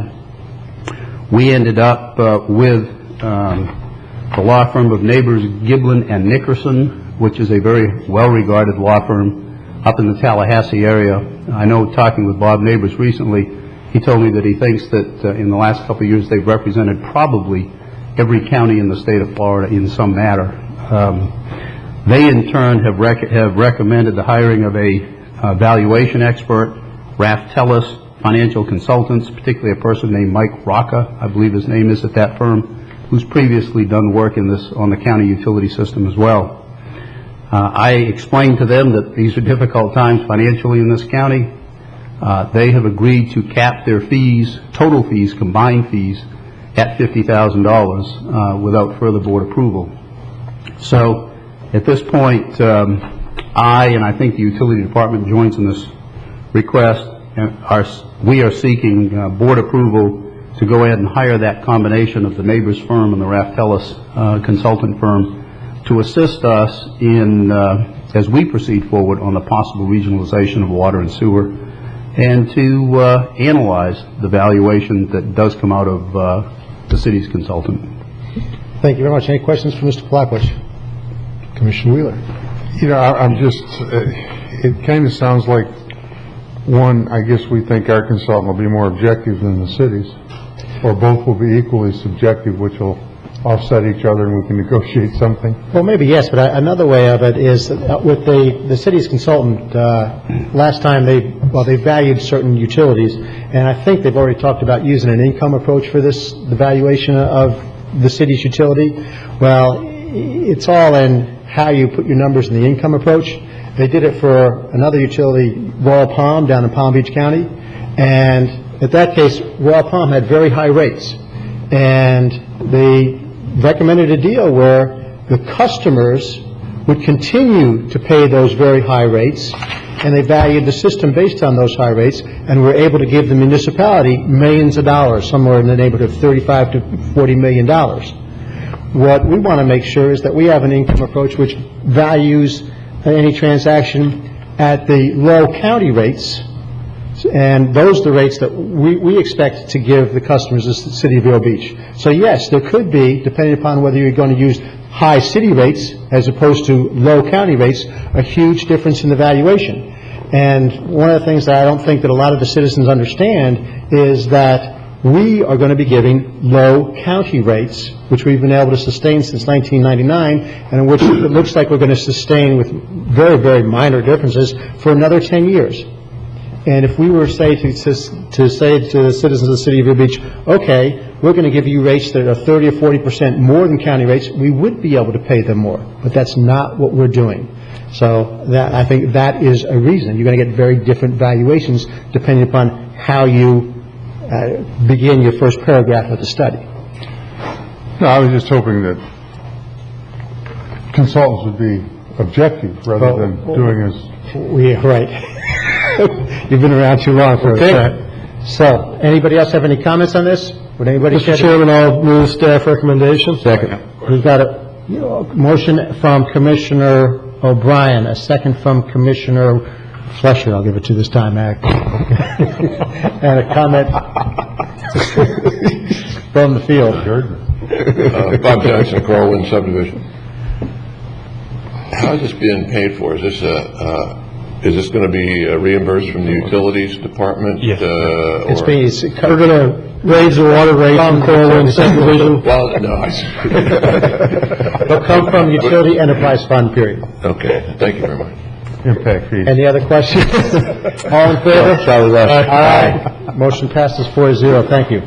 We ended up with the law firm of Neighbors, Giblin and Nickerson, which is a very well-regarded law firm up in the Tallahassee area. I know, talking with Bob Neighbors recently, he told me that he thinks that in the last couple of years they've represented probably every county in the state of Florida in some matter. They in turn have recommended the hiring of a valuation expert, Raf Tellis Financial Consultants, particularly a person named Mike Rocca, I believe his name is, at that firm, who's previously done work in this on the county utility system as well. I explained to them that these are difficult times financially in this county. They have agreed to cap their fees, total fees, combined fees, at $50,000 without further board approval. So at this point, and I think the utility department joins in this request, we are seeking board approval to go ahead and hire that combination of the Neighbors firm and the Raftelis consultant firm to assist us in, as we proceed forward on the possible regionalization of water and sewer. and to analyze the valuation that does come out of the city's consultant. Thank you very much. Any questions for Mr. Plakowicz? Commissioner Wheeler. You know, I'm just, it kind of sounds like, one, I guess we think our consultant will be more objective than the cities, or both will be equally subjective, which will offset each other and we can negotiate something. Well, maybe yes, but another way of it is that with the city's consultant, last time they valued certain utilities, and I think they've already talked about using an income approach for this, the valuation of the city's utility. Well, it's all in how you put your numbers in the income approach. They did it for another utility, Royal Palm, down in Palm Beach County, and at that case, Royal Palm had very high rates, and they recommended a deal where the customers would continue to pay those very high rates, and they valued the system based on those high rates, and were able to give the municipality millions of dollars, somewhere in the neighborhood of $35 to $40 million. What we want to make sure is that we have an income approach which values any transaction at the low county rates, and those are the rates that we expect to give the customers of the city of Vero Beach. So yes, there could be, depending upon whether you're going to use high city rates as opposed to low county rates, a huge difference in the valuation. And one of the things that I don't think that a lot of the citizens understand is that we are going to be giving low county rates, which we've been able to sustain since 1999, and in which it looks like we're going to sustain with very, very minor differences for another 10 years. And if we were to say to the citizens of the city of Vero Beach, okay, we're going to give you rates that are 30 or 40% more than county rates, we would be able to pay them more. But that's not what we're doing. So that, I think that is a reason. You're going to get very different valuations depending upon how you begin your first paragraph of the study. No, I was just hoping that consultants would be objective rather than doing as... Right. You've been around too long for that. So, anybody else have any comments on this? Would anybody? Mr. Chairman, I'll move staff recommendation. Second. We've got a motion from Commissioner O'Brien, a second from Commissioner Fletcher. I'll give it to this time, Mac. And a comment from the field. Bob Johnson, Corwin Subdivision. How is this being paid for? Is this going to be reimbursed from the utilities department? Yes. We're going to raise the water rate from Corwin Subdivision. Well, no, They'll come from utility enterprise fund, period. Okay, thank you very much. Impact fees. Any other questions? All in favor? Aye. Motion passes 4-0. Thank you.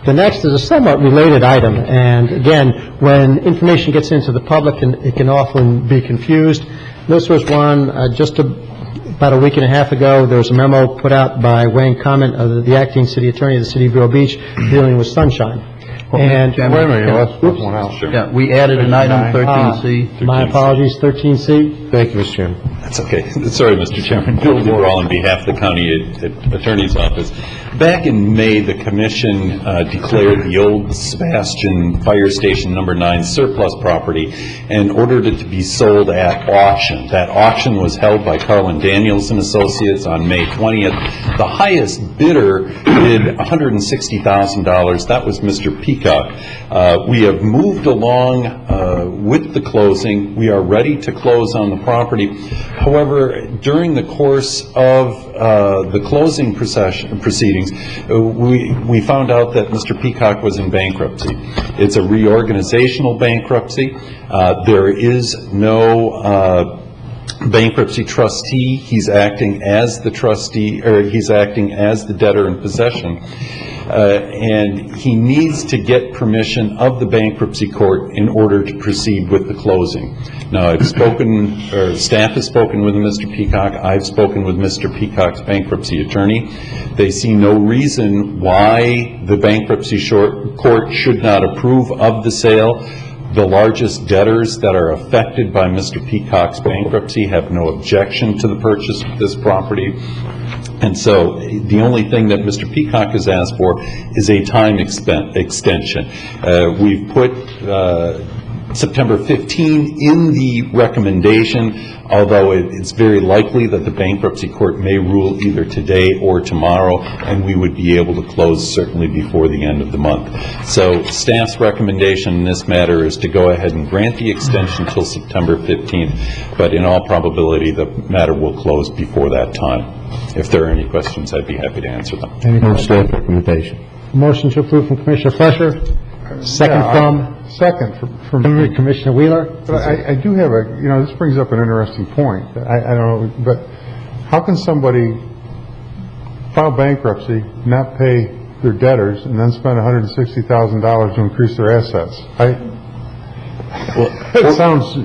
The next is a somewhat related item, and again, when information gets into the public, it can often be confused. This was one about a week and a half ago. There was a memo put out by Wayne Comment, the acting city attorney of the city of Vero Beach, dealing with sunshine. And wait a minute, let's put one out. Yeah, we added an item 13C. My apologies, 13C. Thank you, Mr. Chairman. That's okay. Sorry, Mr. Chairman. Bill DeBrawl on behalf of the County Attorney's Office. Back in May, the Commission declared the old Sebastian Fire Station Number 9 surplus property and ordered it to be sold at auction. That auction was held by Carlin Daniels and Associates on May 20th. The highest bidder bid $160,000. That was Mr. Peacock. We have moved along with the closing. We are ready to close on the property. However, during the course of the closing proceedings, we found out that Mr. Peacock was in bankruptcy. It's a reorganizational bankruptcy. There is no bankruptcy trustee. He's acting as the trustee, or he's acting as the debtor in possession. And he needs to get permission of the bankruptcy court in order to proceed with the closing. Now, I've spoken, or staff has spoken with Mr. Peacock. I've spoken with Mr. Peacock's bankruptcy attorney. They see no reason why the bankruptcy court should not approve of the sale. The largest debtors that are affected by Mr. Peacock's bankruptcy have no objection to the purchase of this property. And so the only thing that Mr. Peacock has asked for is a time extension. We've put September 15 in the recommendation, although it's very likely that the bankruptcy court may rule either today or tomorrow, and we would be able to close certainly before the end of the month. So staff's recommendation in this matter is to go ahead and grant the extension until September 15th, but in all probability the matter will close before that time. If there are any questions, I'd be happy to answer them. No staff recommendation. Motion to approve from Commissioner Fleischer, second from Commissioner Wheeler. But I do have this brings up an interesting point. I don't know, but how can somebody file bankruptcy, not pay their debtors, and then spend $160,000 to increase their assets? It sounds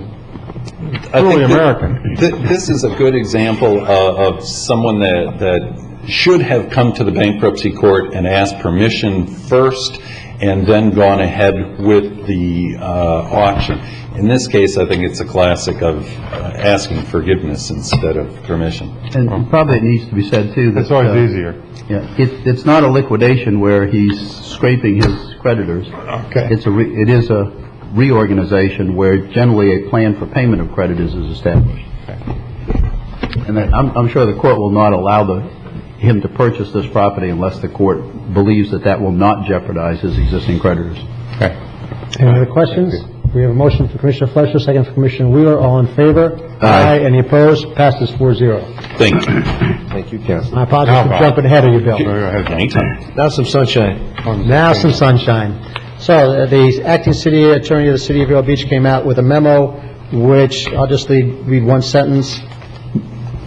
really American. This is a good example of someone that should have come to the bankruptcy court and asked permission first and then gone ahead with the auction. In this case, I think it's a classic of asking forgiveness instead of permission. And probably it needs to be said, too, that... It's always easier. Yeah, it's not a liquidation where he's scraping his creditors. Okay. It is a reorganization where generally a plan for payment of creditors is established. And I'm sure the court will not allow him to purchase this property unless the court believes that will not jeopardize his existing creditors. Okay. Any other questions? We have a motion for Commissioner Fleischer, second for Commissioner Wheeler. All in favor? Aye. Any opposed? Passes 4-0. Thank you. Thank you, Council. I apologize for jumping ahead of you, Bill. Now some sunshine. Now some sunshine. So the acting city attorney of the city of Vero Beach came out with a memo, which I'll just read one sentence.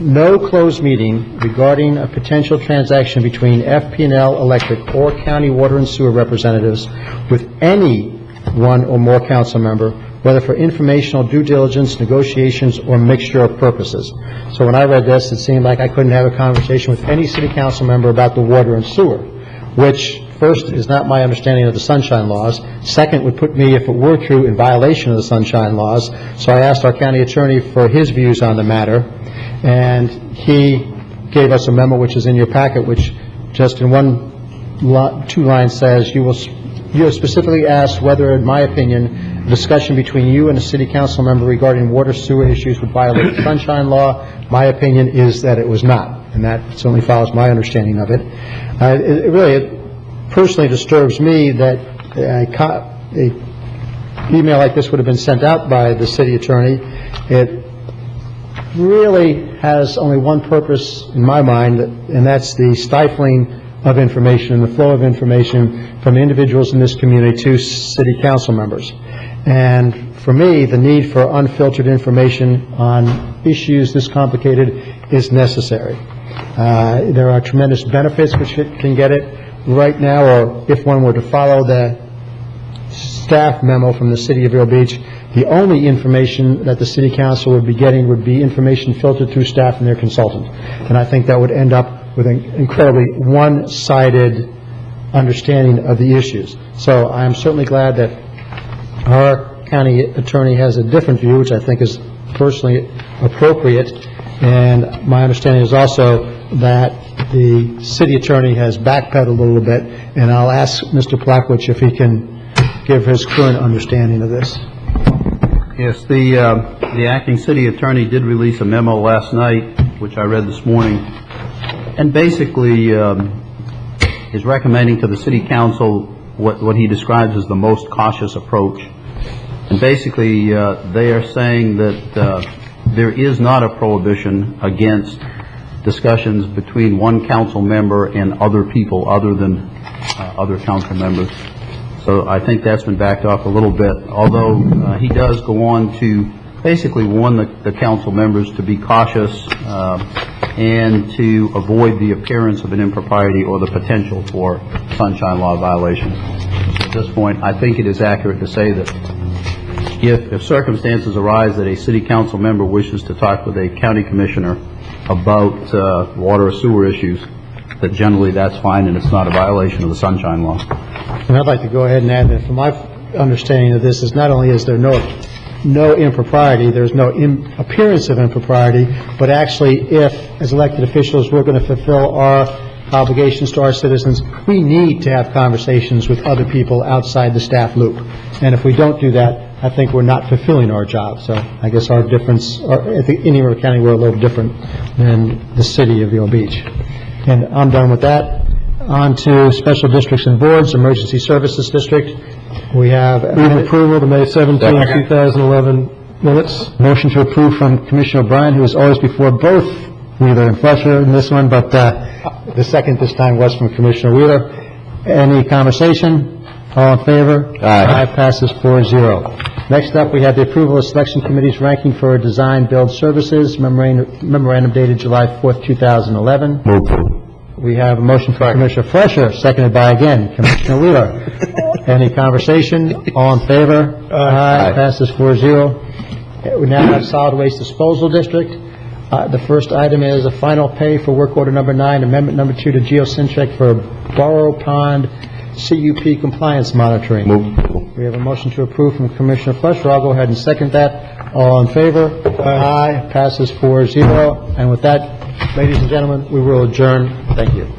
No closed meeting regarding a potential transaction between FP&L Electric or county water and sewer representatives with any one or more council member, whether for informational, due diligence, negotiations, or mixture of purposes. So when I read this, it seemed like I couldn't have a conversation with any city council member about the water and sewer, which, first, is not my understanding of the sunshine laws. Second, would put me, if it were true, in violation of the sunshine laws. So I asked our county attorney for his views on the matter, and he gave us a memo, which is in your packet, which just in two lines says, you have specifically asked whether, in my opinion, a discussion between you and a city council member regarding water sewer issues would violate the sunshine law. My opinion is that it was not, and that certainly follows my understanding of it. It personally disturbs me that an email like this would have been sent out by the city attorney. It really has only one purpose in my mind, and that's the stifling of information and the flow of information from individuals in this community to city council members. And for me, the need for unfiltered information on issues this complicated is necessary. There are tremendous benefits which it can get it right now, or if one were to follow the staff memo from the city of Vero Beach, the only information that the city council would be getting would be information filtered through staff and their consultant. And I think that would end up with an incredibly one-sided understanding of the issues. So I am certainly glad that our county attorney has a different view, which I think is personally appropriate. And my understanding is also that the city attorney has backpedaled a little bit, and I'll ask Mr. Plakowicz if he can give his current understanding of this. Yes, the acting city attorney did release a memo last night, which I read this morning, and basically is recommending to the city council what he describes as the most cautious approach. And basically they are saying that there is not a prohibition against discussions between one council member and other people other than other council members. So I think that's been backed off a little bit, although he does go on to basically warn the council members to be cautious and to avoid the appearance of an impropriety or the potential for sunshine law violations. At this point, I think it is accurate to say that if circumstances arise that a city council member wishes to talk with a county commissioner about water or sewer issues, that generally that's fine and it's not a violation of the sunshine law. And I'd like to go ahead and add that from my understanding of this is not only is there no impropriety, there's no appearance of impropriety, but actually if, as elected officials, we're going to fulfill our obligations to our citizens, we need to have conversations with other people outside the staff loop. And if we don't do that, I think we're not fulfilling our job. So I guess our difference, I think Indian River County, we're a little different than the city of Vero Beach. And I'm done with that. On to special districts and boards, Emergency Services District. We have Move approval of the May 17, 2011 minutes. motion to approve from Commissioner O'Brien, who is always before both Wheeler and Fletcher in this one, but the second this time was from Commissioner Wheeler. Any conversation? All in favor? Aye. Passes 4-0. Next up, we have the approval of selection committee's ranking for design build services, memorandum dated July 4th, 2011. Move approval. We have a motion from Commissioner Fletcher, seconded by, again, Commissioner Wheeler. Any conversation? All in favor? Aye. Passes 4-0. We now have Solid Waste Disposal District. The first item is a final pay for work order number 9, amendment number 2 to Geocentric for Borrow Pond CUP compliance monitoring. Move approval. We have a motion to approve from Commissioner Fletcher. I'll go ahead and second that. All in favor? Aye. Passes 4-0. And with that, ladies and gentlemen, we will adjourn. Thank you.